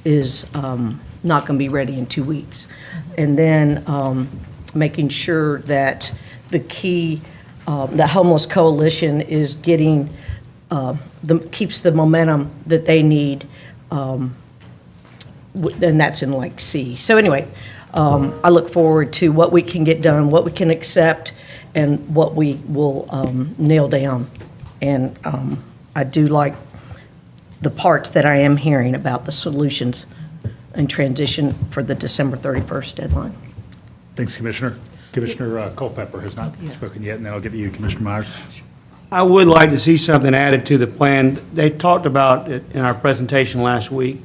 is not going to be ready in 2 weeks. And then making sure that the key, the Homeless Coalition is getting, keeps the momentum that they need, and that's in like C. So anyway, I look forward to what we can get done, what we can accept, and what we will nail down. And I do like the parts that I am hearing about the solutions and transition for the December 31st deadline. Thanks, Commissioner. Commissioner Culpepper has not spoken yet, and then I'll get to you, Commissioner Myers. I would like to see something added to the plan. They talked about it in our presentation last week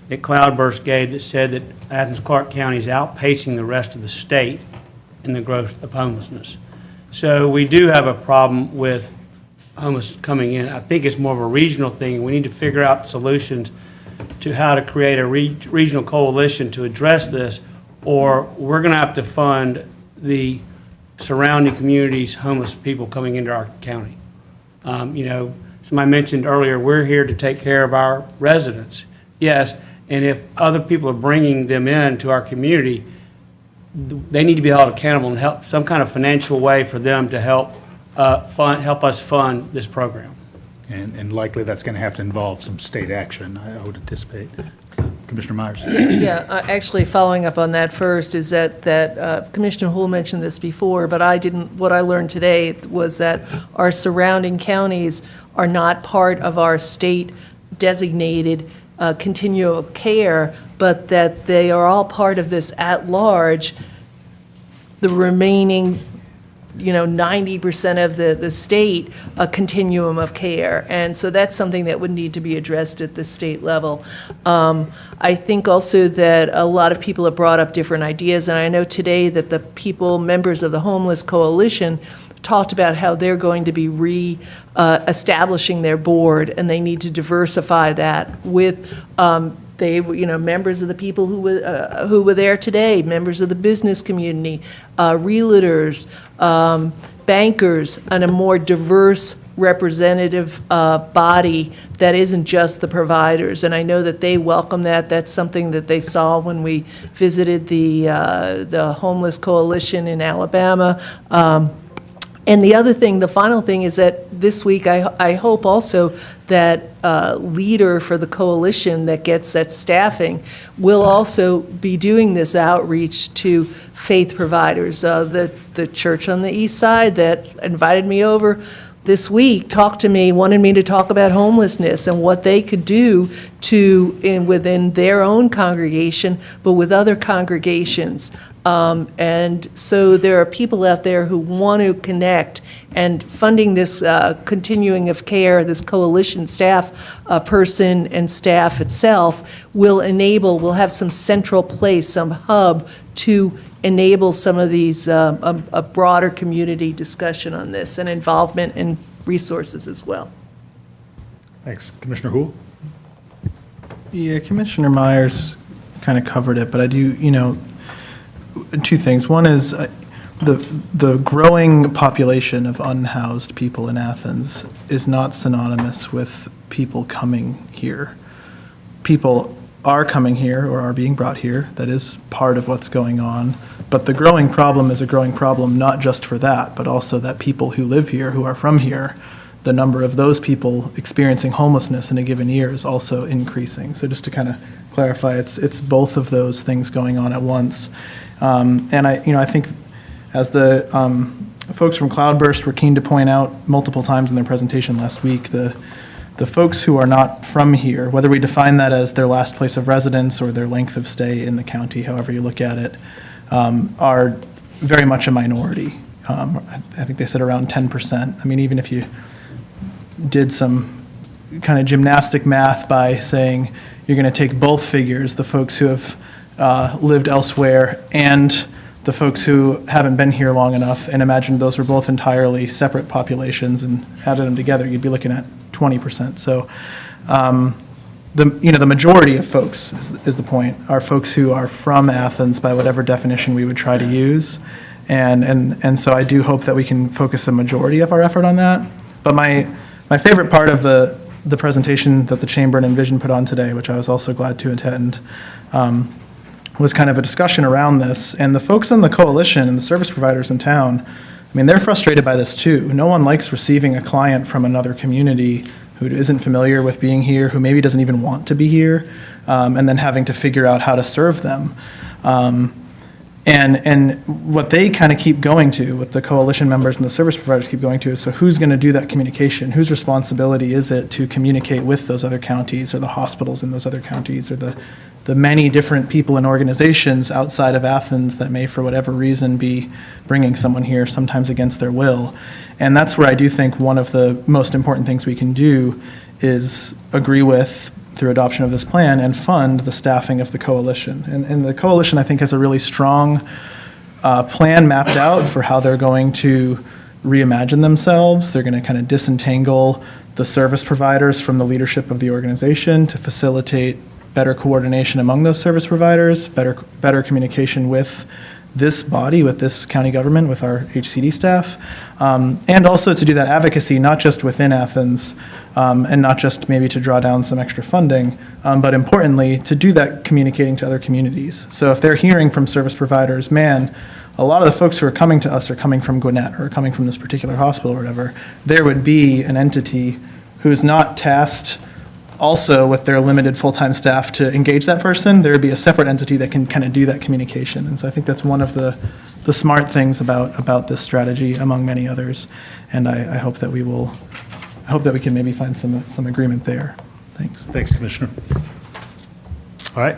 that Cloudburst gave that said that Athens-Clarke County is outpacing the rest of the state in the growth of homelessness. So we do have a problem with homeless coming in. I think it's more of a regional thing. We need to figure out solutions to how to create a regional coalition to address this, or we're going to have to fund the surrounding communities, homeless people coming into our county. Somebody mentioned earlier, we're here to take care of our residents. Yes, and if other people are bringing them in to our community, they need to be held accountable and help some kind of financial way for them to help us fund this program. And likely that's going to have to involve some state action, I would anticipate. Commissioner Myers. Yeah, actually, following up on that first is that Commissioner Hull mentioned this before, but I didn't. What I learned today was that our surrounding counties are not part of our state designated continuum of care, but that they are all part of this at large. The remaining 90% of the state, a continuum of care. And so that's something that would need to be addressed at the state level. I think also that a lot of people have brought up different ideas, and I know today that the members of the Homeless Coalition talked about how they're going to be establishing their board, and they need to diversify that with members of the people who were there today, members of the business community, realtors, bankers, and a more diverse representative body that isn't just the providers. And I know that they welcome that. That's something that they saw when we visited the Homeless Coalition in Alabama. And the other thing, the final thing is that this week, I hope also that leader for the coalition that gets that staffing will also be doing this outreach to faith providers. The church on the east side that invited me over this week talked to me, wanted me to talk about homelessness and what they could do within their own congregation, but with other congregations. And so there are people out there who want to connect, and funding this continuing of care, this coalition staff person and staff itself will have some central place, some hub to enable some of these, a broader community discussion on this and involvement and resources as well. Thanks. Commissioner Hool? Yeah, Commissioner Myers kind of covered it, but I do, two things. One is the growing population of unhoused people in Athens is not synonymous with people coming here. People are coming here or are being brought here. That is part of what's going on. But the growing problem is a growing problem not just for that, but also that people who live here, who are from here, the number of those people experiencing homelessness in a given year is also increasing. So just to kind of clarify, it's both of those things going on at once. And I think as the folks from Cloudburst were keen to point out multiple times in their presentation last week, the folks who are not from here, whether we define that as their last place of residence or their length of stay in the county, however you look at it, are very much a minority. I think they said around 10%. I mean, even if you did some kind of gymnastic math by saying you're going to take both figures, the folks who have lived elsewhere and the folks who haven't been here long enough, and imagine those were both entirely separate populations and added them together, you'd be looking at 20%. So the majority of folks is the point, are folks who are from Athens by whatever definition we would try to use. And so I do hope that we can focus a majority of our effort on that. But my favorite part of the presentation that the Chamber and Envision put on today, which I was also glad to attend, was kind of a discussion around this. And the folks in the coalition and the service providers in town, I mean, they're frustrated by this too. No one likes receiving a client from another community who isn't familiar with being here, who maybe doesn't even want to be here, and then having to figure out how to serve them. And what they kind of keep going to, what the coalition members and the service providers keep going to, is so who's going to do that communication? Whose responsibility is it to communicate with those other counties or the hospitals in those other counties or the many different people and organizations outside of Athens that may, for whatever reason, be bringing someone here, sometimes against their will? And that's where I do think one of the most important things we can do is agree with, through adoption of this plan, and fund the staffing of the coalition. And the coalition, I think, has a really strong plan mapped out for how they're going to reimagine themselves. They're going to kind of disentangle the service providers from the leadership of the organization to facilitate better coordination among those service providers, better communication with this body, with this county government, with our HCD staff, and also to do that advocacy not just within Athens, and not just maybe to draw down some extra funding, but importantly, to do that communicating to other communities. So if they're hearing from service providers, man, a lot of the folks who are coming to us are coming from Gwinnett or coming from this particular hospital or whatever, there would be an entity who's not tasked also with their limited full-time staff to engage that person. There would be a separate entity that can kind of do that communication. And so I think that's one of the smart things about this strategy, among many others. And I hope that we can maybe find some agreement there. Thanks. Thanks, Commissioner. All right,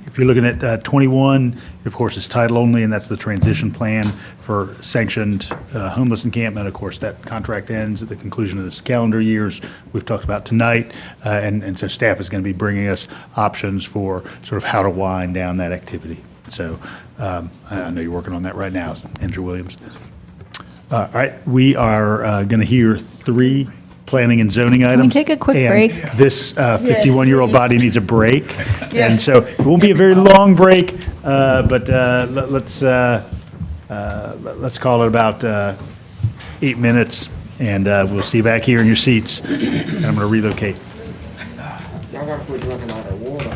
if you're looking at 21, of course, it's title only, and that's the transition plan for sanctioned homeless encampment. Of course, that contract ends at the conclusion of this calendar years we've talked about tonight, and so staff is going to be bringing us options for sort of how to wind down that activity. So I know you're working on that right now, Andrew Williams. All right, we are going to hear 3 planning and zoning items. Can we take a quick and break? This 51-year-old body needs a break. And so it won't be a very long break, but let's call it about 8 minutes, and we'll see you back here in your seats. And I'm going to relocate. Y'all gotta quit drinking all that water.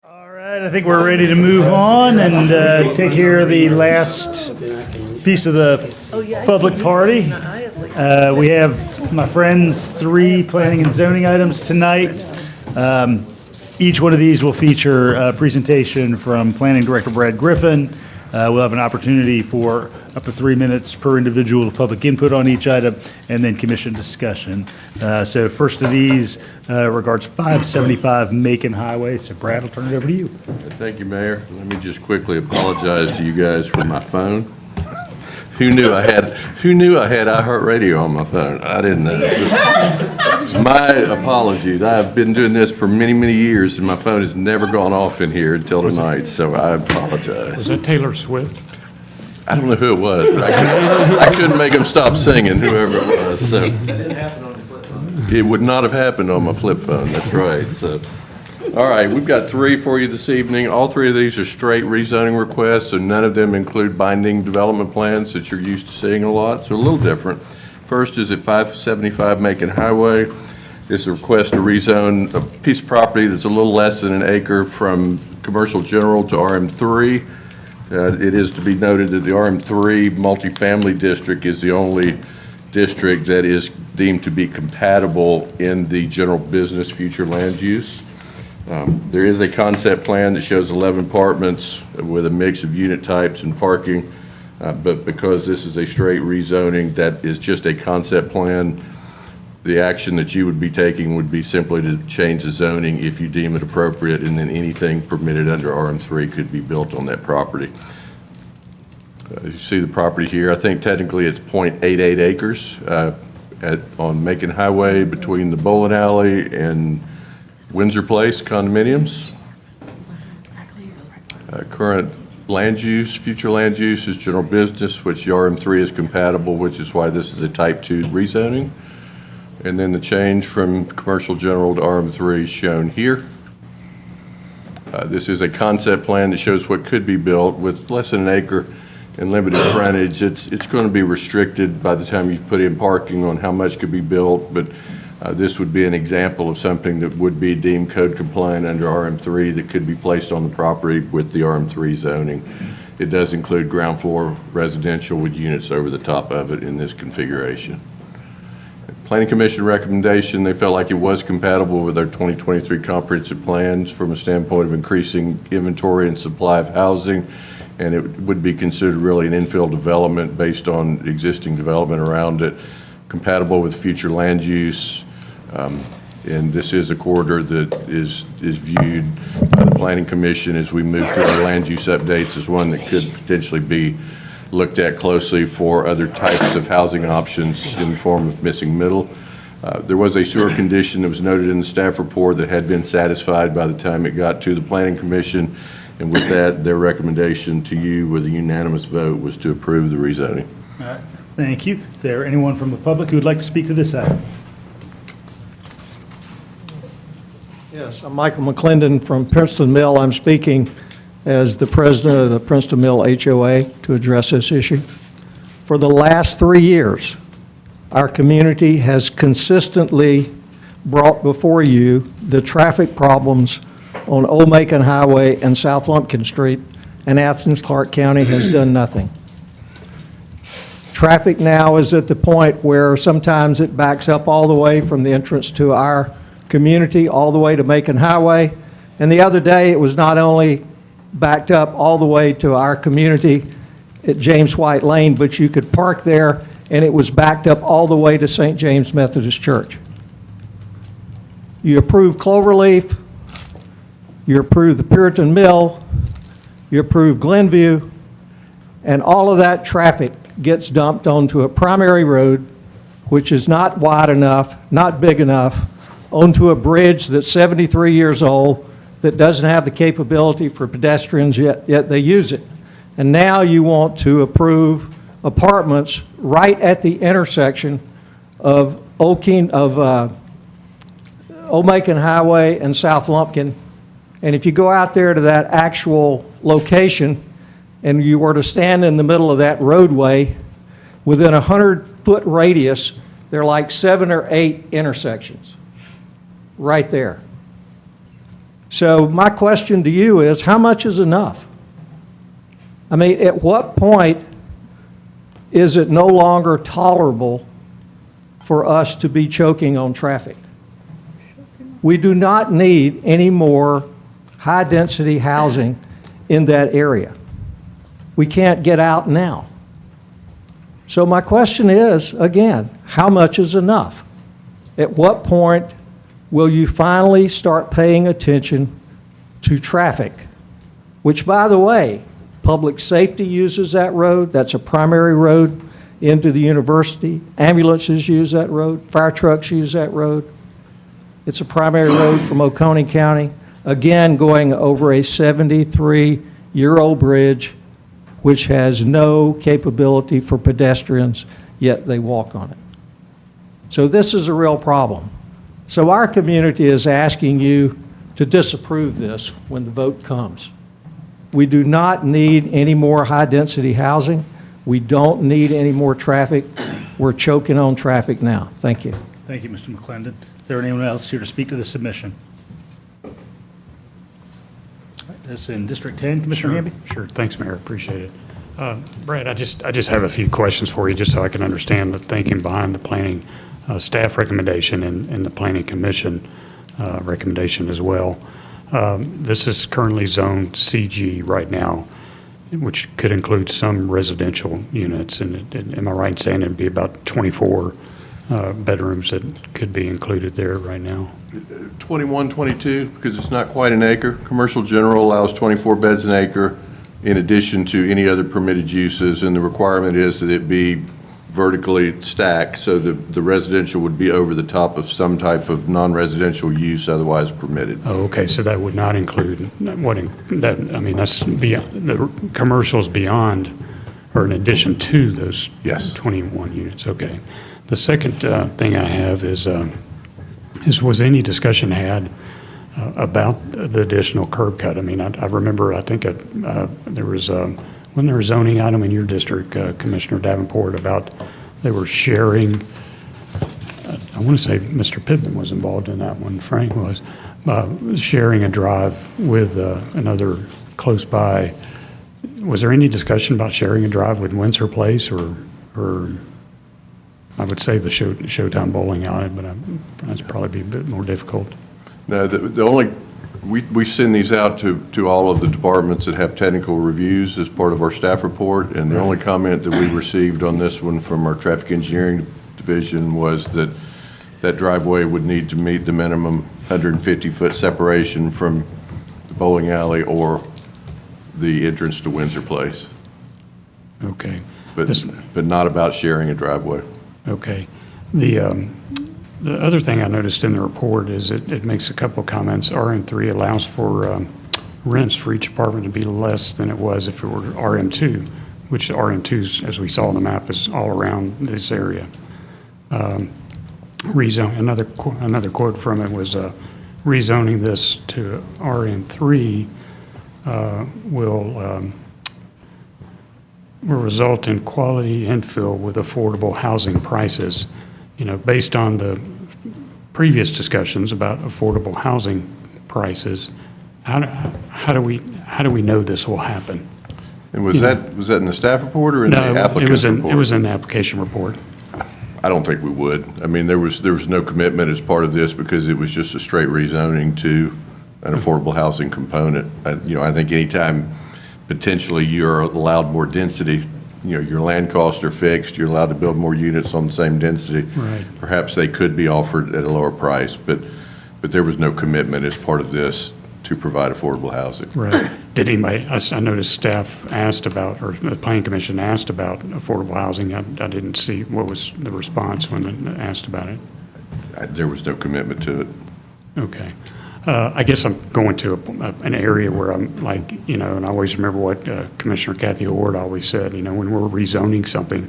All right, I think we're ready to move on and take care of the last piece of the public party. We have, my friends, 3 planning and zoning items tonight. Each one of these will feature a presentation from Planning Director Brad Griffin. We'll have an opportunity for up to 3 minutes per individual of public input on each item, and then commission discussion. So first of these regards 575 Macon Highway. So Brad, I'll turn it over to you. Thank you, Mayor. Let me just quickly apologize to you guys for my phone. Who knew I had iHeartRadio on my phone? I didn't know. My apologies. I've been doing this for many, many years, and my phone has never gone off in here until tonight, so I apologize. Was it Taylor Swift? I don't know who it was, but I couldn't make him stop singing, whoever it was, so. It would not have happened on my flip phone, that's right, so. All right, we've got 3 for you this evening. All 3 of these are straight rezoning requests, so none of them include binding development plans that you're used to seeing a lot, so a little different. First is at 575 Macon Highway. This is a request to rezone a piece of property that's a little less than an acre from commercial general to RM3. It is to be noted that the RM3 multifamily district is the only district that is deemed to be compatible in the general business future land use. There is a concept plan that shows 11 apartments with a mix of unit types and parking, but because this is a straight rezoning, that is just a concept plan. The action that you would be taking would be simply to change the zoning if you deem it appropriate, and then anything permitted under RM3 could be built on that property. You see the property here. I think technically it's 0.88 acres on Macon Highway between the bowling alley and Windsor Place condominiums. Current land use, future land use is general business, which the RM3 is compatible, which is why this is a type 2 rezoning. And then the change from commercial general to RM3 is shown here. This is a concept plan that shows what could be built with less than an acre and limited frontage. It's going to be restricted by the time you've put in parking on how much could be built, but this would be an example of something that would be deemed code compliant under RM3 that could be placed on the property with the RM3 zoning. It does include ground floor residential with units over the top of it in this configuration. Planning Commission recommendation, they felt like it was compatible with our 2023 comprehensive plans from a standpoint of increasing inventory and supply of housing, and it would be considered really an infill development based on existing development around it, compatible with future land use. And this is a corridor that is viewed by the Planning Commission as we move through our land use updates as one that could potentially be looked at closely for other types of housing options in the form of missing middle. There was a sewer condition that was noted in the staff report that had been satisfied by the time it got to the Planning Commission, and with that, their recommendation to you with a unanimous vote was to approve the rezoning. All right, thank you. Is there anyone from the public who would like to speak to this item? Yes, I'm Michael McClendon from Princeton Mill. I'm speaking as the president of the Princeton Mill HOA to address this issue. For the last 3 years, our community has consistently brought before you the traffic problems on Old Macon Highway and South Lumpkin Street, and Athens-Clarke County has done nothing. Traffic now is at the point where sometimes it backs up all the way from the entrance to our community all the way to Macon Highway. And the other day, it was not only backed up all the way to our community at James White Lane, but you could park there, and it was backed up all the way to St. James Methodist Church. You approve Cloverleaf, you approve the Puritan Mill, you approve Glenview, and all of that traffic gets dumped onto a primary road, which is not wide enough, not big enough, onto a bridge that's 73 years old, that doesn't have the capability for pedestrians yet they use it. And now you want to approve apartments right at the intersection of Old Macon Highway and South Lumpkin. And if you go out there to that actual location and you were to stand in the middle of that roadway, within a 100-foot radius, there are like 7 or 8 intersections right there. So my question to you is, how much is enough? I mean, at what point is it no longer tolerable for us to be choking on traffic? We do not need any more high-density housing in that area. We can't get out now. So my question is, again, how much is enough? At what point will you finally start paying attention to traffic? Which, by the way, public safety uses that road. That's a primary road into the university. Ambulances use that road. Fire trucks use that road. It's a primary road from Oconee County. Again, going over a 73-year-old bridge which has no capability for pedestrians, yet they walk on it. So this is a real problem. So our community is asking you to disapprove this when the vote comes. We do not need any more high-density housing. We don't need any more traffic. We're choking on traffic now. Thank you. Thank you, Mr. McClendon. Is there anyone else here to speak to the submission? This in District 10, Commissioner Hamby? Sure, thanks, Mayor, appreciate it. Brad, I just have a few questions for you, just so I can understand the thinking behind the planning staff recommendation and the planning commission recommendation as well. This is currently zoned CG right now, which could include some residential units, and am I right in saying it'd be about 24 bedrooms that could be included there right now? 21, 22, because it's not quite an acre. Commercial general allows 24 beds an acre in addition to any other permitted uses, and the requirement is that it be vertically stacked, so the residential would be over the top of some type of non-residential use otherwise permitted. Oh, okay, so that would not include, I mean, that's beyond, the commercials beyond, or in addition to those Yes. 21 units, okay. The second thing I have is was any discussion had about the additional curb cut? I mean, I remember, I think there was, wasn't there a zoning item in your district, Commissioner Davenport, about they were sharing, I want to say Mr. Pittman was involved in that one, Frank was, sharing a drive with another close by. Was there any discussion about sharing a drive with Windsor Place or I would say the Showtime bowling alley, but that's probably be a bit more difficult. No, the only, we send these out to all of the departments that have technical reviews as part of our staff report, and the only comment that we received on this one from our traffic engineering division was that that driveway would need to meet the minimum 150-foot separation from the bowling alley or the entrance to Windsor Place. Okay. But not about sharing a driveway. Okay. The other thing I noticed in the report is it makes a couple of comments. RM3 allows for rents for each apartment to be less than it was if it were RM2, which RM2, as we saw on the map, is all around this area. Another quote from it was, rezoning this to RM3 will result in quality infill with affordable housing prices. You know, based on the previous discussions about affordable housing prices, how do we know this will happen? And was that in the staff report or in the applicant's report? It was in the application report. I don't think we would. I mean, there was no commitment as part of this because it was just a straight rezoning to an affordable housing component. I think anytime potentially you're allowed more density, your land costs are fixed, you're allowed to build more units on the same density. Right. Perhaps they could be offered at a lower price, but there was no commitment as part of this to provide affordable housing. Right. Did anybody, I noticed staff asked about, or the planning commission asked about affordable housing. I didn't see what was the response when they asked about it. There was no commitment to it. Okay. I guess I'm going to an area where I'm like, and I always remember what Commissioner Kathy Ward always said, when we're rezoning something,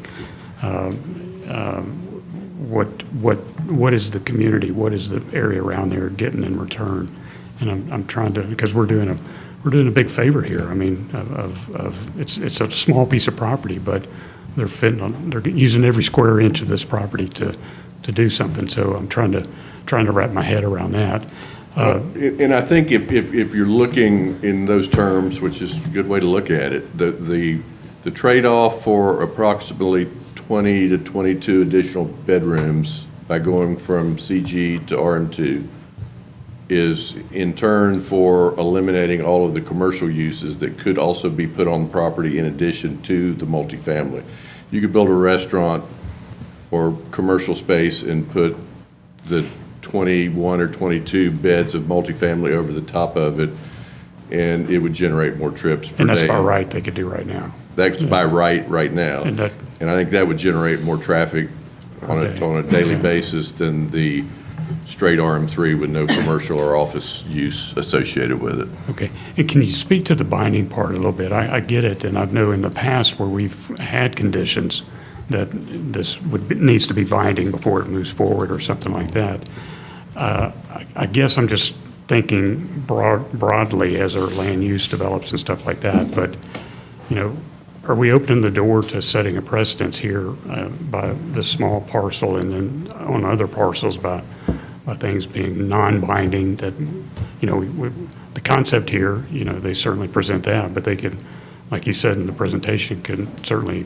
what is the community, what is the area around there getting in return? And I'm trying to, because we're doing a big favor here. I mean, it's a small piece of property, but they're using every square inch of this property to do something. So I'm trying to wrap my head around that. And I think if you're looking in those terms, which is a good way to look at it, the trade-off for approximately 20 to 22 additional bedrooms by going from CG to RM2 is in turn for eliminating all of the commercial uses that could also be put on the property in addition to the multifamily. You could build a restaurant or commercial space and put the 21 or 22 beds of multifamily over the top of it, and it would generate more trips per day. And that's by right they could do right now. That's by right now. And that- And I think that would generate more traffic on a daily basis than the straight RM3 with no commercial or office use associated with it. Okay. And can you speak to the binding part a little bit? I get it, and I know in the past where we've had conditions that this needs to be binding before it moves forward or something like that. I guess I'm just thinking broadly as our land use develops and stuff like that, but, you know, are we opening the door to setting a precedence here by the small parcel and then on other parcels by things being non-binding that, you know, the concept here, you know, they certainly present that, but they could, like you said in the presentation, could certainly,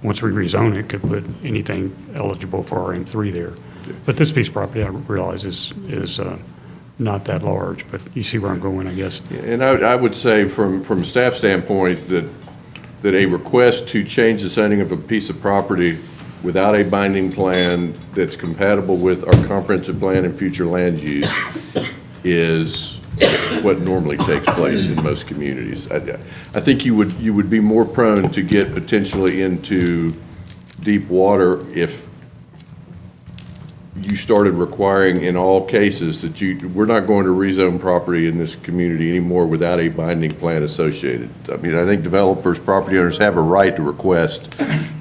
once we rezone it, could put anything eligible for RM3 there. But this piece of property, I realize, is not that large, but you see where I'm going, I guess. And I would say from a staff standpoint that a request to change the zoning of a piece of property without a binding plan that's compatible with our comprehensive plan and future land use is what normally takes place in most communities. I think you would be more prone to get potentially into deep water if you started requiring in all cases that we're not going to rezone property in this community anymore without a binding plan associated. I mean, I think developers, property owners have a right to request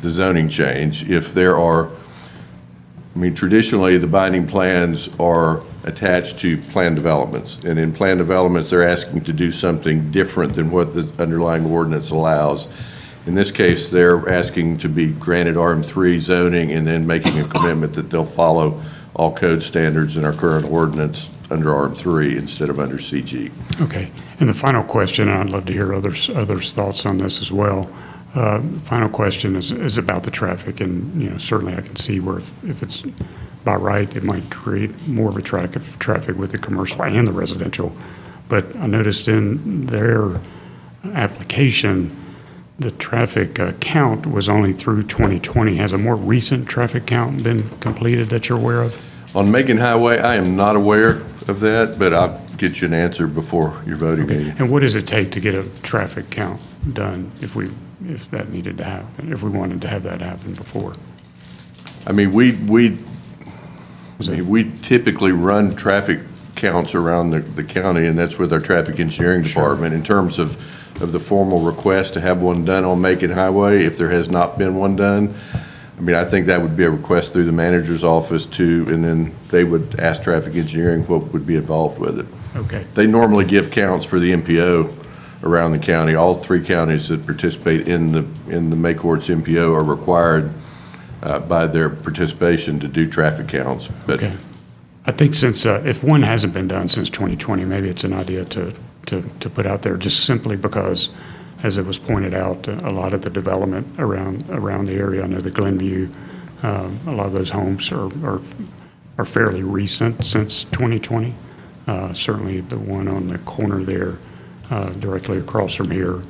the zoning change if there are, I mean, traditionally the binding plans are attached to plan developments. And in plan developments, they're asking to do something different than what the underlying ordinance allows. In this case, they're asking to be granted RM3 zoning and then making a commitment that they'll follow all code standards in our current ordinance under RM3 instead of under CG. Okay. And the final question, and I'd love to hear others' thoughts on this as well. Final question is about the traffic, and you know certainly I can see where if it's by right, it might create more of a traffic with the commercial and the residential. But I noticed in their application, the traffic count was only through 2020. Has a more recent traffic count been completed that you're aware of? On Macon Highway, I am not aware of that, but I'll get you an answer before your voting meeting. And what does it take to get a traffic count done if that needed to happen, if we wanted to have that happen before? I mean, we typically run traffic counts around the county, and that's with our traffic engineering department. In terms of the formal request to have one done on Macon Highway, if there has not been one done, I mean, I think that would be a request through the manager's office too, and then they would ask traffic engineering what would be involved with it. Okay. They normally give counts for the MPO around the county. All three counties that participate in the Maycort's MPO are required by their participation to do traffic counts. But okay. I think since, if one hasn't been done since 2020, maybe it's an idea to put out there just simply because, as it was pointed out, a lot of the development around the area, I know the Glenview, a lot of those homes are fairly recent since 2020. Certainly the one on the corner there, directly across from here,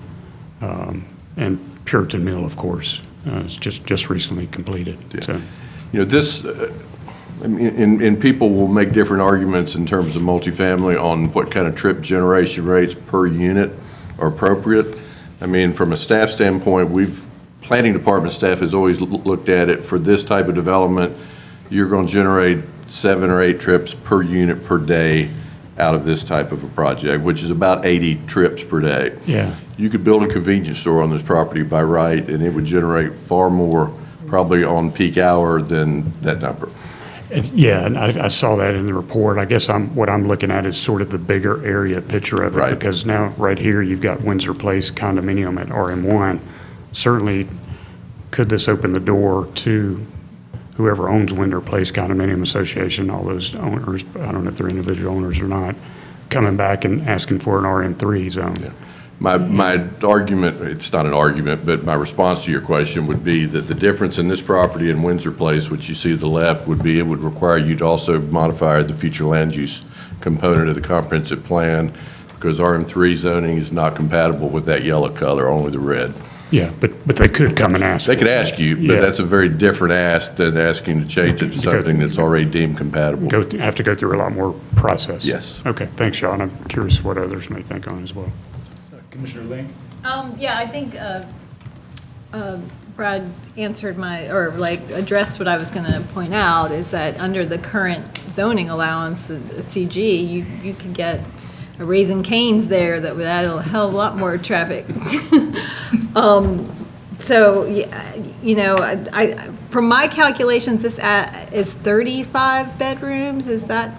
and Puritan Mill, of course, is just recently completed. Yeah. So. You know, this, I mean, and people will make different arguments in terms of multifamily on what kind of trip generation rates per unit are appropriate. I mean, from a staff standpoint, planning department staff has always looked at it for this type of development. You're going to generate 7 or 8 trips per unit per day out of this type of a project, which is about 80 trips per day. Yeah. You could build a convenience store on this property by right, and it would generate far more, probably on peak hour, than that number. Yeah, and I saw that in the report. I guess what I'm looking at is sort of the bigger area picture of it. Right. Because now, right here, you've got Windsor Place condominium at RM1. Certainly, could this open the door to whoever owns Windsor Place Condominium Association, all those owners, I don't know if they're individual owners or not, coming back and asking for an RM3 zone. My argument, it's not an argument, but my response to your question would be that the difference in this property and Windsor Place, which you see to the left, would be it would require you to also modify the future land use component of the comprehensive plan, because RM3 zoning is not compatible with that yellow color, only the red. Yeah, but they could come and ask. They could ask you, but that's a very different ask than asking to change it to something that's already deemed compatible. Have to go through a lot more process. Yes. Okay, thanks, Sean. I'm curious what others may think on it as well. Commissioner Link? Yeah, I think Brad answered addressed what I was going to point out, is that under the current zoning allowance, the CG, you could get a Raising Cane's there that would add a hell of a lot more traffic. So, you know, I from my calculations, this is 35 bedrooms. Is that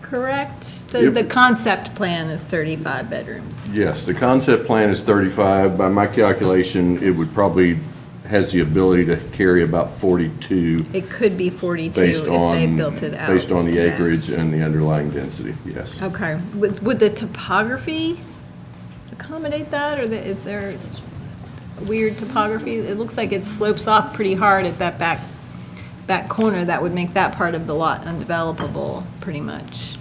correct? The concept plan is 35 bedrooms. Yes, the concept plan is 35. By my calculation, it would probably has the ability to carry about 42. It could be 42 if they built it out. Based on the acreage and the underlying density, yes. Okay. Would the topography accommodate that, or is there weird topography? It looks like it slopes off pretty hard at that back corner. That would make that part of the lot undevelopable, pretty much.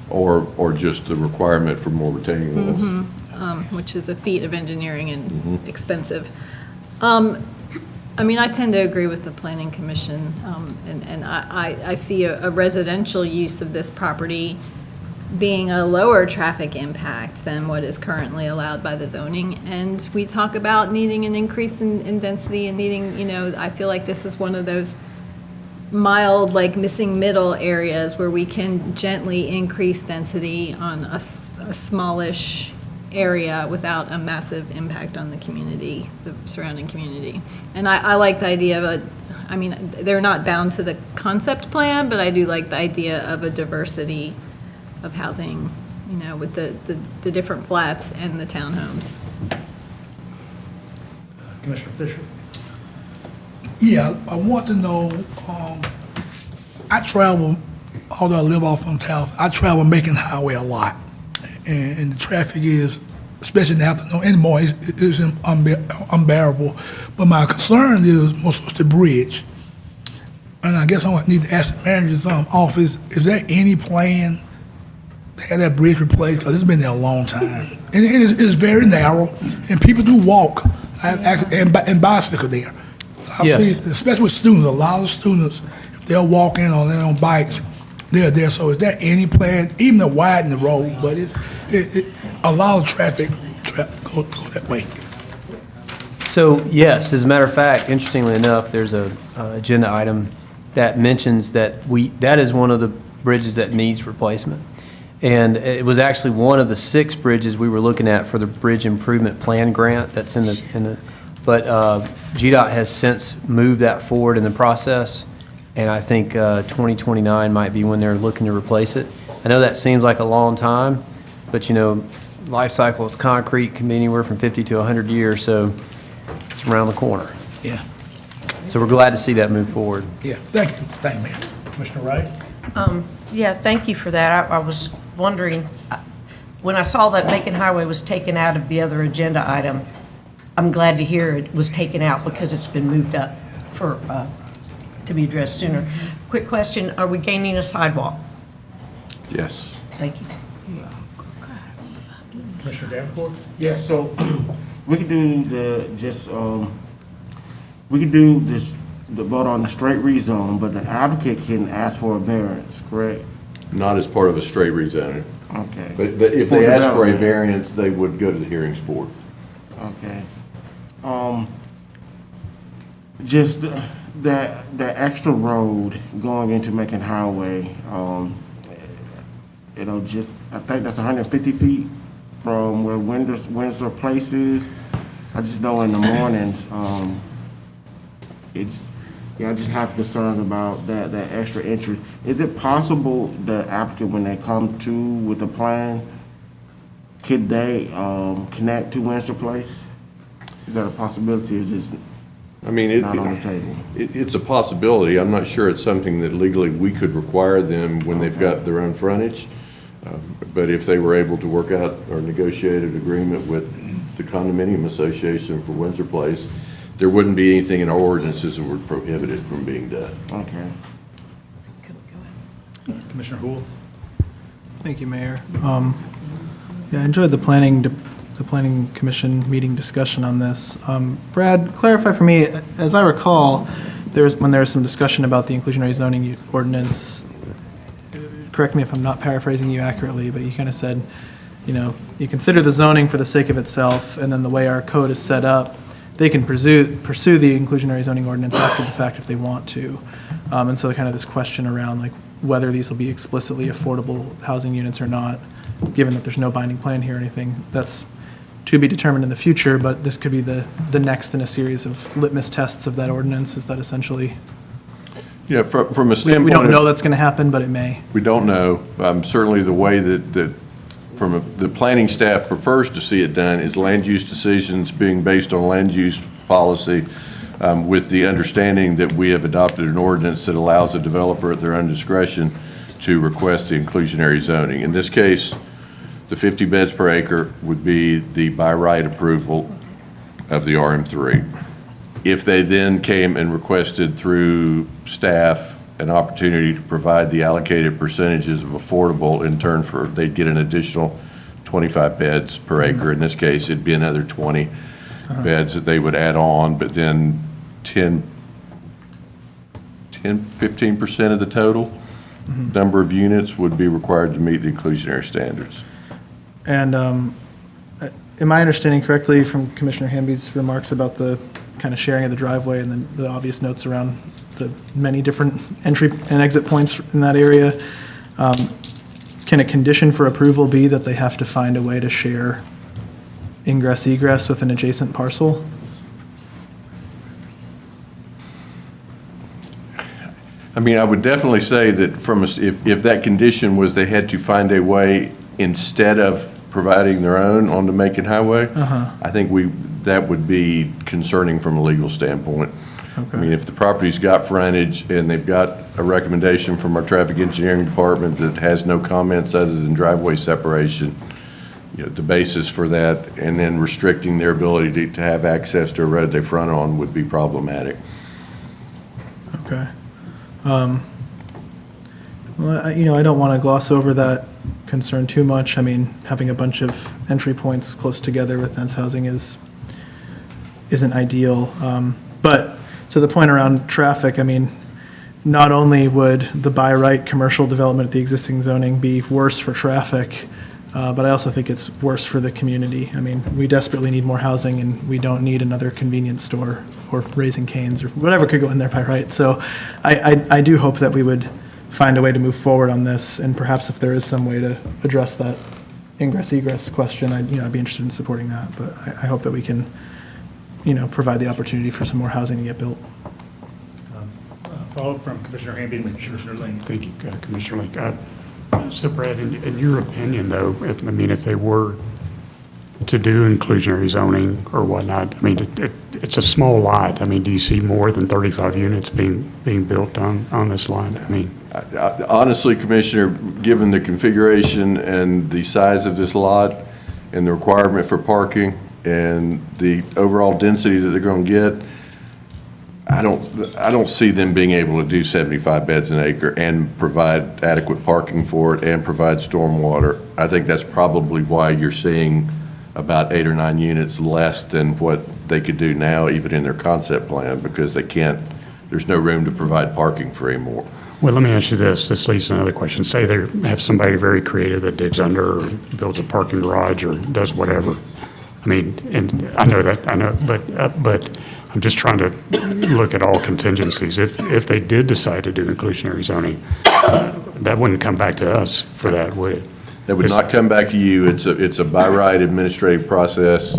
Or just the requirement for more retaining walls. Which is a feat of engineering and expensive. I mean, I tend to agree with the Planning Commission, and I see a residential use of this property being a lower traffic impact than what is currently allowed by the zoning. And we talk about needing an increase in density and needing, you know, I feel like this is one of those mild, like missing middle areas where we can gently increase density on a smallish area without a massive impact on the community, the surrounding community. And I like the idea of I mean, they're not bound to the concept plan, but I do like the idea of a diversity of housing, you know, with the different flats and the townhomes. Commissioner Fisher? Yeah, I want to know, I travel, although I live off on Taos, I travel Macon Highway a lot. And the traffic is, especially in the afternoon, anymore, is unbearable. But my concern is most of the bridge. And I guess I need to ask the manager's office, is there any plan to have that bridge replaced? Because it's been there a long time. And it's very narrow, and people do walk and bicycle there. So I've Yes. seen, especially with students, a lot of students, if they're walking or they're on bikes, they're there. So is there any plan, even to widen the road, but it allows traffic go that way? So, yes, as a matter of fact, interestingly enough, there's a agenda item that mentions that that is one of the bridges that needs replacement. And it was actually one of the 6 bridges we were looking at for the Bridge Improvement Plan grant that's in the but GDOT has since moved that forward in the process, and I think 2029 might be when they're looking to replace it. I know that seems like a long time, but you know, life cycle is concrete, can be anywhere from 50 to 100 years, so it's around the corner. Yeah. So we're glad to see that move forward. Yeah, thank you. Thank you, man. Commissioner Wright? Yeah, thank you for that. I was wondering, when I saw that Macon Highway was taken out of the other agenda item, I'm glad to hear it was taken out because it's been moved up to be addressed sooner. Quick question, are we gaining a sidewalk? Yes. Thank you. Commissioner Davenport? Yeah, so we could do we could do the vote on the straight rezone, but the applicant can ask for a variance, correct? Not as part of a straight rezoning. Okay. But if they ask for a variance, they would go to the hearings board. Okay. Just that extra road going into Macon Highway, I think that's 150 feet from where Windsor Place is. I just know in the mornings, I just have concerns about that extra entry. Is it possible the applicant, when they come to with a plan, could they connect to Windsor Place? Is that a possibility? Is just not on the table? It's a possibility. I'm not sure it's something that legally we could require them when they've got their own frontage. But if they were able to work out or negotiate an agreement with the condominium association for Windsor Place, there wouldn't be anything in our ordinances that would prohibit it from being done. Okay. Commissioner Hool? Thank you, Mayor. Yeah, I enjoyed the planning commission meeting discussion on this. Brad, clarify for me, as I recall, when there was some discussion about the inclusionary zoning ordinance, correct me if I'm not paraphrasing you accurately, but you kind of said, you consider the zoning for the sake of itself, and then the way our code is set up, they can pursue the inclusionary zoning ordinance after the fact if they want to. And so kind of this question around like whether these will be explicitly affordable housing units or not, given that there's no binding plan here or anything, that's to be determined in the future, but this could be the next in a series of litmus tests of that ordinance. Is that essentially? Yeah, from a standpoint. We don't know that's going to happen, but it may. We don't know. Certainly the way that the planning staff prefers to see it done is land use decisions being based on land use policy, with the understanding that we have adopted an ordinance that allows a developer at their own discretion to request the inclusionary zoning. In this case, the 50 beds per acre would be the by right approval of the RM3. If they then came and requested through staff an opportunity to provide the allocated percentages of affordable in turn for, they'd get an additional 25 beds per acre. In this case, it'd be another 20 beds that they would add on, but then 15% of the total number of units would be required to meet the inclusionary standards. And am I understanding correctly from Commissioner Hamby's remarks about the kind of sharing of the driveway and then the obvious notes around the many different entry and exit points in that area? Can a condition for approval be that they have to find a way to share ingress egress with an adjacent parcel? I mean, I would definitely say that if that condition was they had to find a way instead of providing their own on the Macon Highway, I think that would be concerning from a legal standpoint. I mean, if the property's got frontage and they've got a recommendation from our traffic engineering department that has no comments other than driveway separation, the basis for that, and then restricting their ability to have access to a road they front on would be problematic. Okay. Well, I don't want to gloss over that concern too much. I mean, having a bunch of entry points close together with dense housing isn't ideal. But to the point around traffic, I mean, not only would the by right commercial development at the existing zoning be worse for traffic, but I also think it's worse for the community. I mean, we desperately need more housing, and we don't need another convenience store or Raising Cane's or whatever could go in there by right. So I do hope that we would find a way to move forward on this, and perhaps if there is some way to address that ingress egress question, I'd be interested in supporting that. But I hope that we can, provide the opportunity for some more housing to get built. Follow-up from Commissioner Hamby and Commissioner Lane. Thank you, Commissioner Lane. So Brad, in your opinion, though, if they were to do inclusionary zoning or whatnot, I mean, it's a small lot. I mean, do you see more than 35 units being built on this lot? I mean, honestly, Commissioner, given the configuration and the size of this lot and the requirement for parking and the overall density that they're going to get, I don't see them being able to do 75 beds an acre and provide adequate parking for it and provide stormwater. I think that's probably why you're seeing about 8 or 9 units less than what they could do now, even in their concept plan, because there's no room to provide parking for any more. well, let me ask you this. This leads to another question. Say they have somebody very creative that digs under or builds a parking garage or does whatever. I mean, and I know, but I'm just trying to look at all contingencies. If they did decide to do inclusionary zoning, that wouldn't come back to us for that, would it? That would not come back to you. It's a by right administrative process.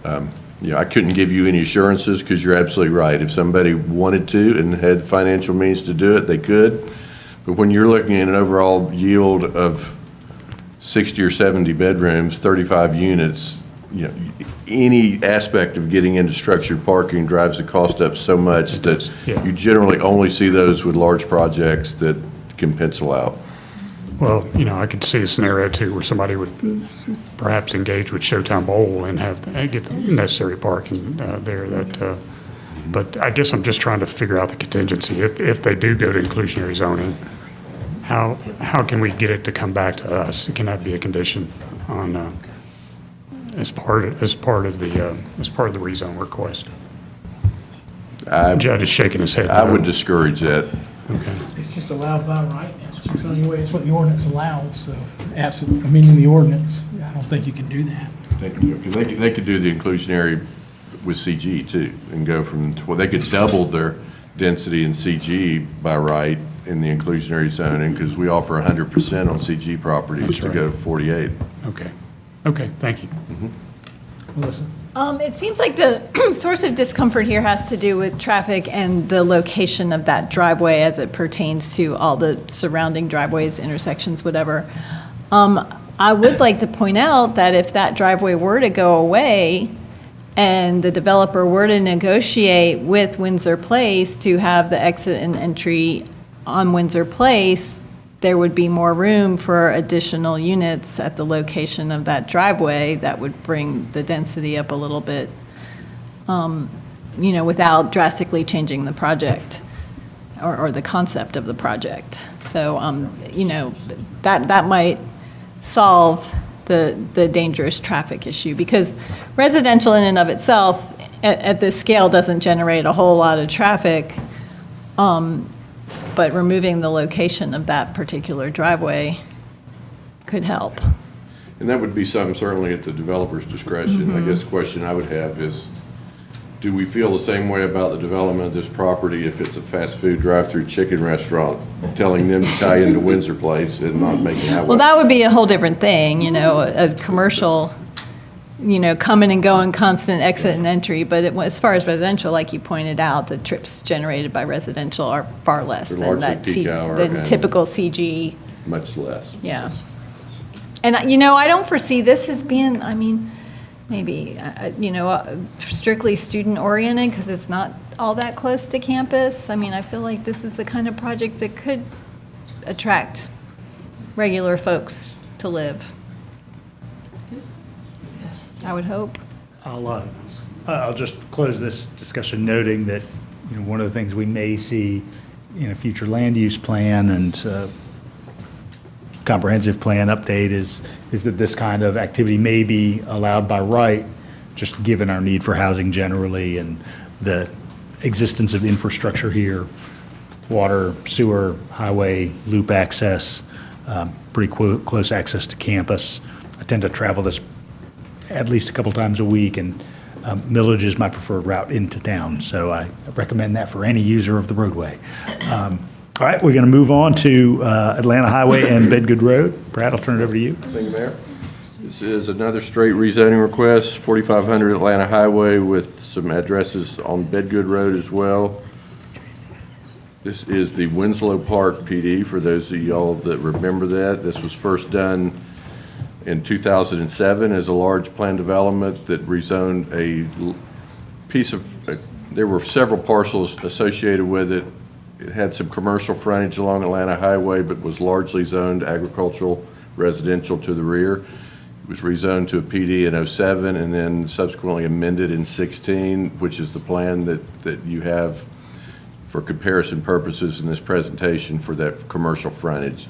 I couldn't give you any assurances because you're absolutely right. If somebody wanted to and had financial means to do it, they could. But when you're looking at an overall yield of 60 or 70 bedrooms, 35 units, any aspect of getting into structured parking drives the cost up so much that you generally only see those with large projects that can pencil out. Well, I could see a scenario too where somebody would perhaps engage with Showtime Bowl and get the necessary parking there. But I guess I'm just trying to figure out the contingency. If they do go to inclusionary zoning, how can we get it to come back to us? Can that be a condition on as part of the rezone request? Judge is shaking his head. I would discourage that. Okay. It's just allowed by right. It's the only way, it's what the ordinance allows, so absent amending the ordinance, I don't think you can do that. They could do the inclusionary with CG too, and go from, they could double their density in CG by right in the inclusionary zoning, because we offer 100% on CG properties to go to 48. Okay, thank you. Melissa? It seems like the source of discomfort here has to do with traffic and the location of that driveway as it pertains to all the surrounding driveways, intersections, whatever. I would like to point out that if that driveway were to go away and the developer were to negotiate with Windsor Place to have the exit and entry on Windsor Place, there would be more room for additional units at the location of that driveway that would bring the density up a little bit, without drastically changing the project or the concept of the project. So, that might solve the dangerous traffic issue, because residential in and of itself at this scale doesn't generate a whole lot of traffic. But removing the location of that particular driveway could help. And that would be something certainly at the developer's discretion. I guess the question I would have is, do we feel the same way about the development of this property if it's a fast food drive-through chicken restaurant, telling them to tie into Windsor Place and not making that work? Well, that would be a whole different thing, a commercial, coming and going, constant exit and entry. But as far as residential, like you pointed out, the trips generated by residential are far less They're than largely peak hour than and typical CG. Much less. Yeah. And, I don't foresee this as being, maybe, strictly student-oriented, because it's not all that close to campus. I feel like this is the kind of project that could attract regular folks to live. I would hope. I'll just close this discussion noting that, one of the things we may see in a future land use plan and comprehensive plan update is that this kind of activity may be allowed by right, just given our need for housing generally and the existence of infrastructure here, water, sewer, highway, loop access, pretty close access to campus. I tend to travel this at least a couple times a week, and Millage is my preferred route into town, so I recommend that for any user of the roadway. All right, we're going to move on to Atlanta Highway and Bedgood Road. Brad, I'll turn it over to you. Thank you, Mayor. This is another straight rezoning request, 4500 Atlanta Highway, with some addresses on Bedgood Road as well. This is the Winslow Park PD, for those of y'all that remember that. This was first done in 2007 as a large plan development that rezoned a piece of, there were several parcels associated with it. It had some commercial frontage along Atlanta Highway, but was largely zoned agricultural, residential to the rear. It was rezoned to a PD in 07 and then subsequently amended in 16, which is the plan that you have for comparison purposes in this presentation for that commercial frontage.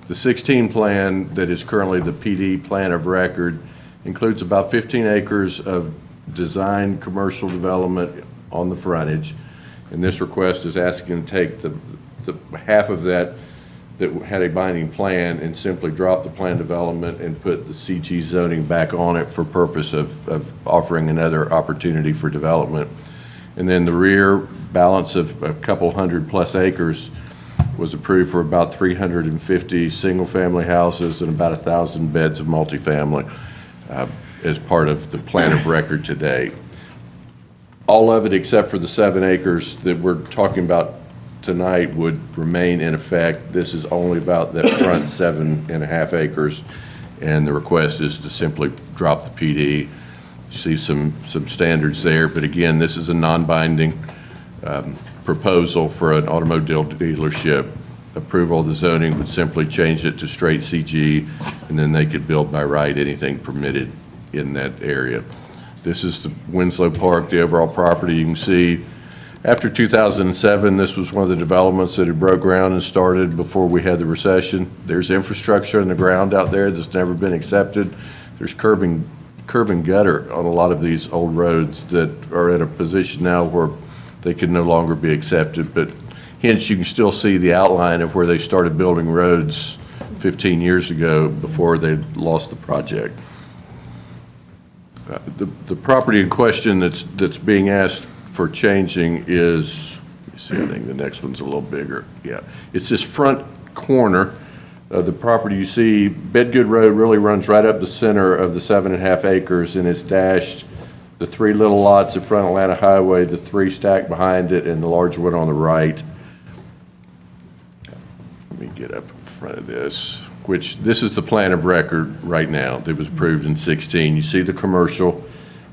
The 16 plan that is currently the PD plan of record includes about 15 acres of designed commercial development on the frontage. And this request is asking to take the half of that had a binding plan and simply drop the plan development and put the CG zoning back on it for purpose of offering another opportunity for development. And then the rear balance of a couple hundred plus acres was approved for about 350 single-family houses and about 1,000 beds of multifamily as part of the plan of record today. All of it except for the 7 acres that we're talking about tonight would remain in effect. This is only about that front 7.5 acres, and the request is to simply drop the PD. You see some standards there, but again, this is a non-binding proposal for an automobile dealership approval of the zoning would simply change it to straight CG, and then they could build by right anything permitted in that area. This is the Winslow Park, the overall property. You can see after 2007, this was one of the developments that had broke ground and started before we had the recession. There's infrastructure in the ground out there that's never been accepted. There's curb and gutter on a lot of these old roads that are at a position now where they can no longer be accepted, but hence you can still see the outline of where they started building roads 15 years ago before they lost the project. The property in question that's being asked for changing is, let me see, I think the next one's a little bigger. Yeah, it's this front corner of the property. You see Bedgood Road really runs right up the center of the 7.5 acres, and it's dashed the 3 little lots in front of Atlanta Highway, the 3 stacked behind it, and the large one on the right. Let me get up in front of this, which this is the plan of record right now that was approved in 16. You see the commercial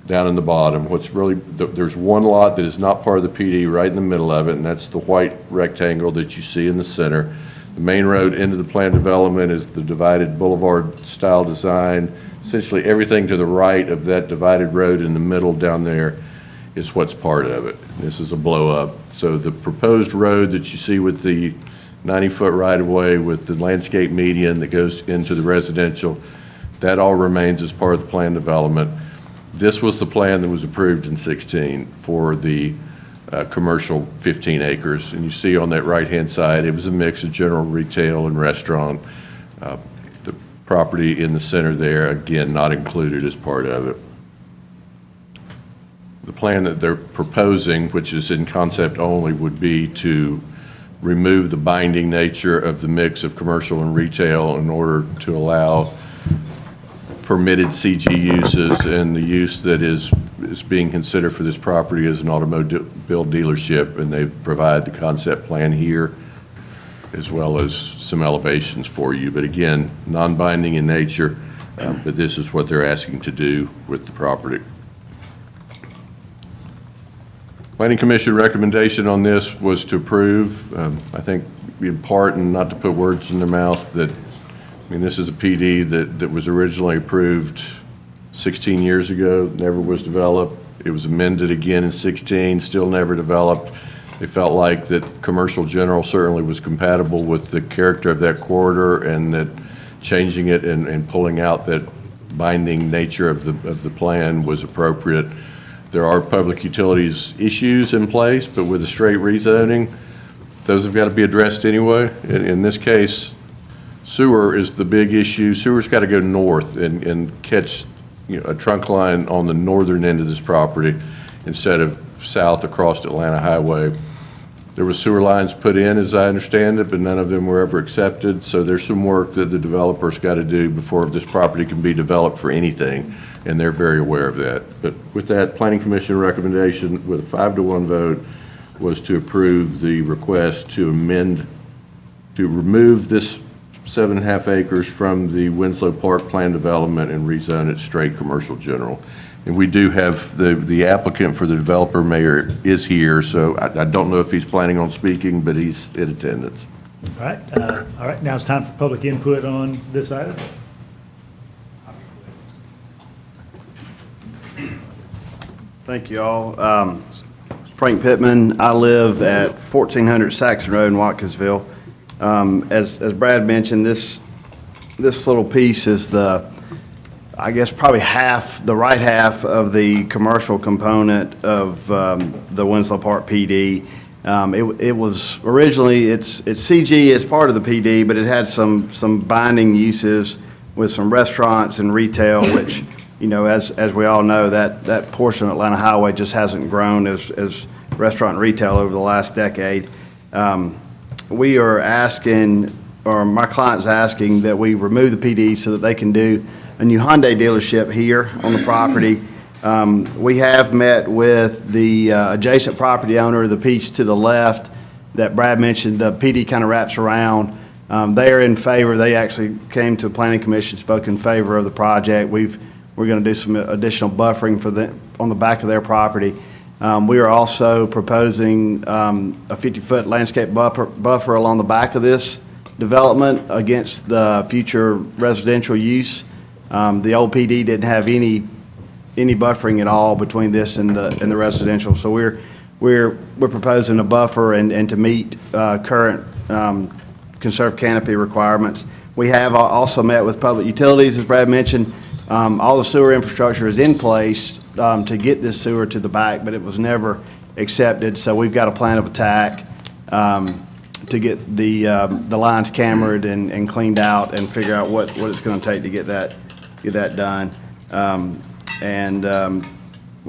down in the bottom. What's really, there's one lot that is not part of the PD right in the middle of it, and that's the white rectangle that you see in the center. The main road into the planned development is the divided boulevard style design. Essentially everything to the right of that divided road in the middle down there is what's part of it. This is a blow up. So the proposed road that you see with the 90-foot right-of-way with the landscape median that goes into the residential, that all remains as part of the planned development. This was the plan that was approved in 16 for the commercial 15 acres. And you see on that right-hand side, it was a mix of general retail and restaurant. The property in the center there, again, not included as part of it. The plan that they're proposing, which is in concept only, would be to remove the binding nature of the mix of commercial and retail in order to allow permitted CG uses, and the use that is being considered for this property is an automobile dealership, and they provide the concept plan here as well as some elevations for you. But again, non-binding in nature, but this is what they're asking to do with the property. Planning Commission recommendation on this was to approve. I think in part, and not to put words in their mouth, that I mean, this is a PD that was originally approved 16 years ago, never was developed. It was amended again in 16, still never developed. They felt like that commercial general certainly was compatible with the character of that corridor, and that changing it and pulling out that binding nature of the plan was appropriate. There are public utilities issues in place, but with a straight rezoning, those have got to be addressed anyway. In this case, sewer is the big issue. Sewer's got to go north and catch, you know, a trunk line on the northern end of this property instead of south across Atlanta Highway. There was sewer lines put in, as I understand it, but none of them were ever accepted. So there's some work that the developer's got to do before this property can be developed for anything, and they're very aware of that. But with that, Planning Commission recommendation with a 5-to-1 vote was to approve the request to amend, to remove this 7.5 acres from the Winslow Park plan development and rezone it straight commercial general. And we do have the applicant for the developer, Mayor, is here, so I don't know if he's planning on speaking, but he's in attendance. All right, now it's time for public input on this item. Thank you all. Frank Pittman. I live at 1400 Saxon Road in Watkinsville. As Brad mentioned, this little piece is I guess probably the right half of the commercial component of the Winslow Park PD. It was originally, it's CG as part of the PD, but it had some binding uses with some restaurants and retail, which, you know, as we all know, that portion of Atlanta Highway just hasn't grown as restaurant and retail over the last decade. We are asking, or my client's asking, that we remove the PD so that they can do a new Hyundai dealership here on the property. We have met with the adjacent property owner, the piece to the left that Brad mentioned, the PD kind of wraps around. They are in favor. They actually came to the Planning Commission, spoke in favor of the project. We're going to do some additional buffering on the back of their property. We are also proposing a 50-foot landscape buffer along the back of this development against the future residential use. The old PD didn't have any buffering at all between this and the residential. So we're proposing a buffer and to meet current conserved canopy requirements. We have also met with public utilities, as Brad mentioned. All the sewer infrastructure is in place to get this sewer to the back, but it was never accepted. So we've got a plan of attack to get the lines cambered and cleaned out and figure out what it's going to take to get that done.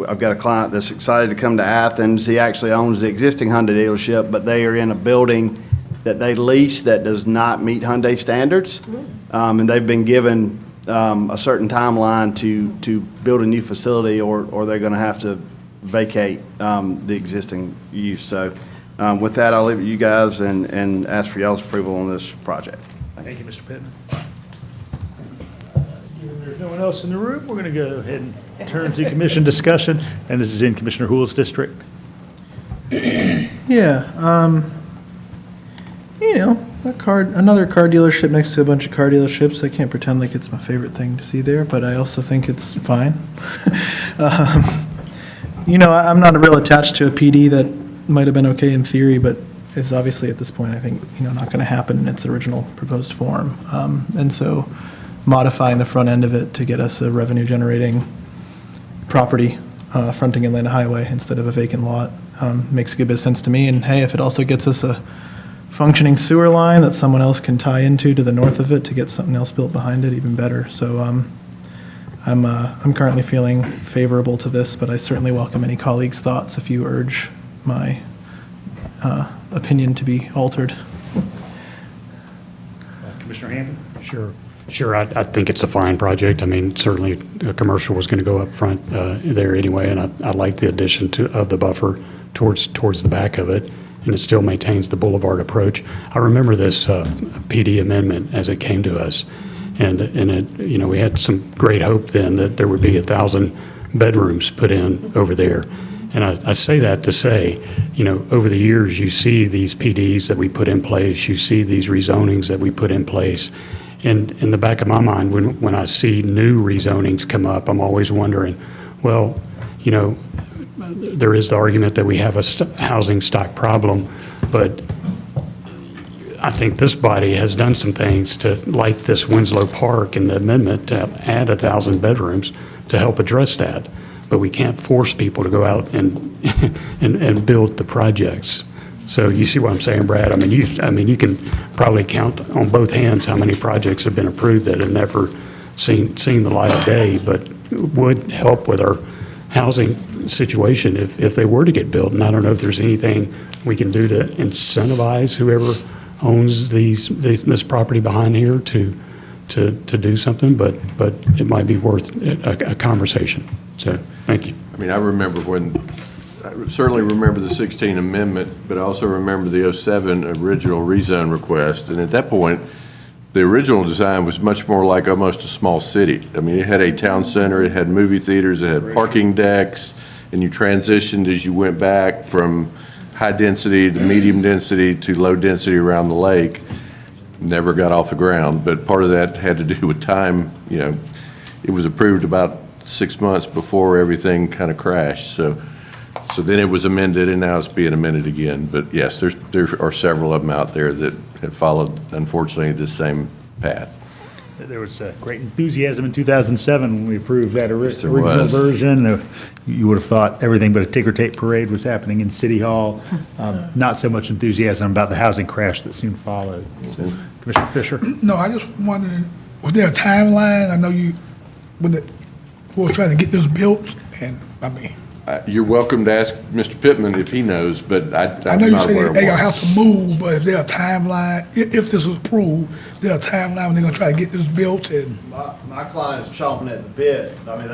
I've got a client that's excited to come to Athens. He actually owns the existing Hyundai dealership, but they are in a building that they lease that does not meet Hyundai standards. And they've been given a certain timeline to build a new facility, or they're going to have to vacate the existing use. So with that, I'll leave it to you guys and ask for y'all's approval on this project. Thank you, Mr. Pittman. Given there's no one else in the room, we're going to go ahead and turn to commission discussion, and this is in Commissioner Hoole's district. Yeah, another car dealership next to a bunch of car dealerships. I can't pretend like it's my favorite thing to see there, but I also think it's fine. I'm not real attached to a PD that might have been okay in theory, but is obviously at this point, I think, not going to happen in its original proposed form. And so modifying the front end of it to get us a revenue-generating property fronting inland highway instead of a vacant lot makes good business sense to me. And hey, if it also gets us a functioning sewer line that someone else can tie into to the north of it to get something else built behind it, even better. So I'm currently feeling favorable to this, but I certainly welcome any colleagues' thoughts if you urge my opinion to be altered. Commissioner Hampton? Sure, I think it's a fine project. I mean, certainly a commercial was going to go up front there anyway, and I like the addition of the buffer towards the back of it, and it still maintains the boulevard approach. I remember this PD amendment as it came to us, and it, we had some great hope then that there would be 1,000 bedrooms put in over there. And I say that to say, over the years, you see these PDs that we put in place, you see these rezonings that we put in place. And in the back of my mind, when I see new rezonings come up, I'm always wondering, well, there is the argument that we have a housing stock problem, but I think this body has done some things to, like this Winslow Park and the amendment to add 1,000 bedrooms to help address that. But we can't force people to go out and build the projects. So you see what I'm saying, Brad? I mean, you can probably count on both hands how many projects have been approved that have never seen the light of day, but would help with our housing situation if they were to get built. And I don't know if there's anything we can do to incentivize whoever owns this property behind here to do something, but it might be worth a conversation. So, thank you. I mean, I certainly remember the 16 amendment, but I also remember the 07 original rezone request. And at that point, the original design was much more like almost a small city. I mean, it had a town center, it had movie theaters, it had parking decks, and you transitioned as you went back from high density to medium density to low density around the lake. Never got off the ground, but part of that had to do with time. It was approved about 6 months before everything kind of crashed. So then it was amended, and now it's being amended again. But yes, there are several of them out there that have followed, unfortunately, the same path. There was great enthusiasm in 2007 when we approved that original was. version. You would have thought everything but a ticker tape parade was happening in City Hall. Not so much enthusiasm about the housing crash that soon followed. So, Commissioner Fisher? No, I just wondered, was there a timeline? I know when the was trying to get this built, and I mean. You're welcome to ask Mr. Pittman if he knows, but I I'm know you not aware said of they gonna one. have to move, but is there a timeline, if this was approved, is there a timeline when they're gonna try to get this built and? My client's chomping at the bit. I mean,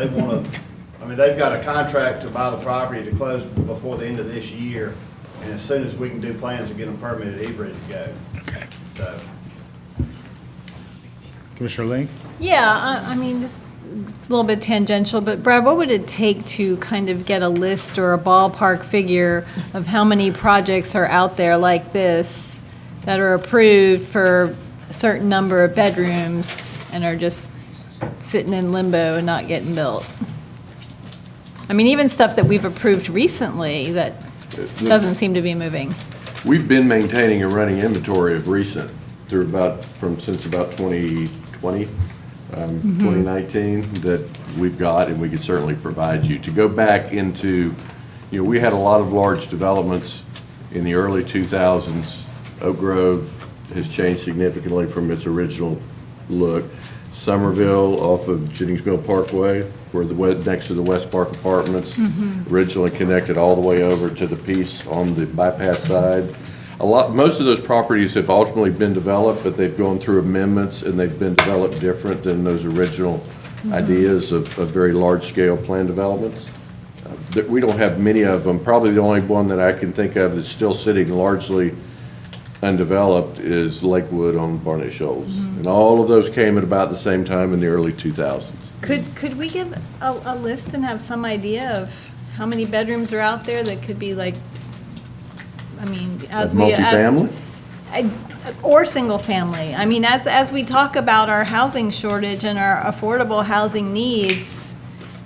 they've got a contract to buy the property to close before the end of this year. And as soon as we can do plans to get them permitted, he's ready to go. Okay. So. Commissioner Link? Yeah, I mean, this it's a little bit tangential, but Brad, what would it take to kind of get a list or a ballpark figure of how many projects are out there like this that are approved for a certain number of bedrooms and are just sitting in limbo and not getting built? I mean, even stuff that we've approved recently that doesn't seem to be moving. We've been maintaining a running inventory of recent since about 2020, 2019 that we've got, and we could certainly provide you. To go back into, we had a lot of large developments in the early 2000s. Oak Grove has changed significantly from its original look. Somerville off of Jennings Mill Parkway, where next to the West Park Apartments, originally connected all the way over to the piece on the bypass side. Most of those properties have ultimately been developed, but they've gone through amendments and they've been developed different than those original ideas of very large-scale plan developments. We don't have many of them. Probably the only one that I can think of that's still sitting largely undeveloped is Lakewood on Barnett Shoals. And all of those came at about the same time in the early 2000s. Could we give a list and have some idea of how many bedrooms are out there that could be like, I mean, Multifamily? Or single family. I mean, as we talk about our housing shortage and our affordable housing needs,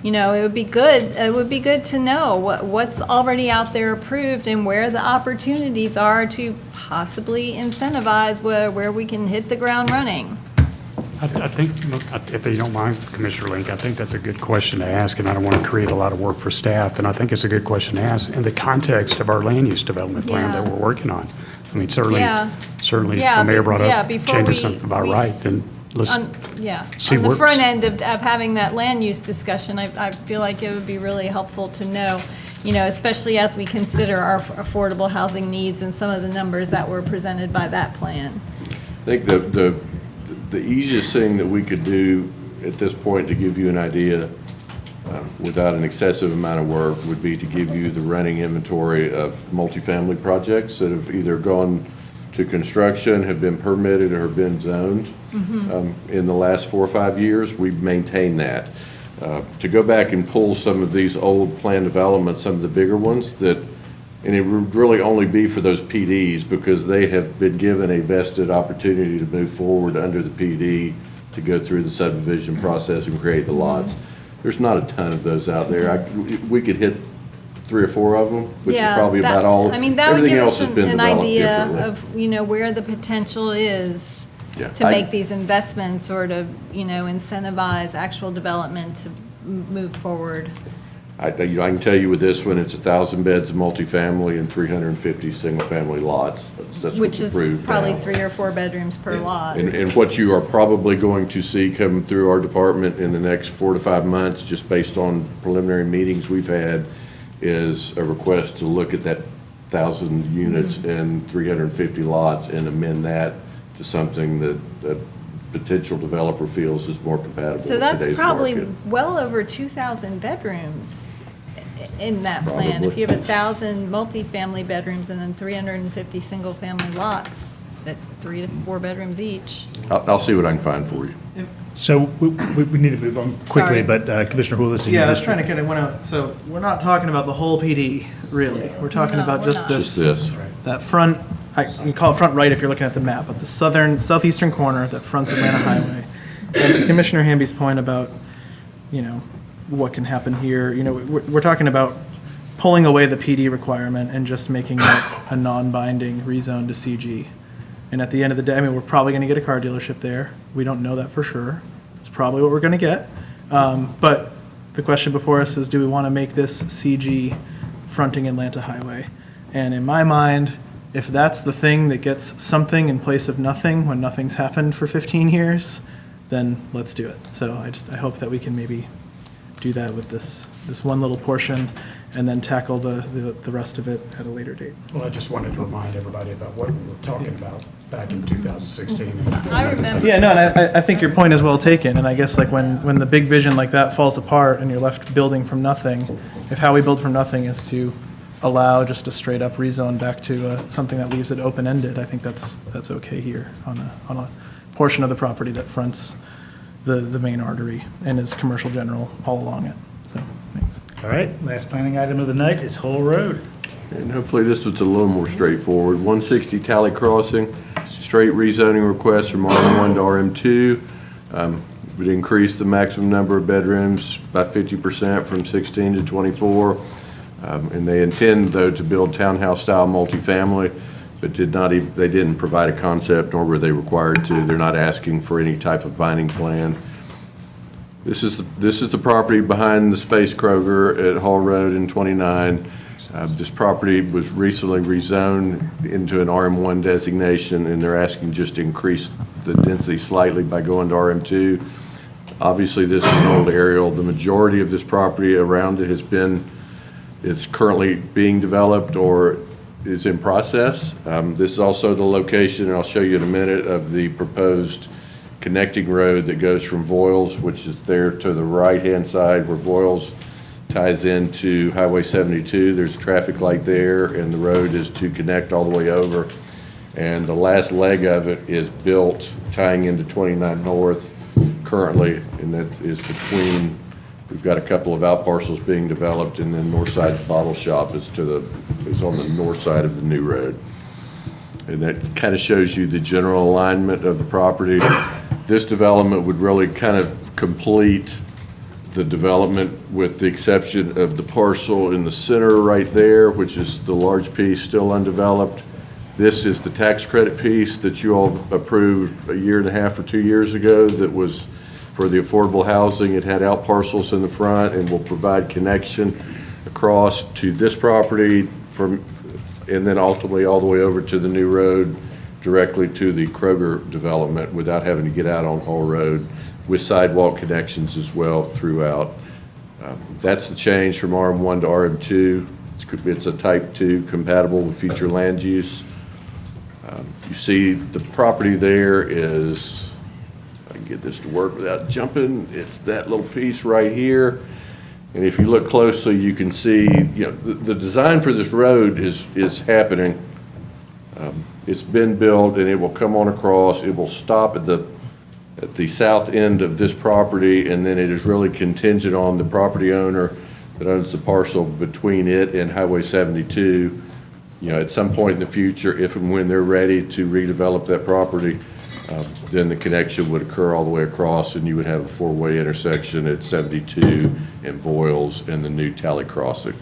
it would be good to know what's already out there approved and where the opportunities are to possibly incentivize where we can hit the ground running. I think, if you don't mind, Commissioner Link, I think that's a good question to ask, and I don't want to create a lot of work for staff, and I think it's a good question to ask in the context of our land use development plan that we're working on. I mean, certainly the mayor brought up changes about right, then let's see on the where. front end of having that land use discussion, I feel like it would be really helpful to know, especially as we consider our affordable housing needs and some of the numbers that were presented by that plan. I think the easiest thing that we could do at this point to give you an idea without an excessive amount of work would be to give you the running inventory of multifamily projects that have either gone to construction, have been permitted, or have been zoned in the last 4 or 5 years. We've maintained that. To go back and pull some of these old plan developments, some of the bigger ones and it would really only be for those PDs because they have been given a vested opportunity to move forward under the PD to go through the subdivision process and create the lots. There's not a ton of those out there. We could hit 3 or 4 of them, which is probably about all. I mean, that would Everything give else us has been an developed idea differently. of, where the potential is to I- make these investments or to, incentivize actual development to move forward. I can tell you with this one, it's 1,000 beds of multifamily and 350 single-family lots. That's Which what's is approved probably now. 3 or 4 bedrooms per lot. And what you are probably going to see come through our department in the next 4 to 5 months, just based on preliminary meetings we've had, is a request to look at that 1,000 units and 350 lots and amend that to something that a potential developer feels is more compatible with So today's market. that's probably well over 2,000 bedrooms in that plan. If Probably. you have 1,000 multifamily bedrooms and then 350 single-family lots at 3 to 4 bedrooms each. I'll see what I can find for you. So we need to move on quickly, Sorry. but Commissioner Houlis. Yeah, I was trying to kind of went out, so we're not talking about the whole PD, really. We're talking No, about we're just not. this. Just this. That front, you call it front right if you're looking at the map, but the southeastern corner that fronts Atlanta Highway. And to Commissioner Hamby's point about, what can happen here, we're talking about pulling away the PD requirement and just making it a non-binding rezone to CG. And at the end of the day, we're probably going to get a car dealership there. We don't know that for sure. It's probably what we're going to get. But the question before us is, do we want to make this CG fronting Atlanta Highway? And in my mind, if that's the thing that gets something in place of nothing when nothing's happened for 15 years, then let's do it. So I hope that we can maybe do that with this one little portion and then tackle the rest of it at a later date. Well, I just wanted to remind everybody about what we were talking about back in 2016. I remember. Yeah, no, and I think your point is well taken, and I guess like when the big vision like that falls apart and you're left building from nothing, if how we build from nothing is to allow just a straight up rezone back to something that leaves it open-ended, I think that's okay here on a portion of the property that fronts the main artery and is commercial general all along it. So, thanks. All right, last planning item of the night is Hull Road. And hopefully this was a little more straightforward. 160 Tally Crossing, straight rezoning request from RM1 to RM2. Would increase the maximum number of bedrooms by 50% from 16 to 24. And they intend, though, to build townhouse-style multifamily, but they didn't provide a concept, nor were they required to. They're not asking for any type of binding plan. This is the property behind the Space Kroger at Hall Road in 29. This property was recently rezoned into an RM1 designation, and they're asking just to increase the density slightly by going to RM2. Obviously, this is an old aerial. The majority of this property around it it's currently being developed or is in process. This is also the location, and I'll show you in a minute, of the proposed connecting road that goes from Voiles, which is there to the right-hand side where Voiles ties into Highway 72. There's a traffic light there, and the road is to connect all the way over. And the last leg of it is built tying into 29 North currently, and that is between, we've got a couple of out parcels being developed, and then Northside's Bottle Shop is on the north side of the new road. And that kind of shows you the general alignment of the property. This development would really kind of complete the development with the exception of the parcel in the center right there, which is the large piece still undeveloped. This is the tax credit piece that you all approved a year and a half or 2 years ago that was for the affordable housing. It had out parcels in the front and will provide connection across to this property and then ultimately all the way over to the new road directly to the Kroger development without having to get out on Hall Road, with sidewalk connections as well throughout. That's the change from RM1 to RM2. It's a type 2 compatible with future land use. You see the property there is, if I can get this to work without jumping, it's that little piece right here. And if you look closely, you can see, the design for this road is happening. It's been built and it will come on across. It will stop at the south end of this property, and then it is really contingent on the property owner that owns the parcel between it and Highway 72. At some point in the future, if and when they're ready to redevelop that property, then the connection would occur all the way across, and you would have a four-way intersection at 72 and Voiles and the new Tally Crossing.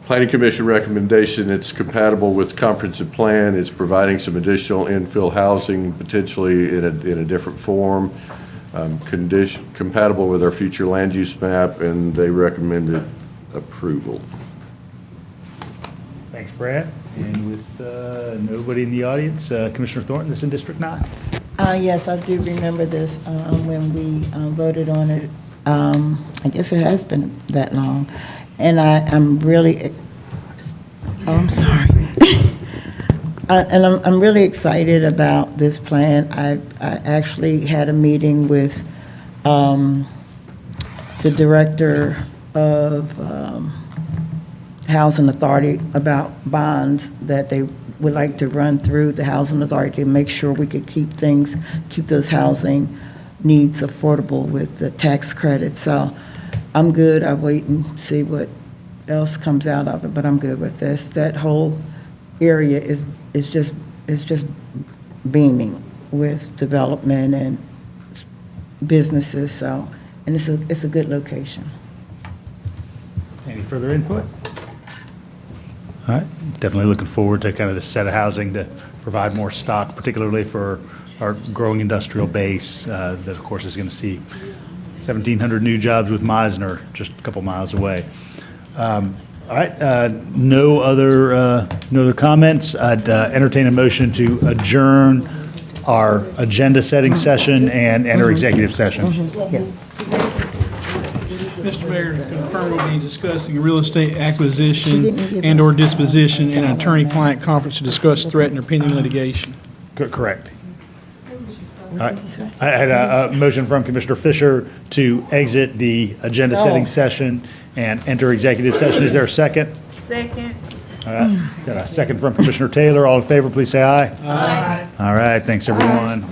Planning Commission recommendation, it's compatible with comprehensive plan. It's providing some additional infill housing, potentially in a different form, compatible with our future land use map, and they recommended approval. Thanks, Brad. And with nobody in the audience, Commissioner Thornton, this is in District 9. Yes, I do remember this when we voted on it. I guess it has been that long. And I'm really, I'm sorry. I'm really excited about this plan. I actually had a meeting with the director of Housing Authority about bonds that they would like to run through the Housing Authority to make sure we could keep those housing needs affordable with the tax credit. So I'm good. I'll wait and see what else comes out of it, but I'm good with this. That whole area is just beaming with development and businesses. So, and it's a good location. Any further input? All right, definitely looking forward to kind of this set of housing to provide more stock, particularly for our growing industrial base that, of course, is going to see 1,700 new jobs with Meisner just a couple miles away. All right, no other comments. I'd entertain a motion to adjourn our agenda-setting session and enter executive session. Mr. Mayor, to confirm we'll be discussing real estate acquisition and/or disposition in an attorney-client conference to discuss threatened or pending litigation. Correct. All right. I had a motion from Commissioner Fisher to exit the agenda-setting session and enter executive session. Is there a second? Second. All right. Got a second from Commissioner Taylor. All in favor, please say aye. Aye. All right. Thanks, everyone.